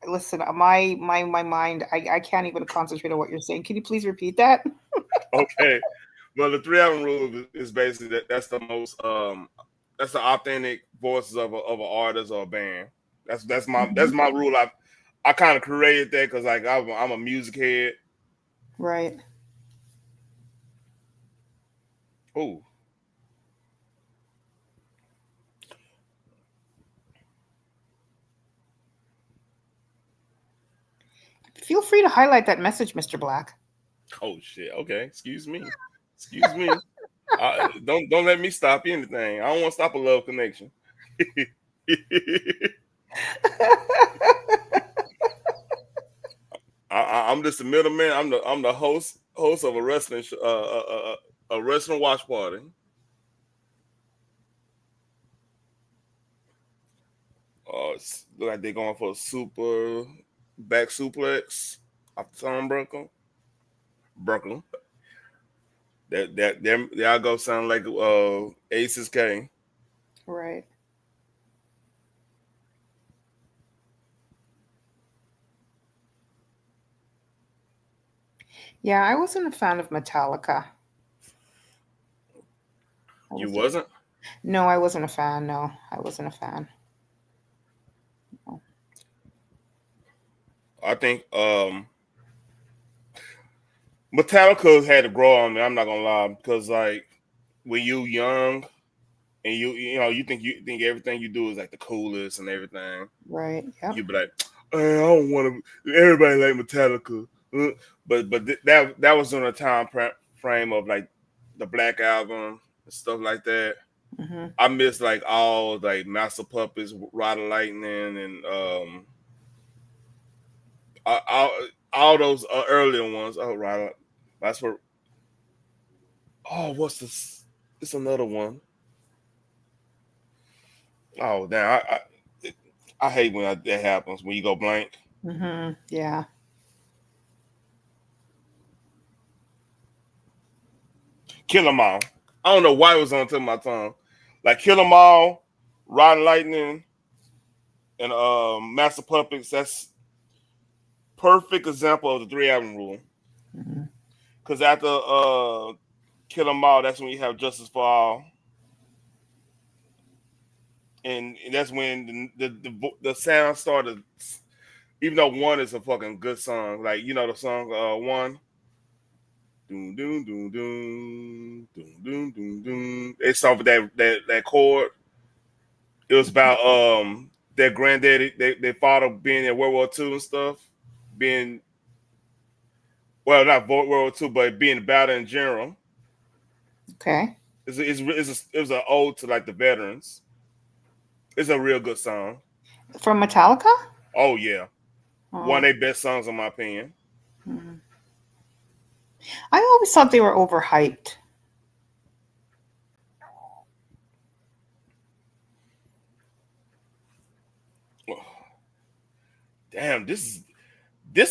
listen. My mind. I can't even concentrate on what you're saying. Can you please repeat that? Okay. Well, the 3 album rule is basically that's the authentic voices of an artist or a band. That's Mhm. my rule. I kind of created that because like I'm a music head. Right. Oh, Feel free to highlight that message, Mr. Black. oh shit. Okay, excuse me, excuse me. Don't let me stop anything. I don't want to stop a love connection. I'm just a middleman. I'm the host of a a wrestling watch party. Look like they're going for a super back suplex off the turnbuckle. Brooklyn. That y'all go sound like Aces K. Right. Yeah, I wasn't a fan of Metallica. I You wasn't. wasn't? No, I wasn't a fan. No, I wasn't a fan. No. I think Metallica had to grow on me. I'm not gonna lie, because like when you young and you think everything you do is like the coolest and everything, Right. Yep. you be like, I don't want to. Everybody like Metallica, but that was on a frame of like the Black Album and stuff like that. Hmm. I miss like all like Master Puppets, Ride of Lightning, and all, all those earlier ones. Oh, right, that's what. Oh, what's this? It's another one. Oh, damn! I hate when that happens when you go blank. Hmm. Yeah. Kill 'em all. I don't know why it was on the tip of my tongue. Like Kill 'em all, Rod and Lightning, and Master Puppets. That's perfect example of the 3 album rule. Hmm. Because after Kill 'em all, that's when you have Justice for All, and that's when the sound started. Even though one is a fucking good song, like the song one. Doom doom doom doom doom doom doom doom. It's off of that chord. It was about their granddaddy, their father being in World War II and stuff, being well not World War II, but being about it in general. Okay. It was an ode to like the veterans. It's a real good song. From Metallica? Oh yeah, one of Oh. their best songs in my opinion. Mhm. I always thought they were overhyped. Damn, this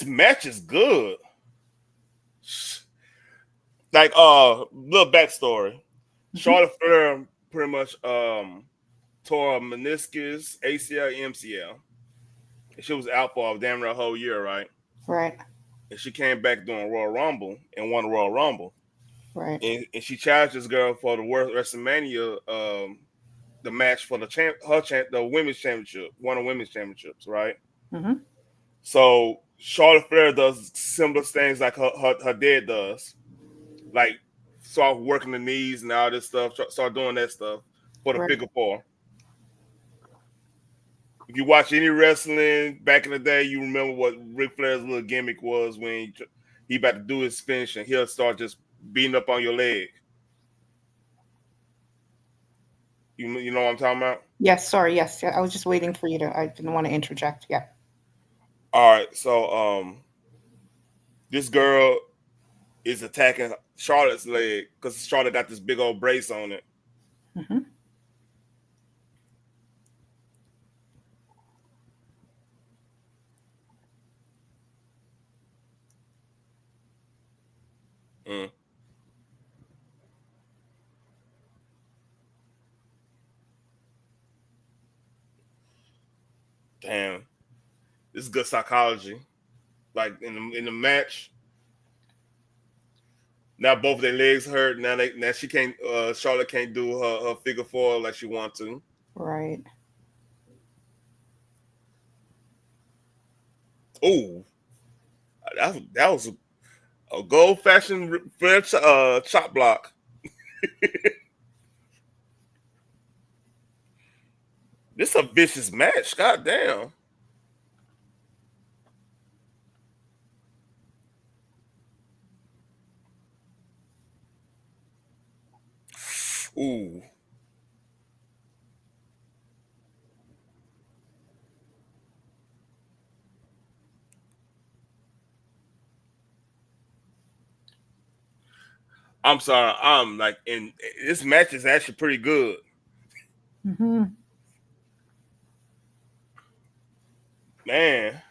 match is good. Like little backstory. Hmm. Charlotte Flair pretty much tore a meniscus, ACL, MCL. And she was out for a damn near a whole year, right? Right. And she came back during Royal Rumble and won the Royal Rumble. Right. And she challenged this girl for the World Wrestlemania, the match for the women's championship, one of the women's championships, right? Hmm. So Charlotte Flair does similar things like her dad does, like start working the knees and all this stuff, start doing that stuff for the Right. figure four. If you watch any wrestling back in the day, you remember what Ric Flair's little gimmick was when he about to do his finish and he'll start just beating up on your leg. You know what I'm talking about? Yes. Sorry. Yes. Yeah, I was just waiting for you to. I didn't want to interject. Yeah. All right, so this girl is attacking Charlotte's leg because Charlotte got this big old brace on it. Hmm. Mm, damn, this is good psychology. Like in the match, now both their legs hurt. Now she can't. Charlotte can't do her figure four like she wants to. Right. Oh, that was a gold fashioned French chop block. This is a vicious match. God damn. Ooh, I'm sorry. I'm like, in this match is actually pretty good, Hmm. man.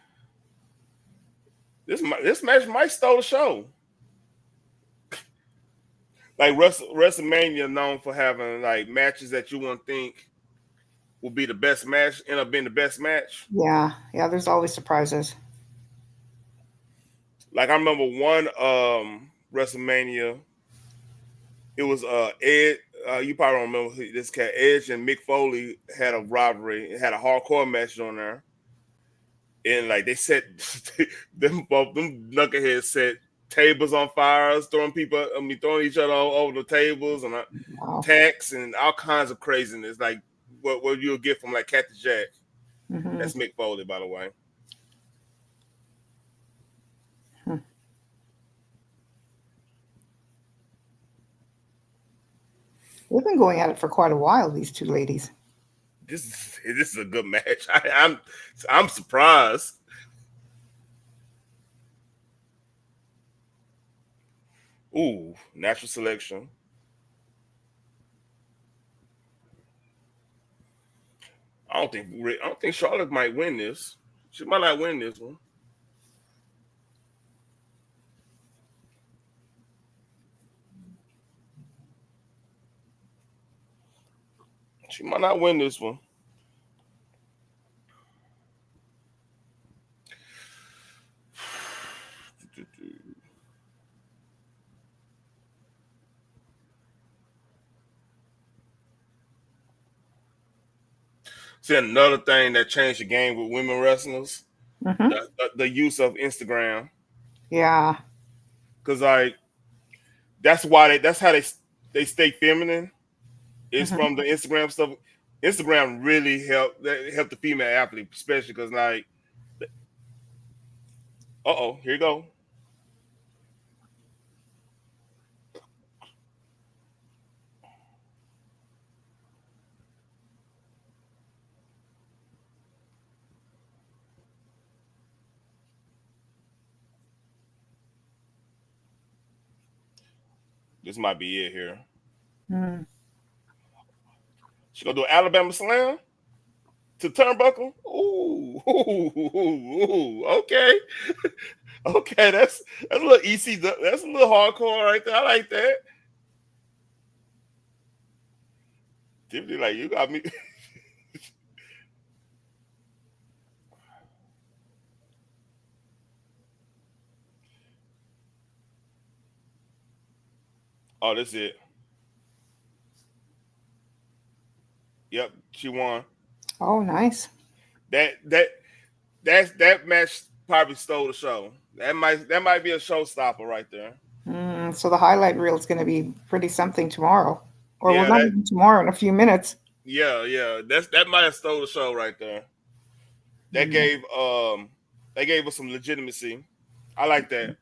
This match might stole the show. Like WrestleMania known for having like matches that you wouldn't think will be the best match end up being the best match. Yeah. Yeah. There's always surprises. Like I remember one WrestleMania. It was Ed. You probably don't remember this cat. Edge and Mick Foley had a rivalry. It had a hardcore match on there. and like they set them knuckleheads set tables on fires, throwing people. I mean, throwing each other over the tables and Wow. attacks and all kinds of craziness. Like what you'll get from like Cactus Jack. Hmm. That's Mick Foley, by the way. They've been going at it for quite a while, these two ladies. This is a good match. I'm surprised. Ooh, natural selection. I don't think Charlotte might win this. She might not win this one. She might not win this one. See, another thing that changed the game with women wrestlers, Hmm. the use of Instagram, Yeah. because like that's how they stay feminine. Is Hmm. from the Instagram stuff. Instagram really helped the female athlete, especially because like, here you go. This might be it here. Mm. She gonna do an Alabama slam to turnbuckle. Ooh, okay, okay. That's a little EC. That's a little hardcore right there. I like that. Tiffany, like you got me. Oh, that's it. Yep, she won. Oh, nice. That that that match probably stole the show. That might be a showstopper right there. So the highlight reel is going to be pretty something tomorrow, or well, Yeah, not even tomorrow, in a few minutes. yeah. That might have stole the show right there. That Mm. gave us some legitimacy. I like that.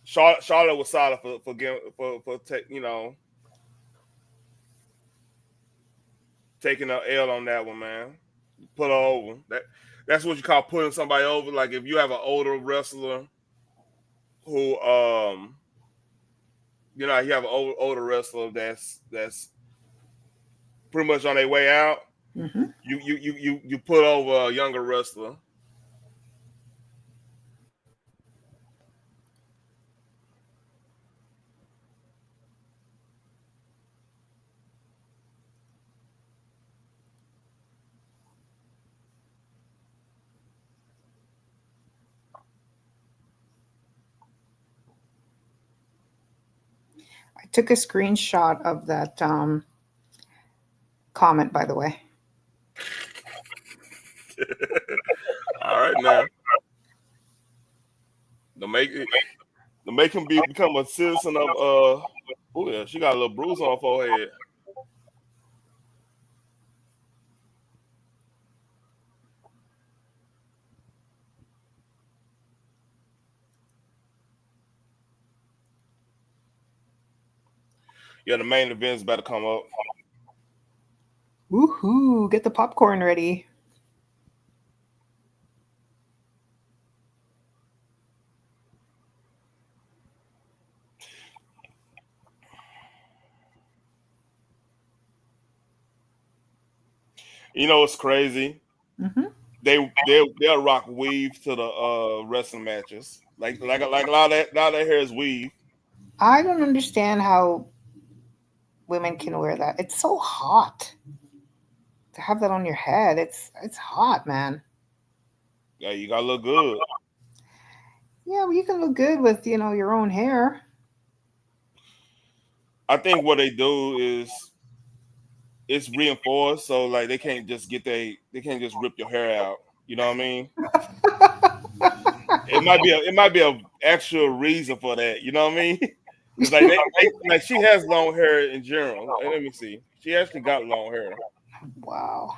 Charlotte was solid taking a L on that one, man. Put her over. That's what you call putting somebody over. Like if you have an older wrestler who you have an older wrestler that's pretty much on their way out. Hmm. You put over a younger wrestler. I took a screenshot of that comment, by the way. All right now. To make it to make him become a citizen of oh yeah, she got a little bruise on her forehead. Yeah, the main event's about to come up. Woohoo! Get the popcorn ready. You know what's crazy? Hmm. They'll rock weave to the wrestling matches. Like a lot of that hair is weave. I don't understand how women can wear that. It's so hot to have that on your head. It's hot, man. Yeah, you gotta look good. Yeah, well, you can look good with your own hair. I think what they do is it's reinforced, so like they can't just rip your hair out. You know what I mean? It might be a actual reason for that. You know what I mean? Because like she has long hair in general. Let me see. She actually got long hair. Wow.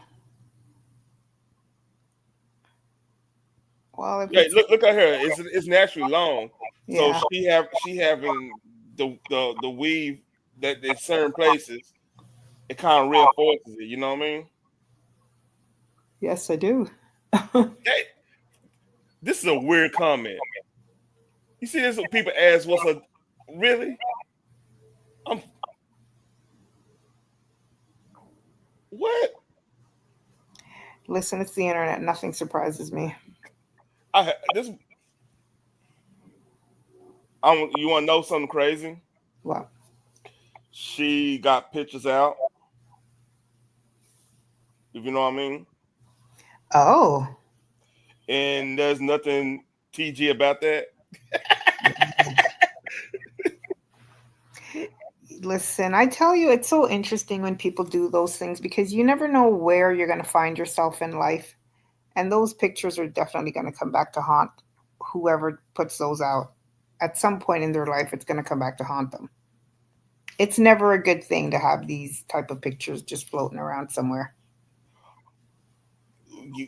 Well, if Yeah, it's look at her. It's naturally long. So yeah, she having the weave that in certain places it kind of reinforces it. You know what I mean? yes, I do. Hey, this is a weird comment. You see this when people ask what's a really? I'm what? Listen, it's the internet. Nothing surprises me. This you want to know something crazy? Well, She got pictures out. If you know what I mean. oh, And there's nothing TG about that. listen, I tell you, it's so interesting when people do those things because you never know where you're going to find yourself in life. And those pictures are definitely going to come back to haunt whoever puts those out. At some point in their life, it's going to come back to haunt them. It's never a good thing to have these type of pictures just floating around somewhere. You,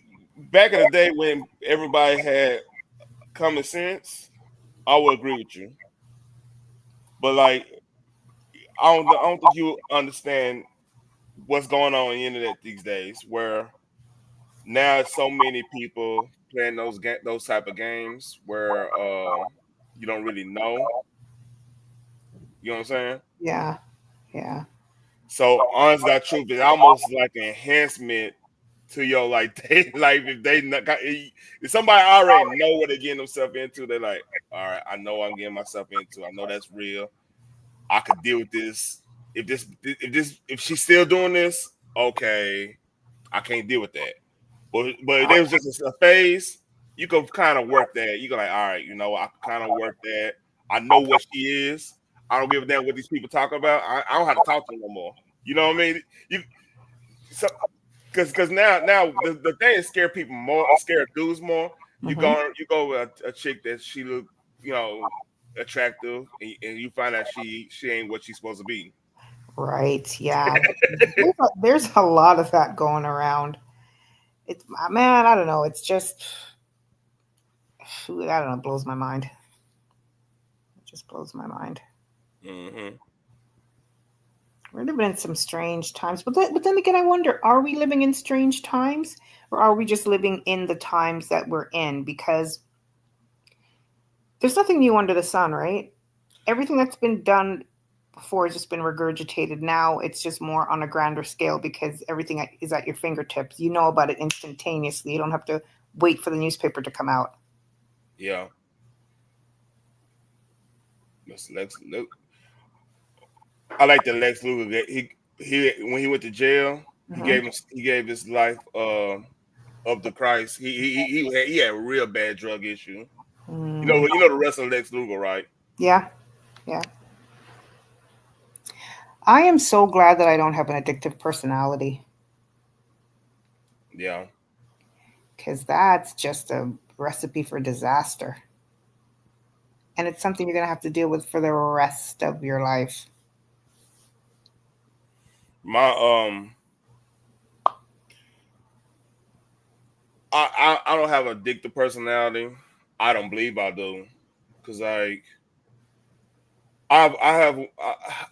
back in the day when everybody had common sense, I would agree with you. But like, I don't think you understand what's going on in the internet these days, where now it's so many people playing those type of games where you don't really know. You know what I'm saying? Yeah, yeah. So honest got truth is almost like an enhancement to your like daily life. If they not got, if somebody already know what they're getting themselves into, they're like, all right, I know what I'm getting myself into. I know that's real. I could deal with this. If she's still doing this, okay, I can't deal with that. But if it was just a phase, you could kind of work that. You go like, all right, you know, I kind of work that. I know what she is. I don't give a damn what these people talk about. I don't have to talk to them no more. You know what I mean? You so because now the thing is scare people more, scare dudes more. Hmm. You go with a chick that she look, you know, attractive, and you find out she ain't what she's supposed to be. Right. Yeah. There's a lot of that going around. It's man, I don't know. It's just I don't know. It blows my mind. It just blows my mind. Hmm. We're living in some strange times, but then again, I wonder: are we living in strange times, or are we just living in the times that we're in? Because there's nothing new under the sun, right? Everything that's been done before has just been regurgitated. Now it's just more on a grander scale because everything is at your fingertips. You know about it instantaneously. You don't have to wait for the newspaper to come out. Yeah. Lex. I like the Lex Luger. He when he went to jail, Hmm. he gave his life up to Christ. He had a real bad drug issue. Mm, You know the wrestler Lex Luger, right? yeah, yeah. I am so glad that I don't have an addictive personality Yeah. because that's just a recipe for disaster. And it's something you're going to have to deal with for the rest of your life. My I don't have a addictive personality. I don't believe I do, because like I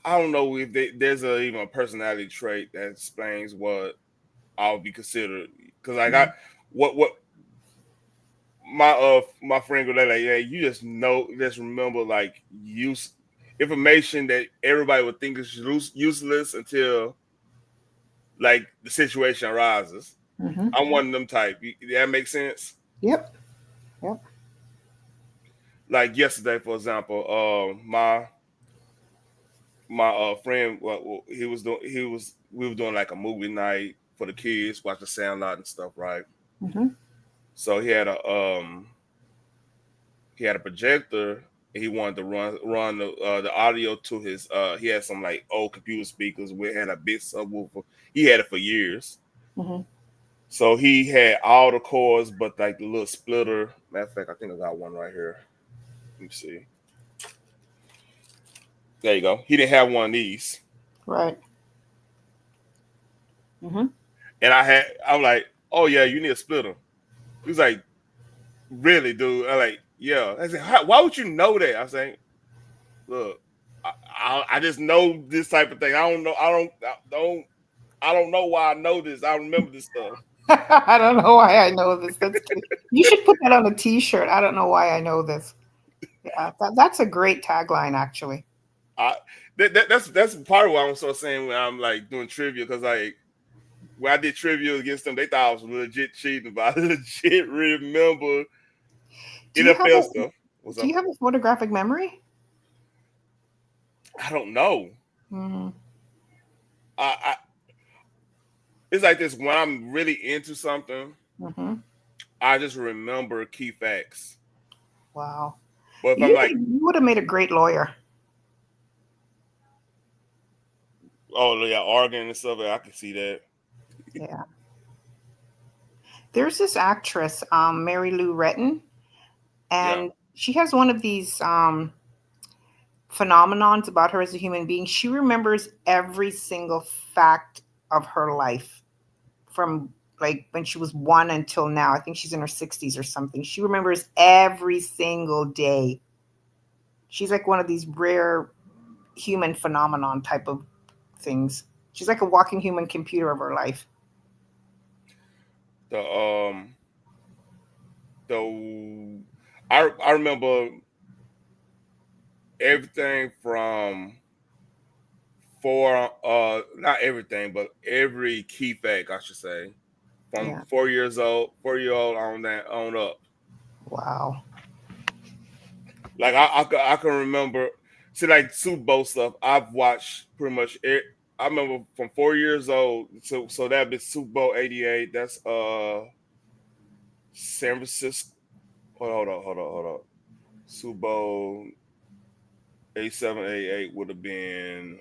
don't know if there's even a personality trait that explains what I'll be considered. Because like I what my friend go like, yeah, you just remember like use information that everybody would think is useless until like the situation arises. Mm-hmm. I'm one of them type. That makes sense. Yep. Yep. Like yesterday, for example, my friend, he was doing, we were doing like a movie night for the kids, watch the Sandlot and stuff, right? Mm-hmm. So he had a projector. And he wanted to run the audio to his. He had some like old computer speakers. We had a big subwoofer. He had it for years. Mm-hmm. So he had all the cords, but like the little splitter. Matter of fact, I think I got one right here. Let me see. There you go. He didn't have one of these, Right. Mm-hmm. and I'm like, oh yeah, you need a splitter. He was like, really, dude? I'm like, yeah. I said, why would you know that? I was like, look, I just know this type of thing. I don't know. I don't know why I know this. I remember this stuff. I don't know why I know this. That's cute. You should put that on a T-shirt. I don't know why I know this. Yeah, that's a great tagline, actually. I that's part of what I'm sort of saying when I'm like doing trivia, because like when I did trivia against them, they thought I was legit cheating, but I legit remember Do you have NFL a stuff. What's Do up? you have a photographic memory? I don't know. Mm-hmm. I it's like this, when I'm really into something, Mm-hmm. I just remember key facts. Wow. But if I'm You like, you would have made a great lawyer. oh yeah, Oregon and stuff, I can see that. Yeah. There's this actress, Mary Lou Retton, Yeah. and she has one of these phenomenons about her as a human being. She remembers every single fact of her life from like when she was 1 until now. I think she's in her 60s or something. She remembers every single day. She's like one of these rare human phenomenon type of things. She's like a walking human computer of her life. The the I remember everything from not everything, but every key fact, I should say, from Yeah. 4 years old, 4 year old on that on up. Wow. Like I can remember, see, like Super Bowl stuff. I've watched pretty much it. I remember from 4 years old. So that'd be Super Bowl '88. That's San Francisco. Hold on. Super Bowl '87, '88 would have been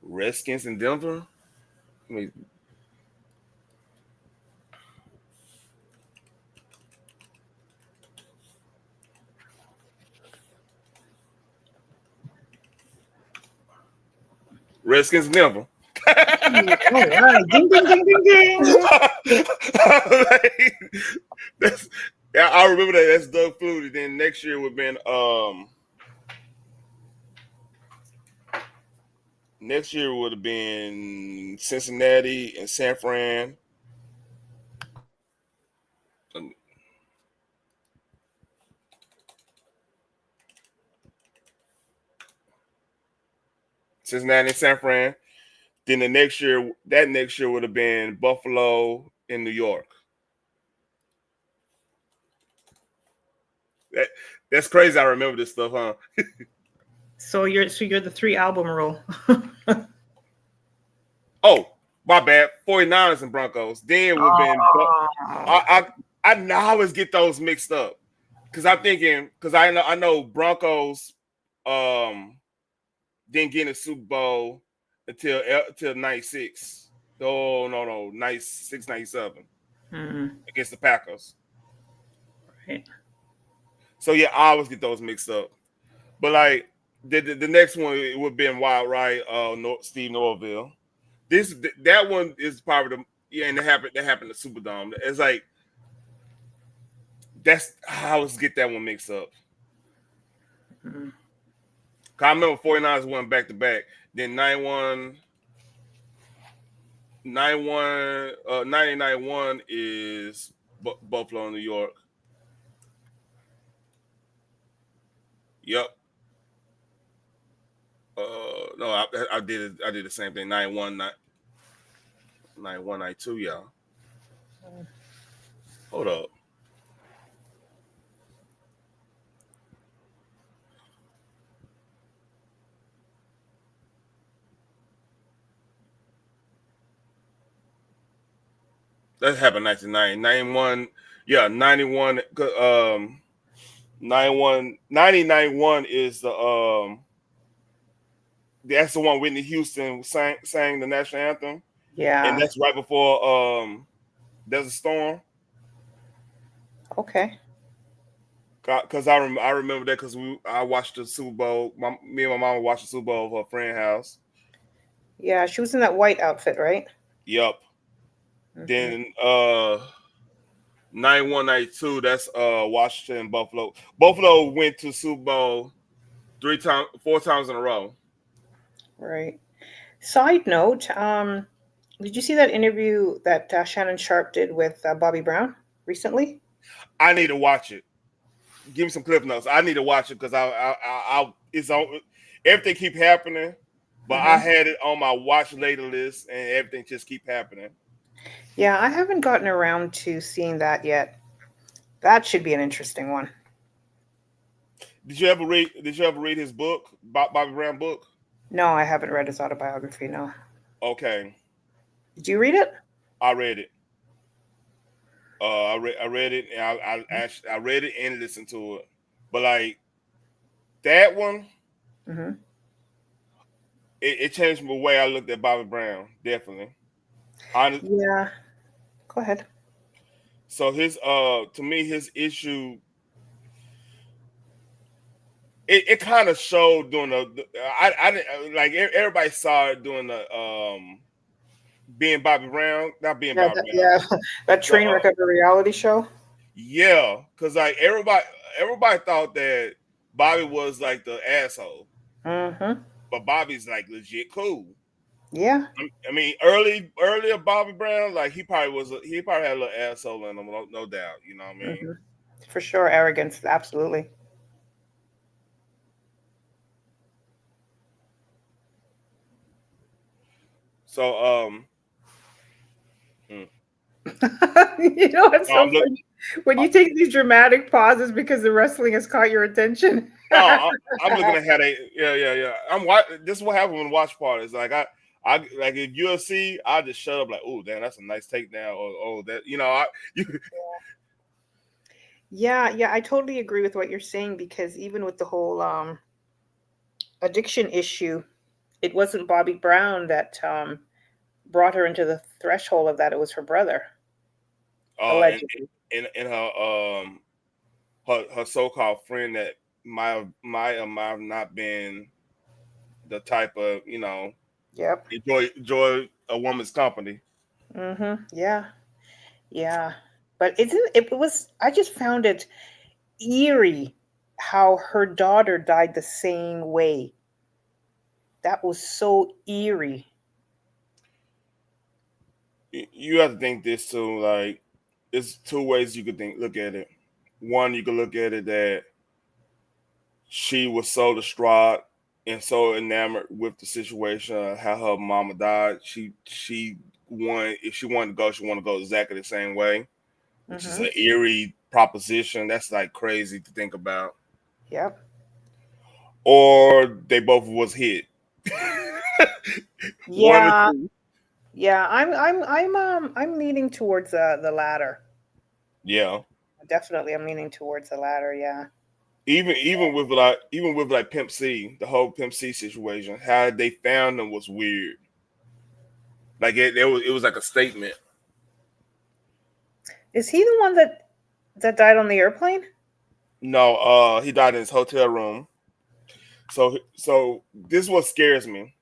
Redskins in Denver. I mean, Redskins in Denver. All right. Ding, ding, ding, ding, ding. Like, that's, yeah, I remember that. That's Doug Flutie. Then next year would have been next year would have been Cincinnati and San Fran. Cincinnati and San Fran. Then that next year would have been Buffalo in New York. That that's crazy. I remember this stuff, huh? So you're the 3 album rule. Oh, my bad. 49ers and Broncos. Then would have been. I always get those mixed up because I'm thinking, because I know Broncos didn't get in the Super Bowl until '96. Oh no, '96, '97 against the Packers. Right. So yeah, I always get those mixed up. But like the next one, it would have been Wild Ride, Steve Norville. That one is probably and that happened in the Superdome. It's like I always get that one mixed up. Mm-hmm. I remember 49ers went back to back. Then 91 99-1 is Buffalo, New York. Yep. No, I did the same thing. 91, 91, 92, y'all. Hold up. That happened 1990. 91, yeah, 91. 91, 99-1 is that's the one Whitney Houston sang the national anthem. Yeah. and that's right before there's a storm. Okay. Cause I remember that because I watched the Super Bowl. Me and my mom watched the Super Bowl at her friend's house. Yeah, she was in that white outfit, right? Yup. Hmm. Then 91, 92, that's Washington and Buffalo. Buffalo went to Super Bowl 3 times, 4 times in a row. Right. Side note, did you see that interview that Shannon Sharp did with Bobby Brown recently? I need to watch it. Give me some clip notes. I need to watch it because it's on. Everything keep happening, but I Hmm. had it on my watch later list, and everything just keep happening. Yeah, I haven't gotten around to seeing that yet. That should be an interesting one. Did you ever read his book, Bobby Brown book? No, I haven't read his autobiography. No. Okay, Did you read it? I read it. I read it, and I read it and listened to it. But like that one, Hmm. it changed the way I looked at Bobby Brown. Definitely. Honest, Yeah. Go ahead. so his to me his issue it kind of showed during I didn't like everybody saw it during the being Bobby Brown, not being Yeah, Bobby Brown. yeah, that The train wreck of a reality show. yeah, because like everybody thought that Bobby was like the asshole, Hmm. but Bobby's like legit cool. Yeah. I mean, earlier Bobby Brown, like he probably had a little asshole in him, no doubt. You know what I mean? Hmm. For sure, arrogance. Absolutely. So mm. You know what's No, so funny? When uh, you take these dramatic pauses because the wrestling has caught your attention. no, I'm looking at how they, yeah. This is what happened when watch parties. Like I like if UFC, I just shut up like, oh damn, that's a nice takedown, or oh that, you, Yeah, yeah, I totally agree with what you're saying because even with the whole addiction issue, it wasn't Bobby Brown that brought her into the threshold of that. It was her brother, and allegedly. in her so-called friend that might or might have not been the type of Yep. enjoy a woman's company. Yeah. Yeah. But isn't it was I just found it eerie how her daughter died the same way. That was so eerie. You have to think this too. Like, it's two ways you could look at it. One, you could look at it that she was so distraught and so enamored with the situation of how her mama died. She wanted if she wanted to go, she wanted to go exactly the same way, which is Mm-hmm. an eerie proposition. That's like crazy to think about. Yep. Or they both was hit. One of the Yeah. two. Yeah. I'm leaning towards the latter. Yeah. Definitely, I'm leaning towards the latter. Yeah. Even with like Pimp C, the whole Pimp C situation, how they found them was weird. Like it was like a statement. Is he the one that died on the airplane? No, he died in his hotel room. So this is what scares me.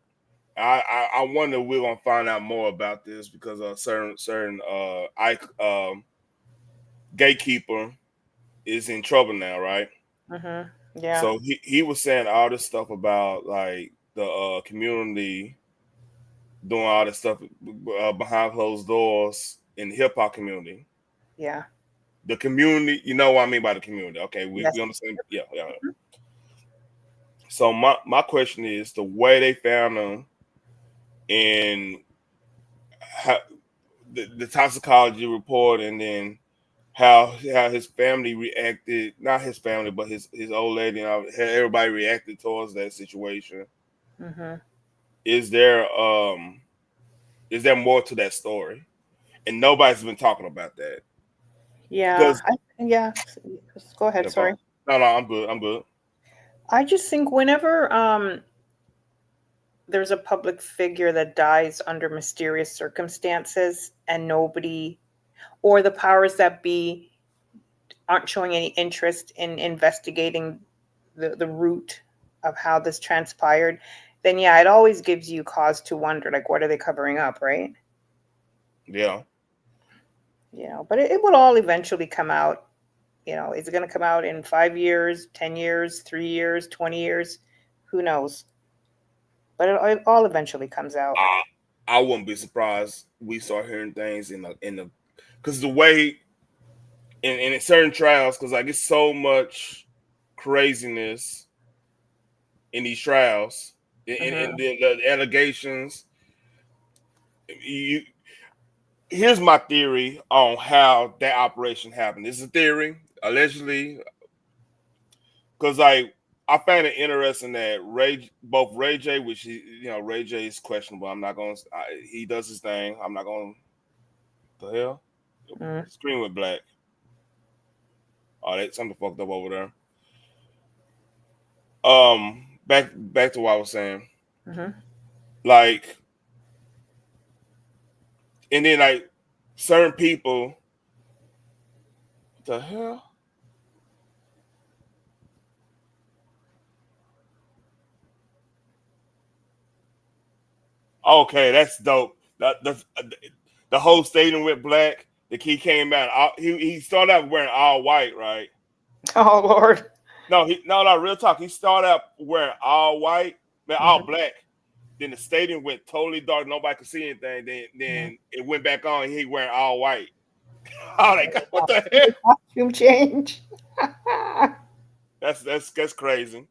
I wonder if we're gonna find out more about this because a certain I gatekeeper is in trouble now, right? Mm-hmm. Yeah. So he was saying all this stuff about like the community doing all this stuff behind closed doors in the hip hop community. Yeah. The community, you know what I mean by the community. Okay, Yes. we understand. Yeah, yeah. So my question is the way they found them and how the toxicology report, and then how his family reacted, not his family, but his old lady and how everybody reacted towards that situation. Mm-hmm. Is there more to that story? And nobody's been talking about that Yeah. because Yeah. Go ahead. yeah, Sorry. no, I'm good. I'm good. I just think whenever there's a public figure that dies under mysterious circumstances and nobody, or the powers that be aren't showing any interest in investigating the root of how this transpired, then yeah, it always gives you cause to wonder, like, what are they covering up, right? Yeah. But it will all eventually come out. Is it going to come out in 5 years, 10 years, 3 years, 20 years? Who knows? But it all eventually comes out. I wouldn't be surprised we start hearing things in the because the way in certain trials, because I get so much craziness in these trials, in the allegations. You Here's my theory on how that operation happened. This is a theory, allegedly, because like I find it interesting that both Ray J, which Ray J is questionable. I'm not going. He does his thing. I'm not going. The hell, screen went black. Oh, that something fucked up over there. Back to what I was saying. Like, and then like certain people. What the hell? Okay, that's dope. The whole stadium went black. The key came out. He started out wearing all white, right? Oh Lord. No, real talk. He started out wearing all white, all black. Then the stadium went totally dark. Nobody could see anything. Then it went back on. He wearing all white. Oh, like, what the hell? Costume change. That's crazy.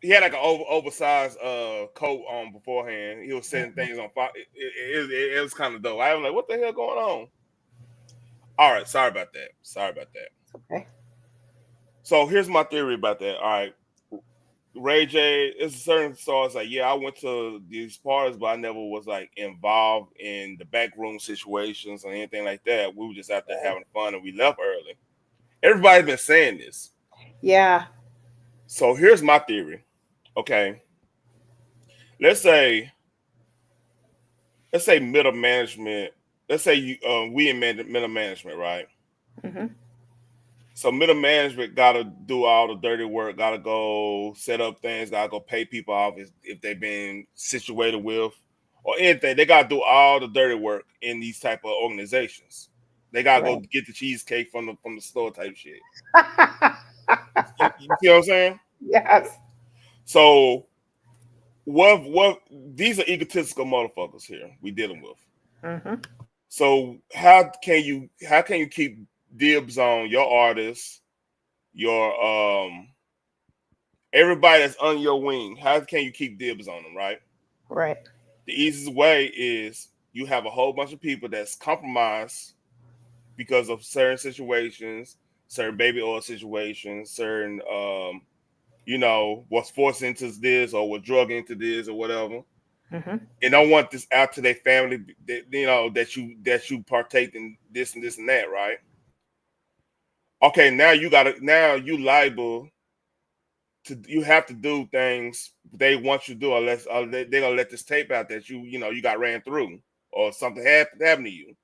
He had like an oversized coat on beforehand. He was setting things on fire. It was kind of dope. I was like, what the hell going on? All right, sorry about that. Okay. So here's my theory about that. All right, Ray J, it's a certain source like, yeah, I went to these parties, but I never was like involved in the backroom situations or anything like that. We were just out there having fun and we left early. Everybody's been saying this. Yeah. So here's my theory. Okay. Let's say middle management. Let's say we in middle management, right? So middle management got to do all the dirty work, got to go set up things, got to go pay people off if they've been situated with or anything. They got to do all the dirty work in these type of organizations. They got to go get the cheesecake from the store type shit. You see what I'm saying? Yes. So what these are egotistical motherfuckers here we dealing with. So how can you keep dibs on your artists, your everybody that's on your wing? How can you keep dibs on them, right? Right. The easiest way is you have a whole bunch of people that's compromised because of certain situations, certain baby oil situations, certain was forced into this or was drug into this or whatever. And don't want this out to their family that you partake in this and this and that, right? Okay, now you liable to, you have to do things they want you to do unless they're gonna let this tape out that you got ran through or something happened to you. You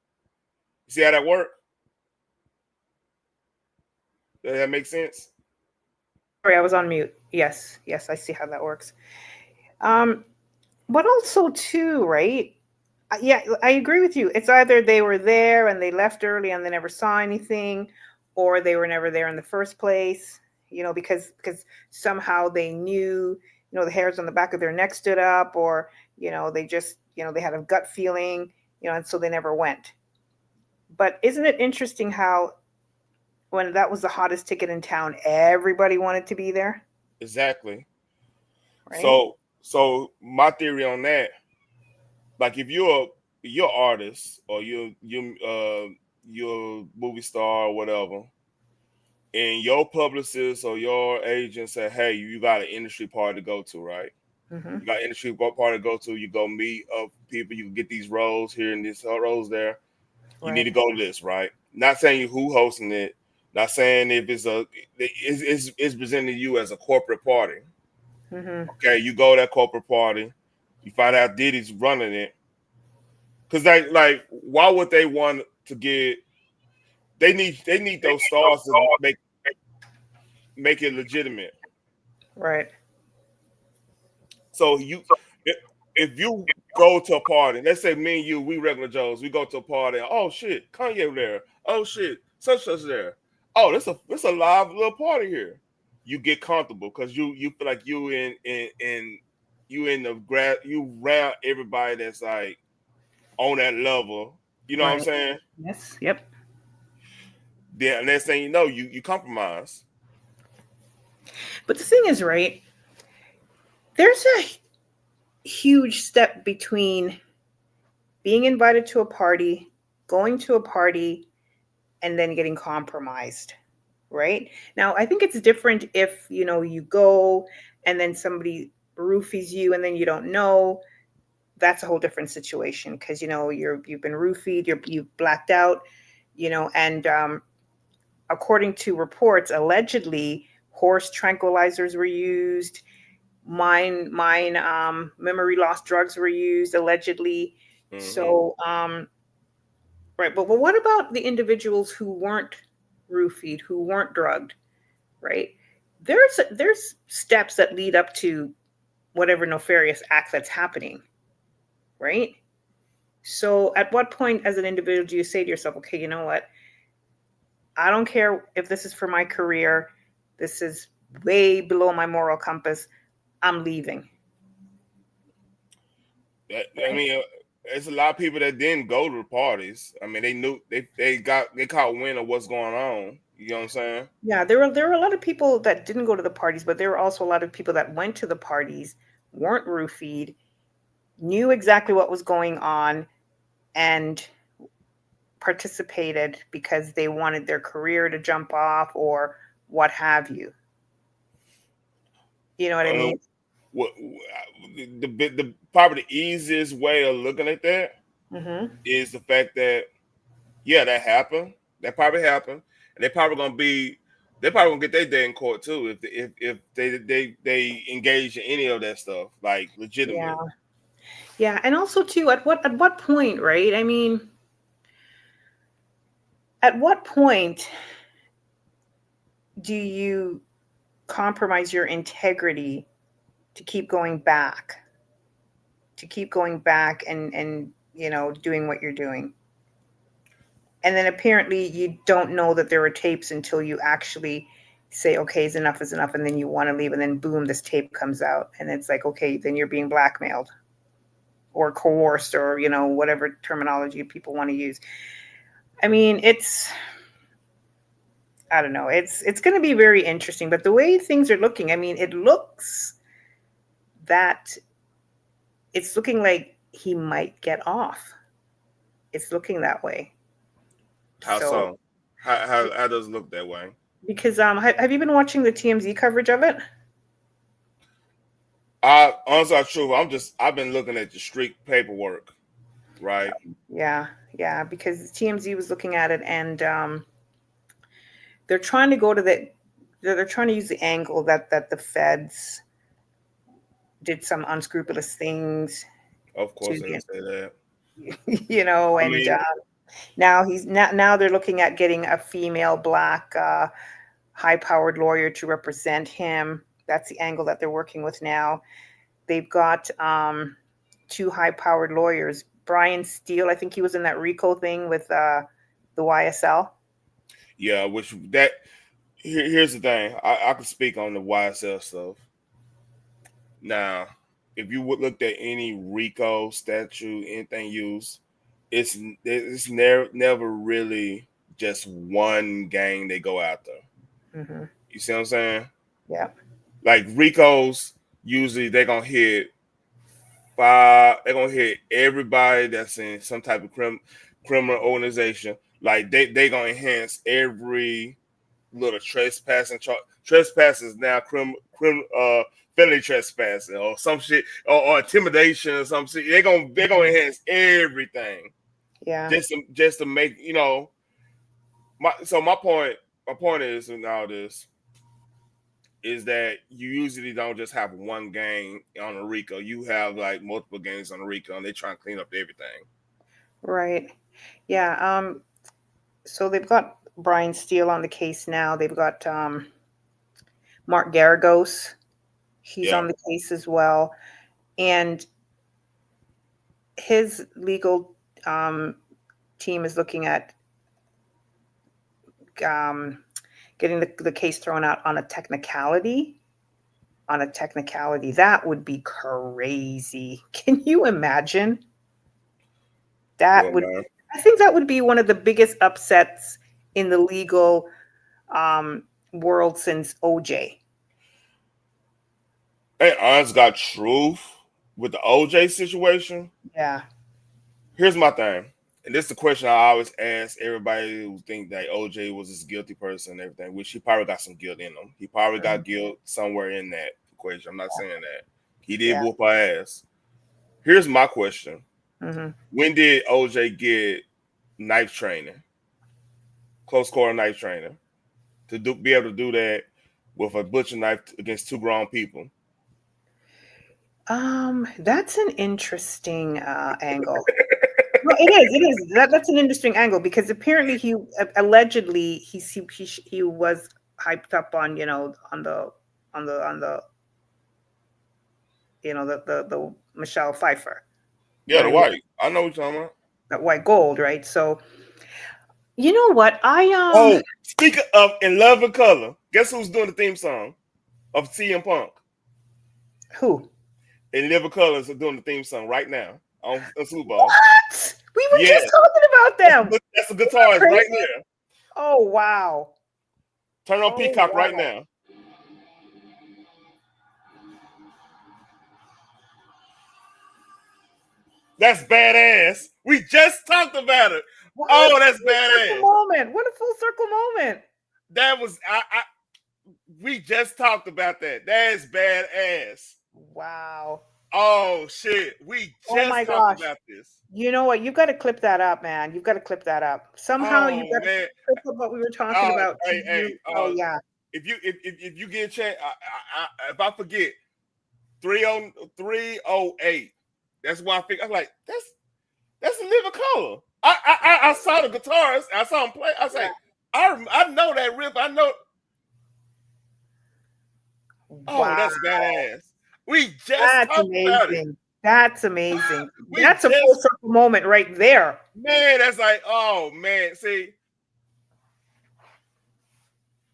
see how that work? Does that make sense? Sorry, I was on mute. Yes, I see how that works. But also too, right? Yeah, I agree with you. It's either they were there and they left early and they never saw anything, or they were never there in the first place. Because somehow they knew, the hairs on the back of their neck stood up, or they just, they had a gut feeling, and so they never went. But isn't it interesting how when that was the hottest ticket in town, everybody wanted to be there? Exactly. Right? So my theory on that, like if you're artist or you're movie star or whatever, and your publicist or your agent said, hey, you got an industry party to go to, right? You got an industry party to go to, you go meet up people, you can get these roles here and these roles there. You need to go to this, right? Not saying who hosting it, not saying if it's presenting you as a corporate party. Mm-hmm. Okay, you go to that corporate party, you find out Diddy's running it. Because why would they want to get? They need those stars to make it legitimate. Right. So if you go to a party, let's say me and you, we regular Joes, we go to a party. Oh shit, Kanye there. Oh shit, such there. Oh, this a live little party here. You get comfortable because you feel like you in the grad, you round everybody that's like on that level. You know what I'm Right. saying? Yes. Yep. Then next thing you know, you compromise. But the thing is, right, there's a huge step between being invited to a party, going to a party, and then getting compromised, right? Now, I think it's different if, you go and then somebody roofies you and then you don't know. That's a whole different situation because, you've been roofied, you've blacked out, and according to reports, allegedly horse tranquilizers were used, memory loss drugs were used allegedly. Mm-hmm. So right, but what about the individuals who weren't roofied, who weren't drugged, right? There's steps that lead up to whatever nefarious act that's happening, right? So at what point as an individual do you say to yourself, okay, you know what, I don't care if this is for my career, this is way below my moral compass, I'm leaving. I mean, there's a lot of people that didn't go to the parties. I mean, they knew they caught wind of what's going on. You know what I'm saying? Yeah, there were a lot of people that didn't go to the parties, but there were also a lot of people that went to the parties, weren't roofied, knew exactly what was going on, and participated because they wanted their career to jump off or what have you. You know what I mean? What the probably the easiest way of looking at that Mm-hmm. is the fact that yeah, that happened. That probably happened, and they probably gonna get their day in court too if they engage in any of that stuff like Yeah, legitimately. yeah, and also too, at what point, right? I mean, at what point do you compromise your integrity to keep going back, and doing what you're doing? And then apparently you don't know that there are tapes until you actually say, okay, is enough, and then you want to leave, and then boom, this tape comes out, and it's like, okay, then you're being blackmailed or coerced, or whatever terminology people want to use. I mean, I don't know, it's going to be very interesting, but the way things are looking, I mean, that it's looking like he might get off. It's looking that way. How So so? How does it look that way? because have you been watching the TMZ coverage of it? I honestly, true. I've been looking at the street paperwork, right? Yeah, yeah, because TMZ was looking at it, and they're trying to go to they're trying to use the angle that the feds did some unscrupulous things Of to course, they get, say that. I and mean, now they're looking at getting a female black high-powered lawyer to represent him. That's the angle that they're working with now. They've got two high-powered lawyers. Brian Steele, I think he was in that RICO thing with the YSL. yeah. Here's the thing. I can speak on the YSL stuff. Now, if you would looked at any RICO statute, anything used, it's never really just one gang they go after. Hmm. You see what I'm saying? Yeah. Like RICO's usually they're gonna hit everybody that's in some type of criminal organization. Like they gonna enhance every little trespassing charge. Trespass is now felony trespassing or some shit or intimidation or some shit. They're gonna enhance everything Yeah. just to make my point is in all this. is that you usually don't just have one game on a RICO. You have like multiple games on a RICO, and they try and clean up everything. Right. Yeah. So they've got Brian Steele on the case now. They've got Mark Garagos. He's on the case as well. And his legal team is looking at getting the case thrown out on a technicality. That would be crazy. Can you imagine? I think that would be one of the biggest upsets in the legal world since OJ. Hey, honest got truth with the OJ situation. Yeah. Here's my thing, and this is the question I always ask everybody who think that OJ was this guilty person and everything, which he probably got some guilt in him. He probably got guilt somewhere in that equation. I'm not saying that. He did whoop our ass. Here's my question. Mm-hmm. When did OJ get knife training? Close quarter knife training to be able to do that with a butcher knife against two grown people? That's an interesting angle. Well, it is. That's an interesting angle because apparently he allegedly he was hyped up on on the the Michelle Pfeiffer. Yeah, the white. I know what you're talking about. That white gold, right? So you know what Oh, speaking of In Love and Color, guess who's doing the theme song of CM Punk? Who? In Love and Color is doing the theme song right now on Super Bowl. What? We were just talking about them. That's the guitarist right there. Oh wow! Turn on Peacock right now. That's badass. We just talked about it. That's badass. What a full circle moment. That was we just talked about that. That is badass. Wow. Oh shit. We just talked about this. You know what? You've got to clip that up, man. You've got to clip that up. Somehow you've got to clip up what we were talking about. Yeah. If you get a chance, if I forget 308. That's why I think I'm like, that's a Living Color. I saw the guitarist, I saw him play. I was like, I know that riff. I know. Oh, that's badass. We just talked about it. That's amazing. That's a full circle moment right there. Man, that's like, oh man. See.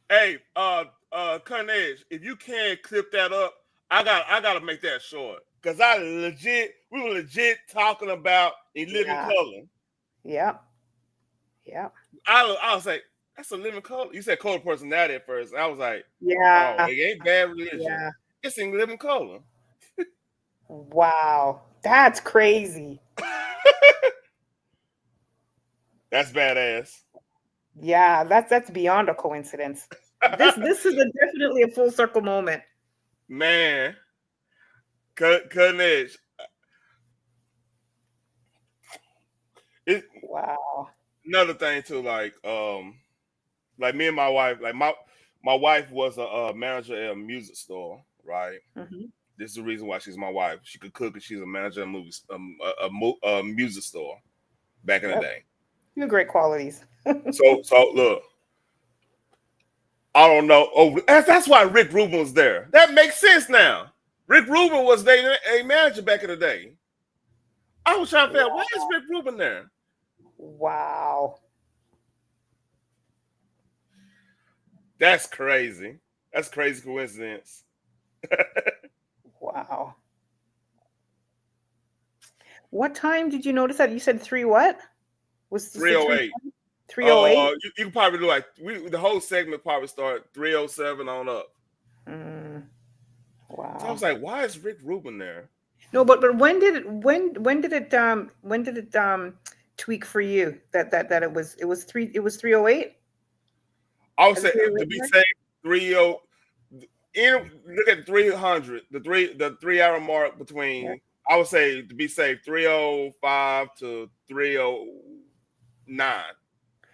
Hey, Carnage, if you can't clip that up, I gotta make that short. Cause we were legit talking about In Living Color. Yep. I was like, that's a Living Color. You said Color Personality at first. I was like, yeah, oh, it ain't Bad Religion. Yeah. It's In Living Color. Wow, that's crazy. That's badass. Yeah, that's beyond a coincidence. This is definitely a full circle moment. Man. Carnage. Wow. Another thing too, like me and my wife, like my wife was a manager at a music store, right? Mm-hmm. This is the reason why she's my wife. She could cook and she's a manager at a music store back in the day. You have great qualities. so look, I don't know. Oh, that's why Rick Rubin was there. That makes sense now. Rick Rubin was a manager back in the day. I was trying to figure out, why is Rick Rubin there? Wow. That's crazy. That's crazy coincidence. Wow. What time did you notice that? You said 3 what? Was 308. 308? You can probably do like the whole segment probably start 307 on up. Wow. So I was like, why is Rick Rubin there? No, but when did it tweak for you that it was 308? I would say to be safe, 30. Look at 300, the 3 hour mark between. Yeah. I would say to be safe, 305 to 309.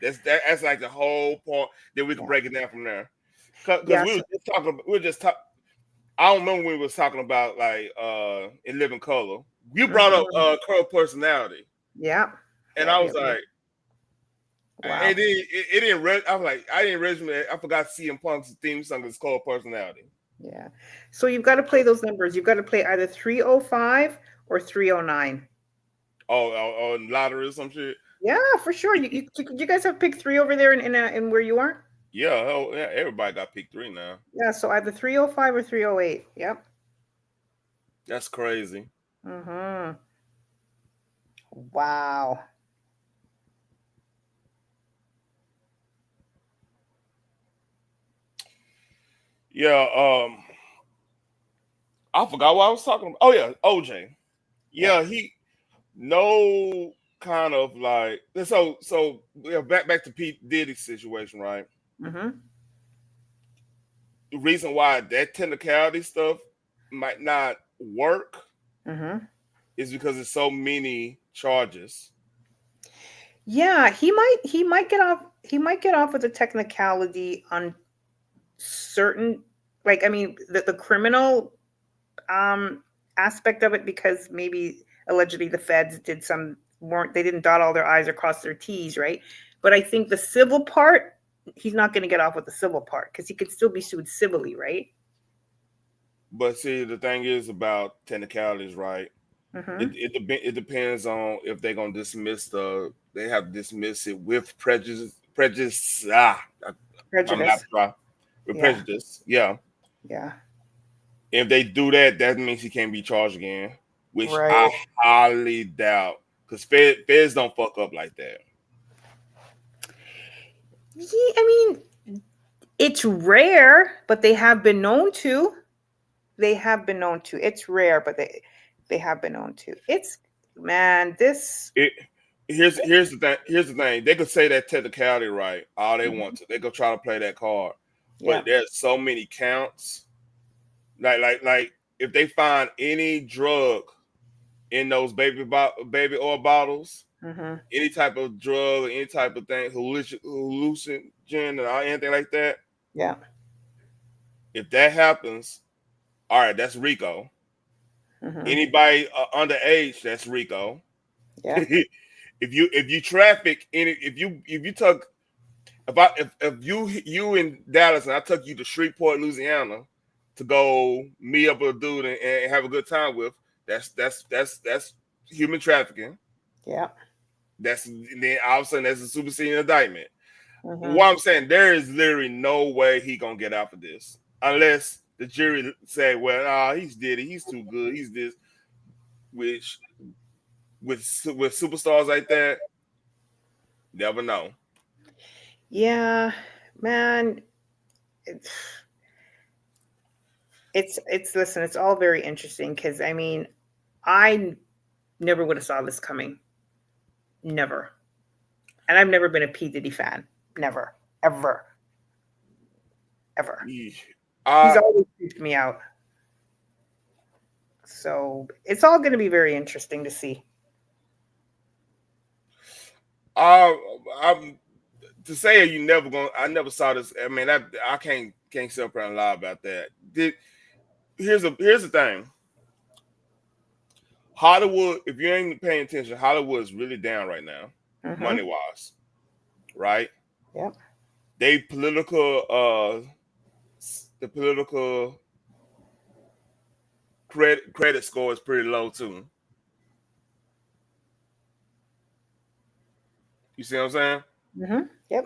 That's like the whole point. Then we can break it down from there. because Yeah. we were just talking. We were just talking. I don't remember when we was talking about like in Living Color. You brought up Mhm. Curl personality, Yeah. and I was Yeah. like, Wow. it didn't. I was like, I didn't register. I forgot CM Punk's theme song is called Personality. Yeah. So you've got to play those numbers. You've got to play either 305 or 309. Oh, lottery or some shit. Yeah, for sure. You guys have pick three over there in where you are? Yeah, yeah. Everybody got pick 3 now. Yeah, so either 305 or 308. Yep. That's crazy. Mm-hmm. Wow. Yeah. I forgot what I was talking about. Oh yeah, OJ. Yeah. Yeah, he no kind of like so yeah, back to Pete Diddy's situation, right? Mm-hmm. The reason why that technicality stuff might not work Mm-hmm. is because there's so many charges. Yeah, he might get off with a technicality on certain, like, I mean, the criminal um aspect of it, because maybe allegedly the feds didn't dot all their I's or cross their T's, right? But I think the civil part, he's not going to get off with the civil part because he could still be sued civilly, right? But see, the thing is about technicalities, right? Mm-hmm. It depends on if they're gonna dismiss they have to dismiss it with prejudice. My mouth Prejudice. dry. With Yeah. prejudice, yeah. Yeah. If they do that, that means he can't be charged again, which I Right. highly doubt, because feds don't fuck up like that. Yeah, I mean, it's rare, but they have been known to. They have been known to. It's rare, but they have been known to. It's, man, this. It here's the thing. Here's the thing. They could say that technicality right all they want Mhm. to. They could try to play that card, Yeah. but there's so many counts. Like if they find any drug in those baby oil bottles, Mm-hmm. any type of drug, any type of thing, hallucinogen, or anything like that. Yeah. If that happens, all right, that's Rico. Mm-hmm. Anybody underage, that's Rico. Yeah. if you traffic any, if you took if you in Dallas and I took you to Shreveport, Louisiana, to go meet up with a dude and have a good time with, that's human trafficking. Yeah. That's then all of a sudden that's a superseding indictment. Mm-hmm. What I'm saying, there is literally no way he gonna get out for this unless the jury say, well, he's did it, he's too good, he's this. Which with superstars like that, never know. Yeah, man. It's, it's listen. It's all very interesting because, I mean, I never would have saw this coming. Never. And I've never been a P Diddy fan. Never, ever, ever. He's I always creeped me out. So it's all going to be very interesting to see. I'm to say you never going. I never saw this. I mean, I can't sit up here and lie about that. Here's the thing. Hollywood, if you ain't paying attention, Hollywood is really down right now, money Mm-hmm. wise, right? Yep. They the political credit score is pretty low too. You see what I'm saying? Mm-hmm. Yep.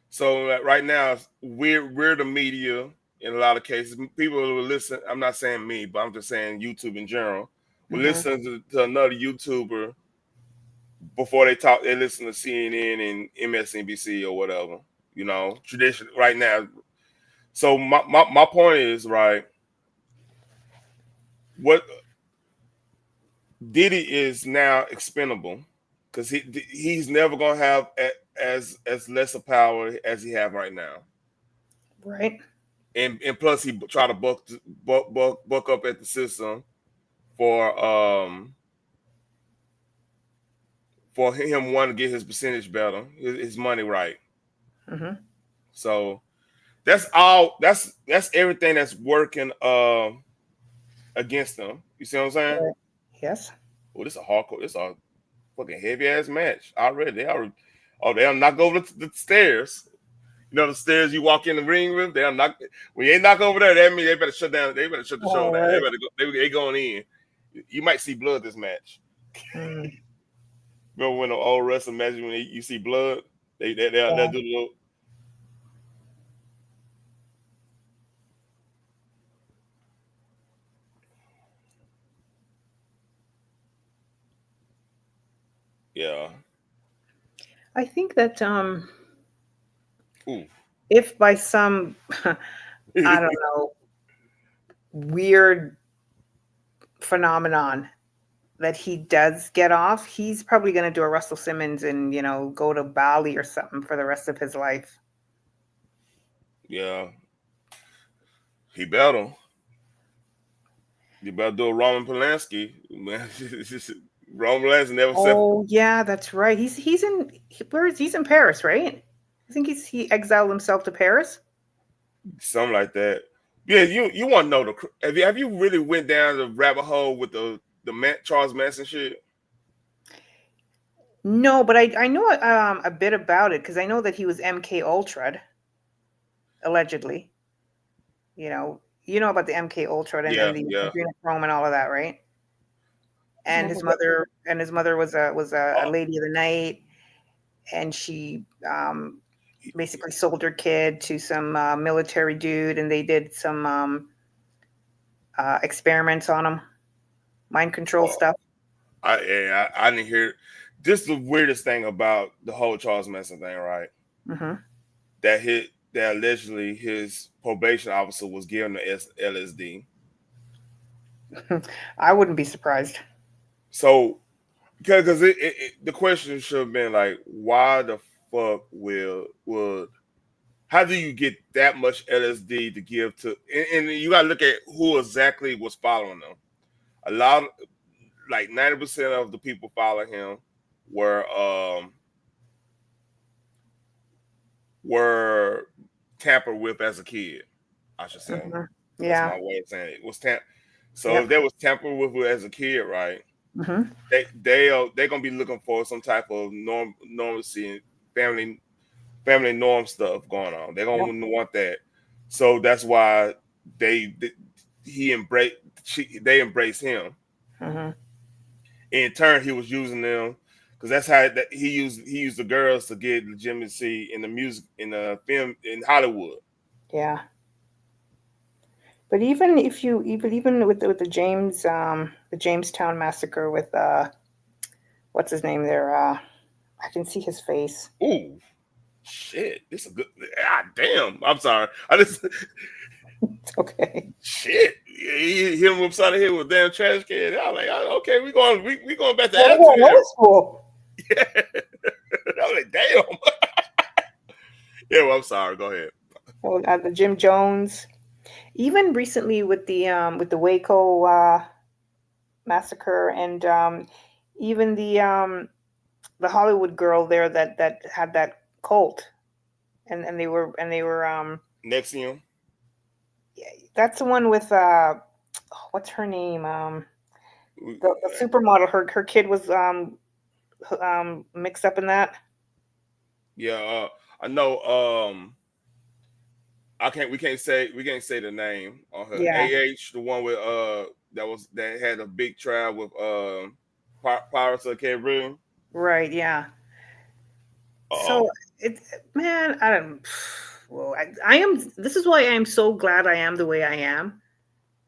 So right now, we're the media in a lot of cases. People will listen. I'm not saying me, but I'm just saying YouTube in general. Will Mm-hmm. listen to another YouTuber before they talk. They listen to CNN and MSNBC or whatever. You know, tradition right now. So my point is, right, what Diddy is now expendable because he's never gonna have as less of power as he have right now. Right. And plus he try to buck up at the system for him wanting to get his percentage better, his money right. Mm-hmm. So That's all. That's everything that's working against them. You see what I'm saying? Yes. Well, this is a hardcore. This is a fucking heavy ass match already. They'll knock over the stairs. You know the stairs you walk in the ring with. They'll knock. When they knock over there, that means they better shut down. They better shut the show down. They better go. They going in. You might see blood this match. Remember when the old wrestling match when you see blood, they'll do the little. Yeah. I think that Ooh. if by some I don't know weird phenomenon that he does get off, he's probably going to do a Russell Simmons and go to Bali or something for the rest of his life. Yeah. He better. You better do a Roman Polanski. Roman Polanski never said. Oh yeah, that's right. He's in he's in Paris, right? I think he exiled himself to Paris. Something like that. Yeah, you want to know have you really went down the rabbit hole with the Charles Manson shit? No, but I know a bit about it because I know that he was MK Ultra, allegedly. You know about the MK Ultra and the adrenochrome and all of that, right? And his mother was a lady of the night, and she basically sold her kid to some military dude, and they did some experiments on him, mind control stuff. I didn't hear. This is the weirdest thing about the whole Charles Manson thing, right? Mm-hmm. That allegedly his probation officer was given the LSD. I wouldn't be surprised. So, because the question should have been like, why the fuck would how do you get that much LSD to give to? And you got to look at who exactly was following them. A lot, like 90% of the people following him were tampered with as a kid. I should say. Mm-hmm. Yeah, that's my way of saying it. Was tampered. So if they was tampered with as a kid, right? Mm-hmm. They're gonna be looking for some type of normalcy and family norm stuff going on. They're gonna want that. So that's why they embrace him. Mm-hmm. In turn, he was using them because that's how he used the girls to get legitimacy in the music in the film in Hollywood. Yeah. But even with the Jamestown massacre with what's his name there? I can see his face. Ooh, shit! This is a good. Ah, damn! I'm sorry. It's okay. Shit! He hit him upside the head with a damn trash can. I was like, okay, we going back to What school? Yeah. I was like, damn. Yeah, well, I'm sorry. Go ahead. Well, the Jim Jones. Even recently with the Waco massacre, and even the Hollywood girl there that had that cult, and they were Nexium. Yeah, that's the one with what's her name? The supermodel. Her kid was mixed up in that. Yeah, I know. We can't say the name on her. Yeah. AH, the one with that had a big trial with Pirates of the Caribbean. Right. Yeah. So man, I don't. Well, I am. This is why I am so glad I am the way I am,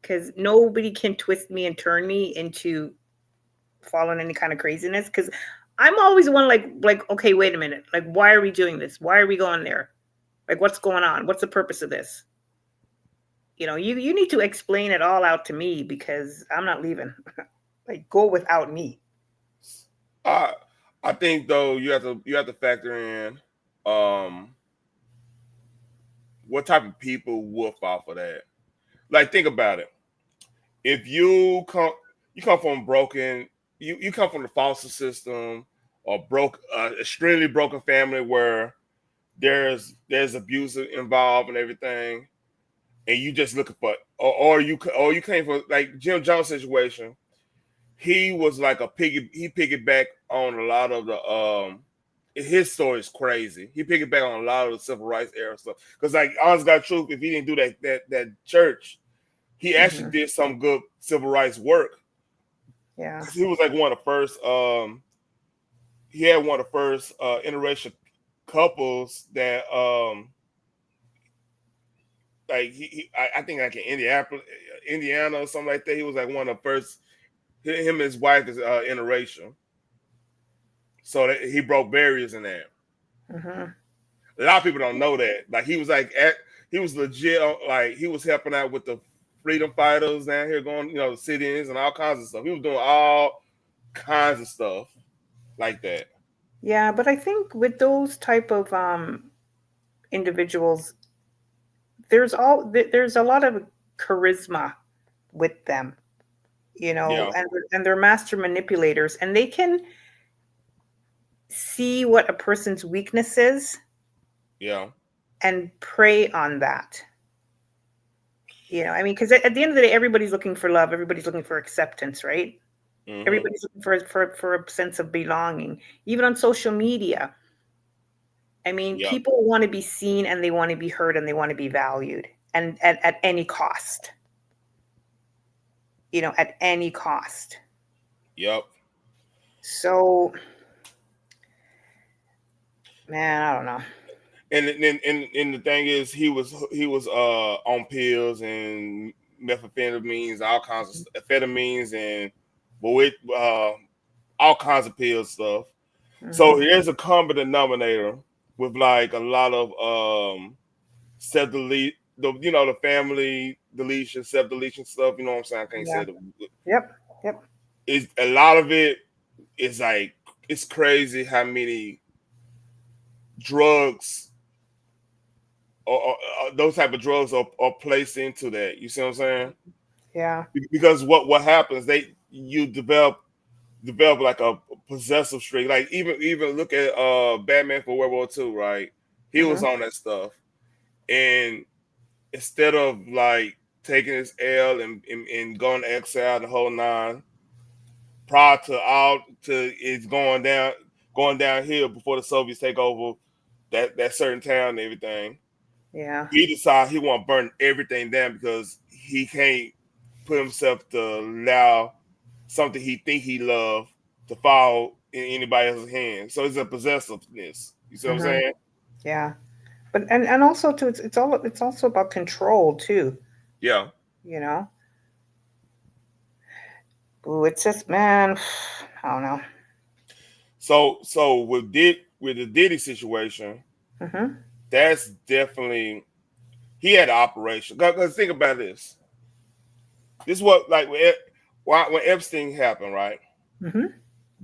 because nobody can twist me and turn me into following any kind of craziness. Because I'm always one like, okay, wait a minute. Like, why are we doing this? Why are we going there? Like, what's going on? What's the purpose of this? You need to explain it all out to me, because I'm not leaving. Like, go without me. I think though you have to factor in what type of people will fall for that. Like, think about it. If you come from broken, you come from the foster system or extremely broken family where there's abuse involved and everything, and you just looking for, or you came for like Jim Jones situation. He was like he piggyback on a lot of the his story is crazy. He piggyback on a lot of the civil rights era stuff. Because like honest God truth, if he didn't do that church, he actually did some good civil rights work. Yeah. Because he was like one of the first he had one of the first interracial couples that like I think like in Indiana or something like that. He was like one of the first. Him and his wife is interracial, so that he broke barriers in that. Mm-hmm. A lot of people don't know that. Like he was he was legit. Like he was helping out with the freedom fighters down here, going the sit-ins and all kinds of stuff. He was doing all kinds of stuff like that. Yeah, but I think with those type of individuals, there's a lot of charisma with them, Yeah, and they're master manipulators, and they can see what a person's weakness is yeah, and prey on that. I mean, because at the end of the day, everybody's looking for love, everybody's looking for acceptance, right? mm-hmm. Everybody's looking for a sense of belonging, even on social media. I mean, Yeah, people want to be seen and they want to be heard and they want to be valued, and at any cost. At any cost. yep. So, man, I don't know. And the thing is, he was on pills and methamphetamines, all kinds of amphetamines, and with all kinds of pill stuff. So Mm-hmm. here's a common denominator with like a lot of self delete, the family deletion, self deletion stuff. You know what I'm saying? I can't say Yeah. it. Yep. Yep. Is a lot of it is like it's crazy how many drugs or those type of drugs are placed into that. You see what I'm saying? Yeah. Because what happens, you develop like a possessive streak. Like even look at Batman for World War II, right? He was Mm-hmm. on that stuff. And instead of like taking his L and going to exile the whole nine, prior to it's going downhill before the Soviets take over that certain town and everything. Yeah. He decided he want to burn everything down because he can't put himself to allow something he think he love to fall in anybody else's hands. So it's a possessiveness. You see what I'm Mm-hmm. saying? Yeah. But and also too, it's also about control too. Yeah. You know. Ooh, it's just, man, I don't know. So with the Diddy situation, Mm-hmm. that's definitely he had an operation. Because think about this. This is what like when Epstein happened, right? Mm-hmm.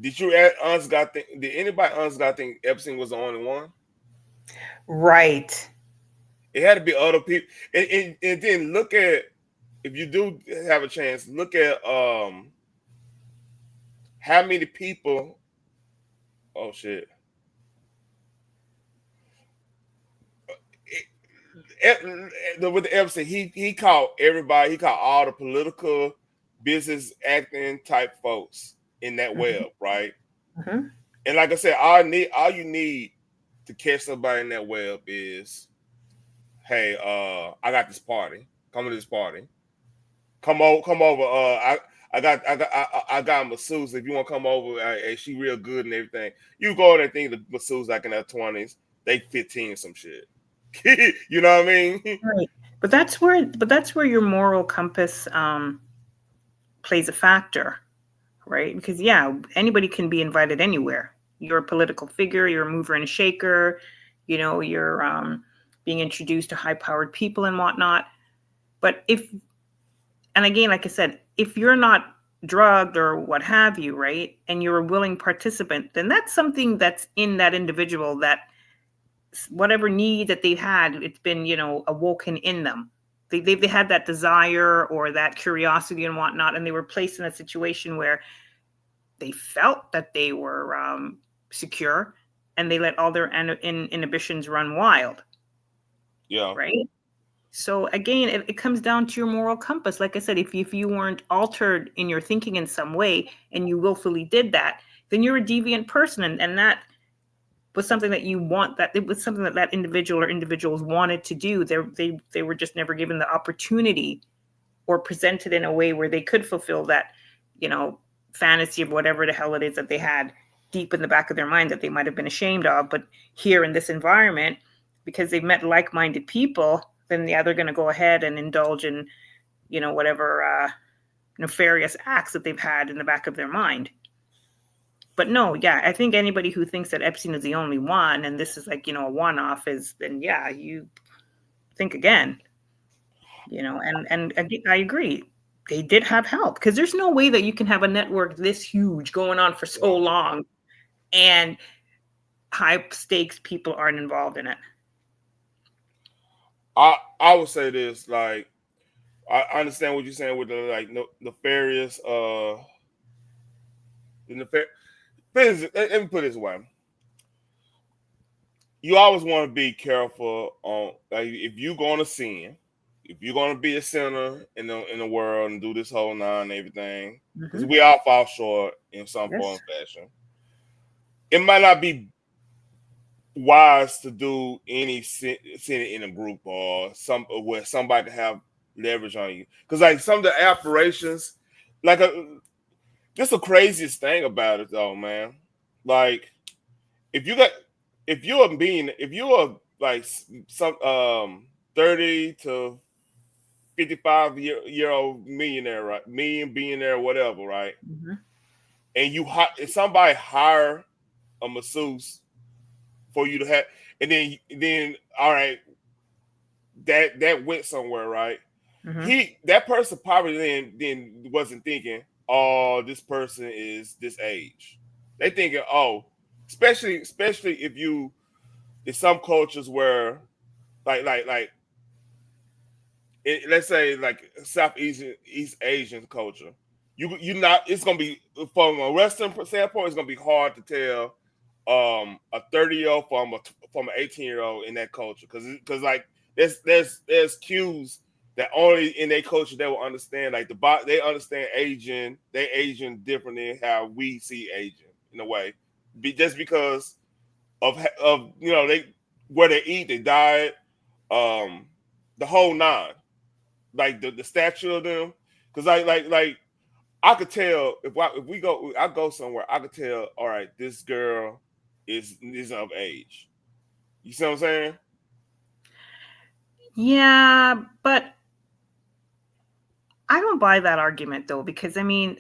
Did you honest God think? Did anybody honest God think Epstein was the only one? Right. It had to be other people. And then look at, if you do have a chance, look at how many people. Oh shit! With the Epstein, he called everybody. He called all the political, business, acting type folks in that Mm-hmm. web, right? Mm-hmm. And like I said, all you need to catch somebody in that web is, hey, I got this party. Come to this party. Come over. I got masseuse. If you want to come over, hey, she real good and everything. You go there and think the masseuse like in their 20s, they 15 some shit. You know what I mean? Right. But that's where your moral compass plays a factor, right? Because yeah, anybody can be invited anywhere. You're a political figure, you're a mover and a shaker, you're being introduced to high-powered people and whatnot. But and again, like I said, if you're not drugged or what have you, right, and you're a willing participant, then that's something that's in that individual, that whatever need that they've had, it's been, awoken in them. They had that desire or that curiosity and whatnot, and they were placed in a situation where they felt that they were secure, and they let all their inhibitions run wild. Yeah. Right. So again, it comes down to your moral compass. Like I said, if you weren't altered in your thinking in some way and you willfully did that, then you're a deviant person. And that was something that you want, that it was something that individual or individuals wanted to do. They were just never given the opportunity or presented in a way where they could fulfill that, fantasy of whatever the hell it is that they had deep in the back of their mind that they might have been ashamed of. But here in this environment, because they've met like-minded people, then they're going to go ahead and indulge in, whatever nefarious acts that they've had in the back of their mind. But no, yeah, I think anybody who thinks that Epstein is the only one and this is like, a one-off then yeah, you think again, and I agree. They did have help, because there's no way that you can have a network this huge going on for so long and high stakes people aren't involved in it. I would say this, like, I understand what you're saying with the like nefarious let me put it this way. You always want to be careful on, like, if you're going to sin, if you're going to be a sinner in the world and do this whole nine and everything, because we all fall short in some form or fashion. It might not be wise to do any sin in a group or where somebody can have leverage on you, because like some of the aspirations, like this the craziest thing about it though, man. Like if you're like some 30 to 55 year old millionaire, right? Billionaire, whatever, right? And if somebody hire a masseuse for you to have, and then all right, that went somewhere, right? That person probably then wasn't thinking, oh, this person is this age. They thinking, oh, especially if you in some cultures where let's say like East Asian culture, it's gonna be, from a Western standpoint, it's gonna be hard to tell a 30-year-old from an 18-year-old in that culture, because like there's cues that only in their culture they will understand, like they understand aging, they aging different than how we see aging in a way, just because of they where they eat, they diet, the whole nine, like the stature of them, because like I could tell if I go somewhere, I could tell, all right, this girl is of age. You see what I'm saying? Yeah, but I don't buy that argument though, because I mean,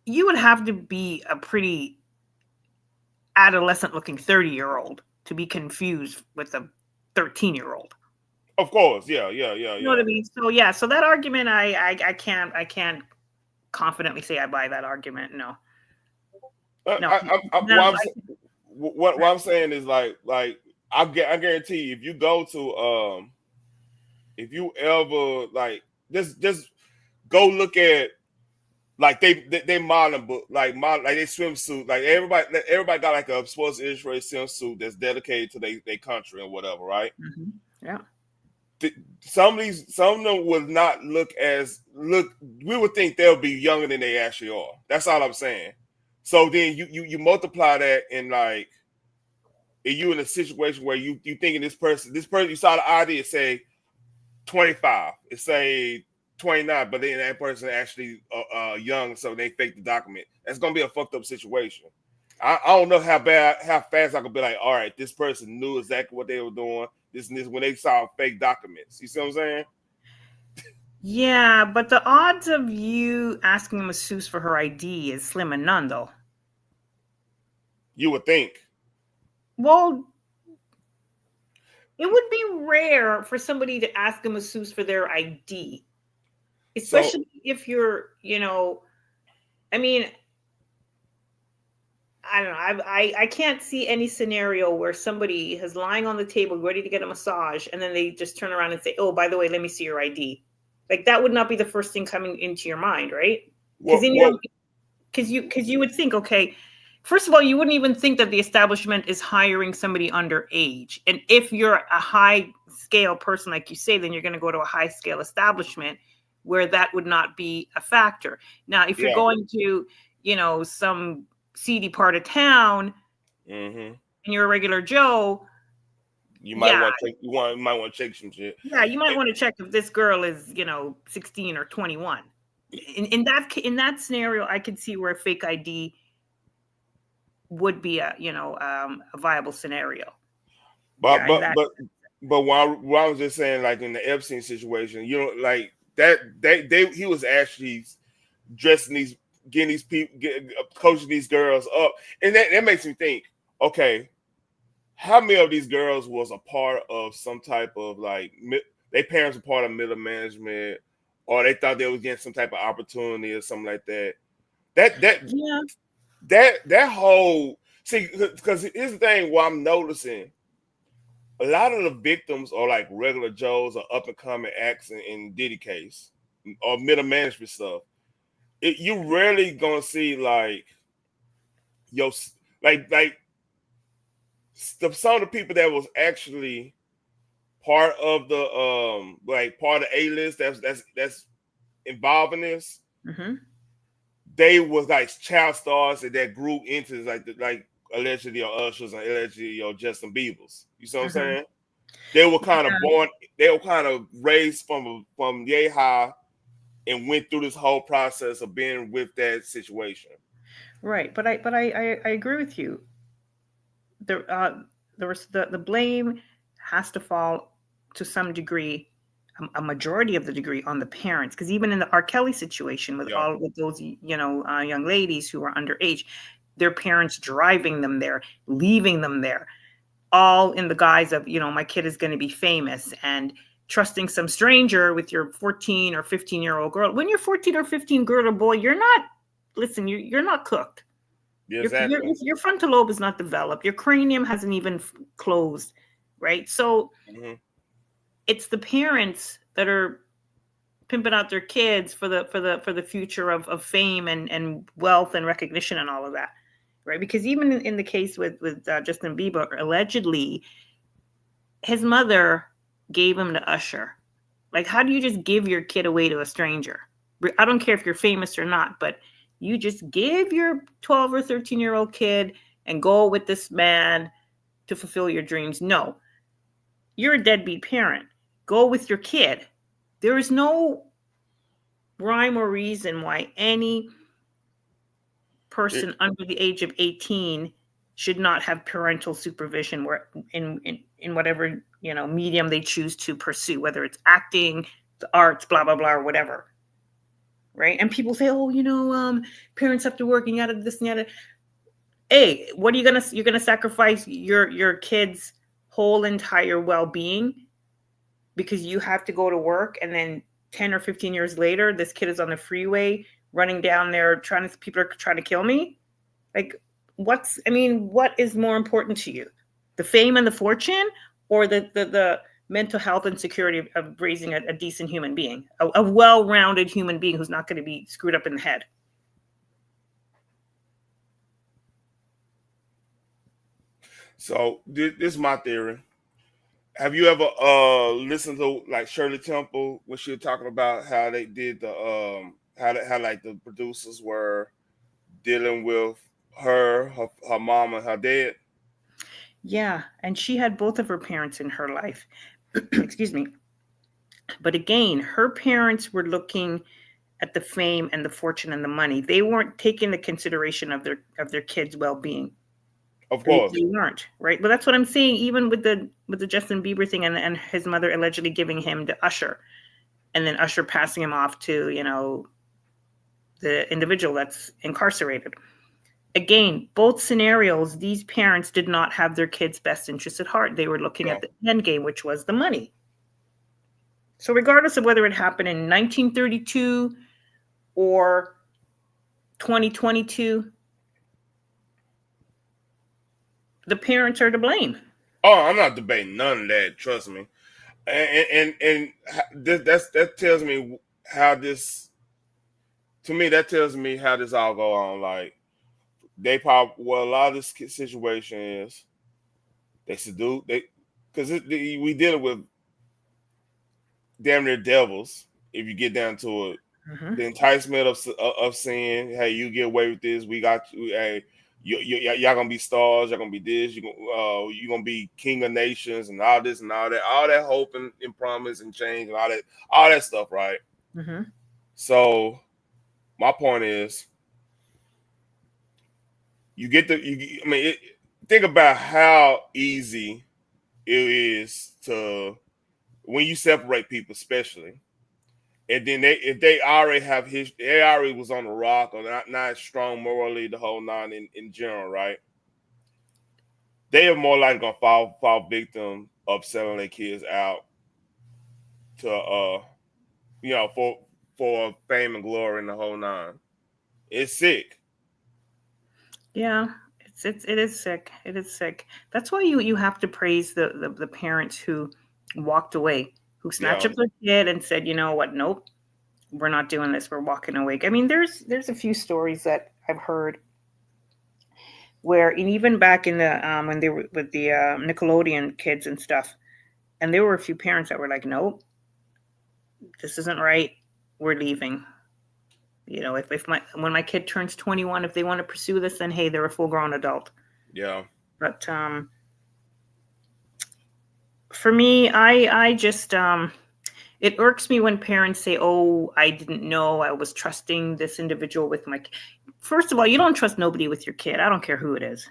you would have to be a pretty adolescent looking 30-year-old to be confused with a 13-year-old. Of course, yeah. You know what I mean? So yeah, so that argument, I can't confidently say I buy that argument. No. What I'm saying is like I guarantee you, if you go to if you ever like just go look at like they modern book, like they swimsuit, like everybody got like a sports illustrated swimsuit that's dedicated to their country or whatever, right? Yeah. Some of them would not look. We would think they'll be younger than they actually are. That's all I'm saying. So then you multiply that, and like, are you in a situation where you thinking this person you saw the ID say 25, it say 29, but then that person actually young, so they fake the document. That's gonna be a fucked up situation. I don't know how fast I could be like, all right, this person knew exactly what they were doing. This when they saw fake documents. You see what I'm saying? Yeah, but the odds of you asking a masseuse for her ID is slim and none, though. You would think. Well, it would be rare for somebody to ask a masseuse for their ID, especially if you're, I mean, I don't know. I can't see any scenario where somebody is lying on the table ready to get a massage, and then they just turn around and say, "Oh, by the way, let me see your ID." Like, that would not be the first thing coming into your mind, right? Because you would think, okay, First of all, you wouldn't even think that the establishment is hiring somebody underage. And if you're a high scale person, like you say, then you're going to go to a high scale establishment where that would not be a factor. Now, if you're going to, some seedy part of town and you're a regular Joe, you might want to check some shit. Yeah, you might want to check if this girl is, 16 or 21. In that scenario, I could see where a fake ID would be a viable scenario. But while I was just saying, like in the Epstein situation, like that he was actually dressing getting these people, coaching these girls up, and that makes me think, okay, how many of these girls was a part of some type of like their parents were part of middle management, or they thought they was getting some type of opportunity or something like that. That whole because here's the thing. What I'm noticing, a lot of the victims are like regular Joes or up and coming acts in Diddy case or middle management stuff. You rarely gonna see like some of the people that was actually part of the part of the A-list that's involved in this. Mm-hmm. They was like child stars that grew into like allegedly your Ushers and allegedly your Justin Biebers. You see what I'm saying? They were kind of born. They were kind of raised from yay high and went through this whole process of being with that situation. Right, but I agree with you. The blame has to fall to some degree, a majority of the degree, on the parents, because even in the R. Kelly situation with those young ladies who are underage, their parents driving them there, leaving them there, all in the guise of my kid is going to be famous, and trusting some stranger with your 14 or 15-year-old girl. When you're 14 or 15, girl or boy, you're not cooked. Yeah, exactly. Your frontal lobe is not developed. Your cranium hasn't even closed, right? So it's the parents that are pimping out their kids for the future of fame and wealth and recognition and all of that, right? Because even in the case with Justin Bieber, allegedly, his mother gave him to Usher. Like, how do you just give your kid away to a stranger? I don't care if you're famous or not, but you just give your 12 or 13-year-old kid and go with this man to fulfill your dreams. No, you're a deadbeat parent. Go with your kid. There is no rhyme or reason why any person under the age of 18 should not have parental supervision in whatever medium they choose to pursue, whether it's acting, the arts, blah blah blah, or whatever. Right? And people say, parents have to working out of this and that. Hey, what are you're gonna sacrifice your kid's whole entire well-being because you have to go to work, and then 10 or 15 years later, this kid is on the freeway running down there people are trying to kill me? Like, what is more important to you? The fame and the fortune, or the mental health and security of raising a decent human being, a well-rounded human being who's not going to be screwed up in the head? So this is my theory. Have you ever listened to like Shirley Temple when she was talking about how they did the how like the producers were dealing with her mom and her dad? Yeah, and she had both of her parents in her life. Excuse me. But again, her parents were looking at the fame and the fortune and the money. They weren't taking the consideration of their kids' well-being. Of course, they weren't, right? But that's what I'm saying. Even with the Justin Bieber thing and his mother allegedly giving him to Usher, and then Usher passing him off to the individual that's incarcerated. Again, both scenarios, these parents did not have their kids' best interests at heart. They were looking at the end game, which was the money. So regardless of whether it happened in 1932 or 2022, the parents are to blame. Oh, I'm not debating none of that. Trust me. And that tells me how this. To me, that tells me how this all go on. Like they probably well a lot of this situation is they seduce they because we deal with damn near devils if you get down to it. Mm-hmm. The enticement of saying, "Hey, you get away with this. We got you. Hey, y'all gonna be stars. Y'all gonna be this. You gonna be king of nations and all this and all that hope and promise and change and all that stuff, right?" Mm-hmm. So my point is, you get the you. I mean, think about how easy it is to when you separate people, especially. And then if they already have they already was on the rock or not strong morally, the whole nine in general, right? They are more likely gonna fall victim of selling their kids out to for fame and glory and the whole nine. It's sick. Yeah, it is sick. It is sick. That's why you have to praise the parents who walked away, who snatched Yeah, up their kid and said, you know what, nope, we're not doing this. We're walking away. I mean, there's a few stories that I've heard where, and even back in the when they were with the Nickelodeon kids and stuff, and there were a few parents that were like, nope, this isn't right. We're leaving. You know, if my when my kid turns 21, if they want to pursue this, then hey, they're a full grown adult. yeah, But for me, I just it irks me when parents say, "Oh, I didn't know. I was trusting this individual with my." First of all, you don't trust nobody with your kid. I don't care who it is.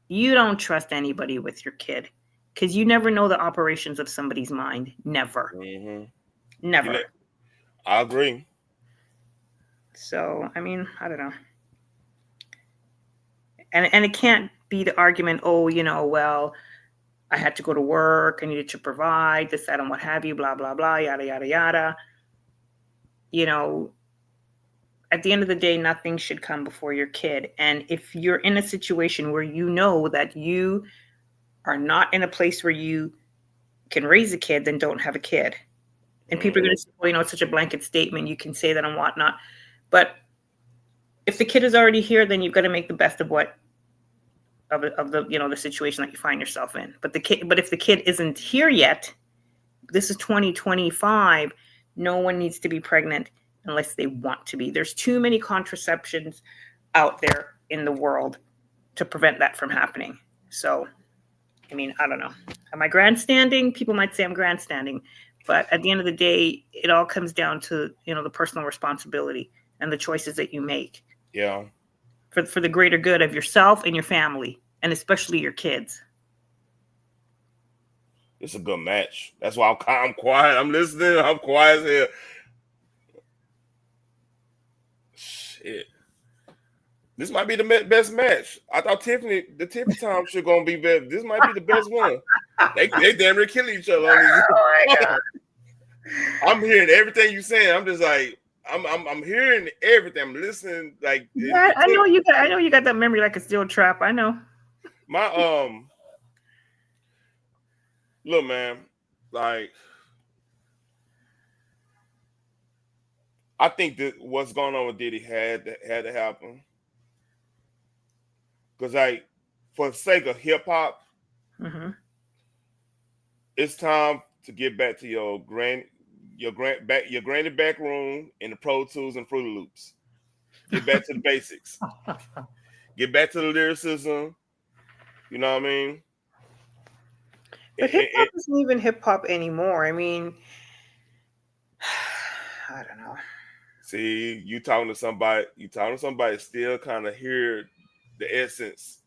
You don't trust anybody with your kid because you never know the operations of somebody's mind. Never, hmm you know, never. I agree. So I mean, I don't know. And it can't be the argument. Oh, you know, well, I had to go to work. I needed to provide this, that, and what have you. Blah blah blah. Yada yada yada. You know, at the end of the day, nothing should come before your kid. And if you're in a situation where you know that you are not in a place where you can raise a kid, then don't have a kid. And people are going hmm to say, well, you know, it's such a blanket statement. You can say that and whatnot. But if the kid is already here, then you've got to make the best of what of the you know the situation that you find yourself in. But if the kid isn't here yet, this is 2025. No one needs to be pregnant unless they want to be. There's too many contraceptions out there in the world to prevent that from happening. So, I mean, I don't know. Am I grandstanding? People might say I'm grandstanding, but at the end of the day, it all comes down to, you know, the personal responsibility and the choices that you make Yeah, for the greater good of yourself and your family, and especially your kids. it's a good match. That's why I'm quiet. I'm listening. I'm quiet as hell. Shit. This might be the best match. I thought the Tiffany time should gonna be better. This might be the best one. They damn near killing each other on this. Oh my god. I'm hearing everything you saying. I'm just like I'm hearing everything. I'm listening. Like Yeah, I know you got that memory like a steel trap. I know. my look, man. Like I think that what's going on with Diddy had to happen because like for the sake of hip hop, Mm-hmm. it's time to get back to your granny back room in the Pro Tools and Fruity Loops. Get back to the basics. Get back to the lyricism. You know what I mean? But hip hop isn't even hip hop anymore. I mean, I don't know. See, you talking to somebody. You talking to somebody still kind of hear the essence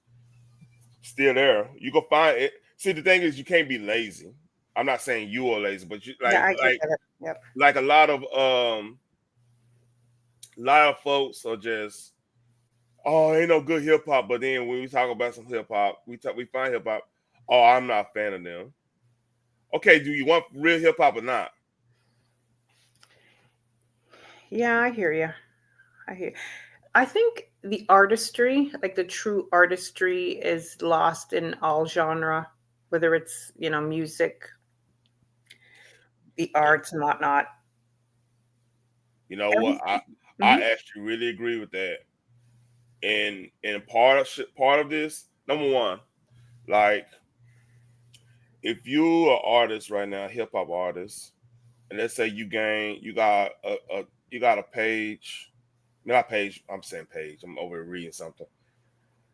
still there. You can find it. See, the thing is, you can't be lazy. I'm not saying you are lazy, but you Yeah, I get that. Yep. like a lot of folks are just oh, ain't no good hip hop. But then when we talk about some hip hop, we find hip hop. Oh, I'm not a fan of them. Okay, do you want real hip hop or not? Yeah, I hear you. I hear. I think the artistry, like the true artistry, is lost in all genre, whether it's music, the arts, and whatnot. You know what? Everything. I Mhm. actually really agree with that. And part of this, number one, like if you are artist right now, hip hop artist, and let's say you got a page, not page. I'm saying page. I'm over reading something.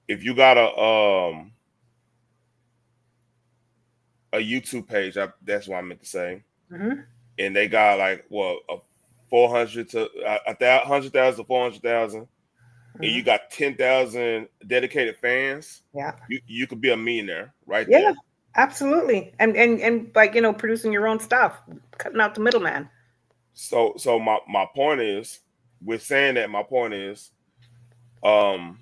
If you got a YouTube page, that's what I meant to say, Mm-hmm. and they got like what a 400 to 100,000 to 400,000, and Mm-hmm. you got 10,000 dedicated fans. Yeah. You could be a millionaire right Yeah, there. absolutely. And like, producing your own stuff, cutting out the middleman. So my point is, with saying that, my point is, um,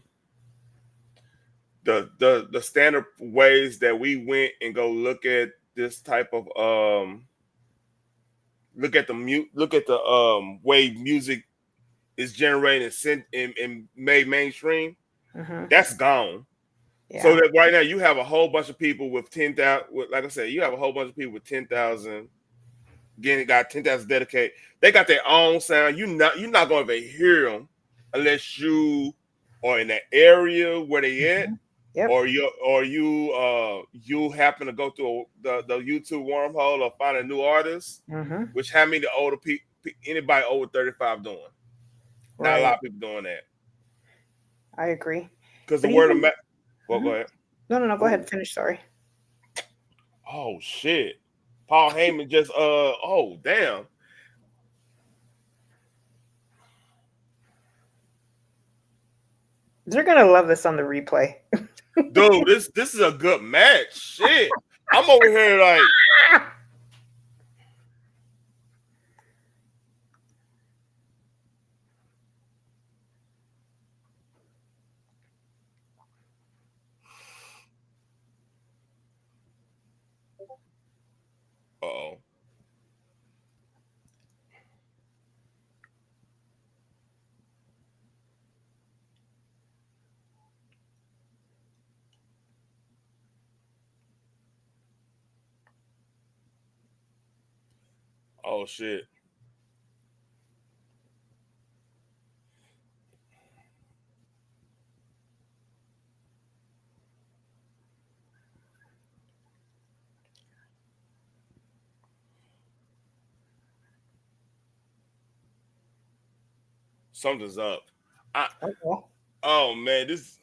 the standard ways that we went and go look at this type of look at the way music is generated and sent and made mainstream, Mm-hmm. that's gone. So Yeah. that right now you have a whole bunch of people with 10,000, like I said, you have a whole bunch of people with 10,000. Again, got 10,000 dedicated. They got their own sound. You're not going to hear them unless you are in that area where they at, Mm-hmm. Yep. or you happen to go through the YouTube wormhole or find a new artist, Mm-hmm. which how many older people, anybody over 35 doing? Not a lot Right. of people doing that I agree. because the But word of even mouth. Well, go Mhm. ahead. No. Go Ooh. ahead. Finish. Sorry. Oh shit! Paul Heyman just oh damn. They're gonna love this on the replay. Dude, this is a good match. Shit. I'm over here like, oh. Oh shit. Something's up. I Okay. oh man, this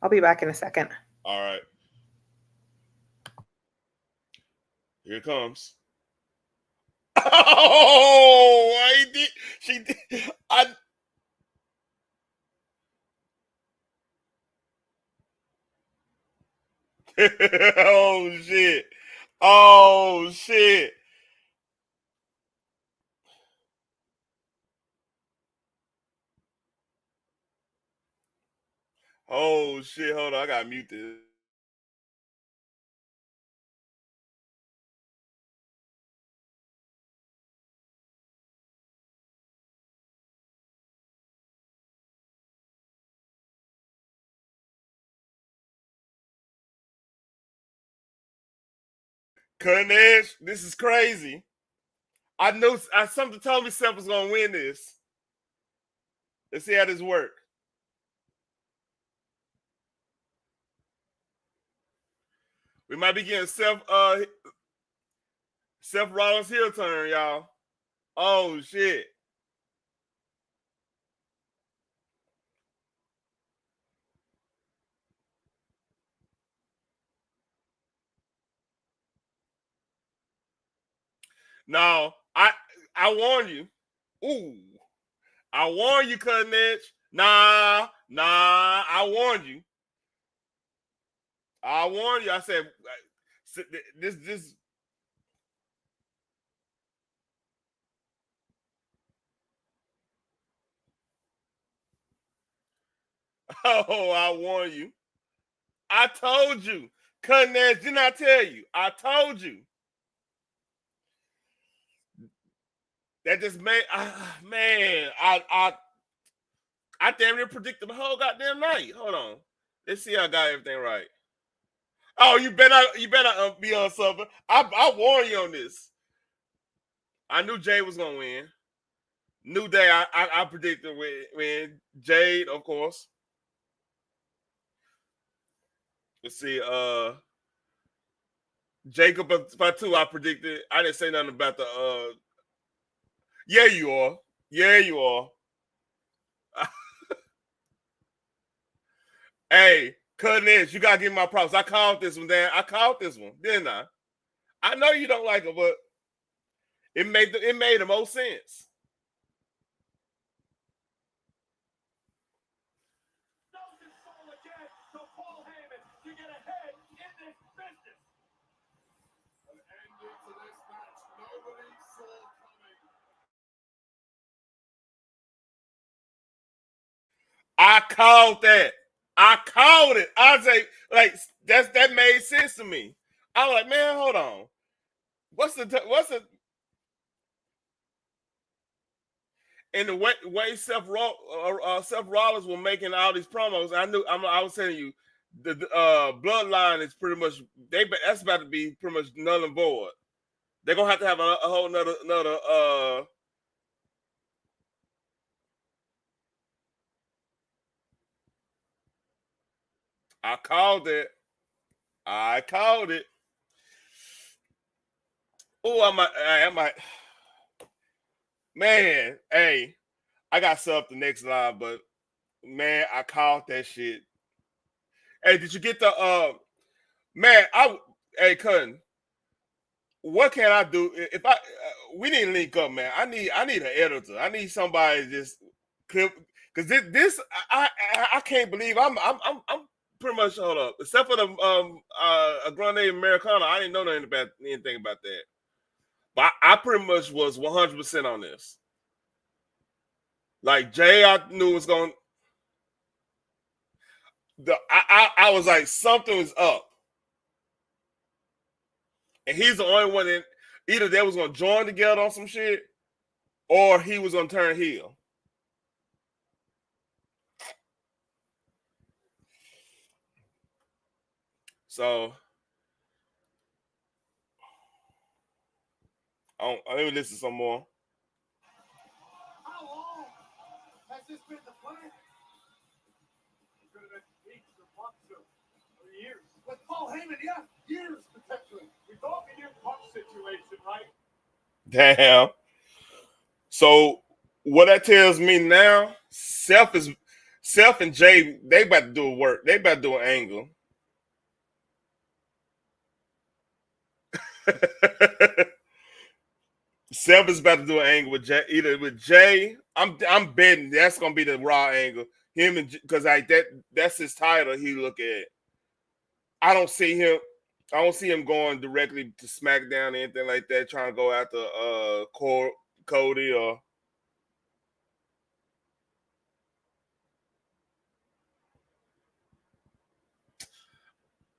I'll be back in a second. all right. Here it comes. Oh, I did. She did. I. Oh shit. Oh shit. Oh shit. Hold on. I gotta mute this. Cutting edge. This is crazy. I know. Something told me Seth was gonna win this. Let's see how this work. We might be getting Seth Rollins heel turn, y'all. Oh shit. No, I warn you. Ooh, I warn you, cutting edge. Nah. I warned you. I warned you. I said this. Oh, I warned you. I told you. Cutting edge. Didn't I tell you? I told you. That just made man. I I damn near predicted the whole goddamn night. Hold on. Let's see. I got everything right. Oh, you better be on something. I warned you on this. I knew Jade was gonna win. New Day, I predicted win. Jade, of course. Let's see. Jacob Fatu, I predicted. I didn't say nothing about the. Yeah, you are. Yeah, you are. Hey, Cutting Edge, you gotta give me my props. I called this one, Dan. I called this one, didn't I? I know you don't like it, but it made the most sense. I called that. I called it. I was like that made sense to me. I was like, man, hold on. What's the and the way Seth Rollins was making all these promos, I was telling you the bloodline is pretty much that's about to be pretty much null and void. They're gonna have to have a whole another I called it. Oh, I might. Man, hey, I got set up the next live, but man, I called that shit. Hey, did you get the man? Hey, Cutting, what can I do if we didn't link up, man? I need an editor. I need somebody to just clip because this I can't believe I'm pretty much hold up except for the a Grande Americana. I didn't know anything about that, but I pretty much was 100% on this. Like Jay, I knew was going. I was like something was up. And he's the only one that either they was gonna join together on some shit, or he was gonna turn heel. So, let me listen to some more. How long has this been the plan? It could have been weeks or months or years. With Paul Heyman, yeah, years potentially. We thought we knew Punk's situation, right? Damn. So what that tells me now, Seth and Jay, they about to do work. They about to do an angle. Seth is about to do an angle with Jay, either with Jay. I'm betting that's gonna be the Raw angle. Him and because that's his title. He look at. I don't see him going directly to SmackDown or anything like that. Trying to go after Cody or.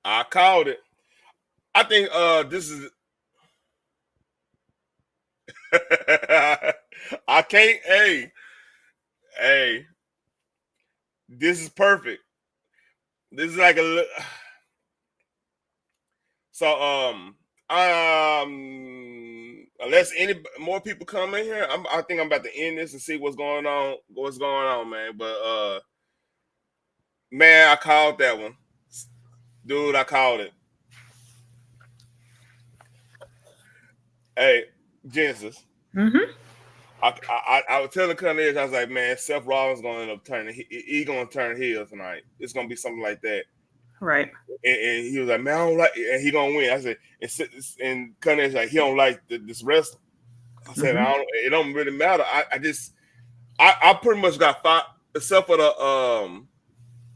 I called it. I think this is. I can't. Hey, this is perfect. This is like a. So unless any more people come in here, I think I'm about to end this and see what's going on. What's going on, man? But man, I called that one, dude. I called it. Hey, Genesis. Mm-hmm. I was telling Cutting Edge, I was like, man, Seth Rollins going to end up turning. He going to turn heel tonight. It's going to be something like that. Right. And he was like, man, I don't like it. And he going to win. I said, and Cutting Edge like, he don't like this wrestling. I said, it don't really matter. I pretty much got five, except for the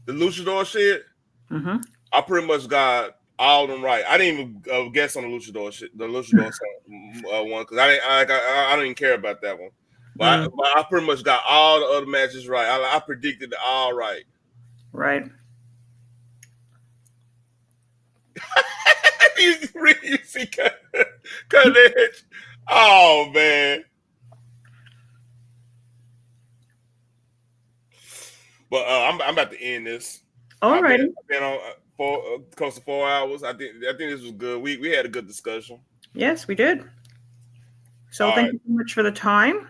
luchador shit. Mm-hmm. I pretty much got all of them right. I didn't even guess on the luchador shit, the luchador one, because I don't even care about that one. But I pretty much got all the other matches right. I predicted it all right. Right. You see, Cutting Edge. Oh man. But I'm about to end this. All I've right. been on close to 4 hours. I think this was good. We had a good discussion. Yes, we did. So All thank right. you so much for the time.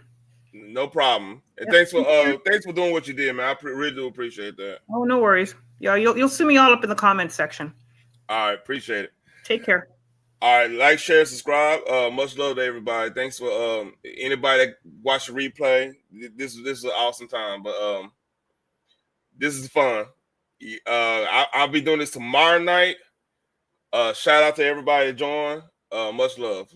No problem. And Yep. thanks for doing what you did, man. I really do appreciate that. Oh, no worries. Yeah, you'll see me all up in the comments section. All right, appreciate it. Take care. All right, like, share, subscribe. Much love to everybody. Thanks for anybody that watched the replay. This is an awesome time, but this is fun. I'll be doing this tomorrow night. Shout out to everybody that joined. Much love.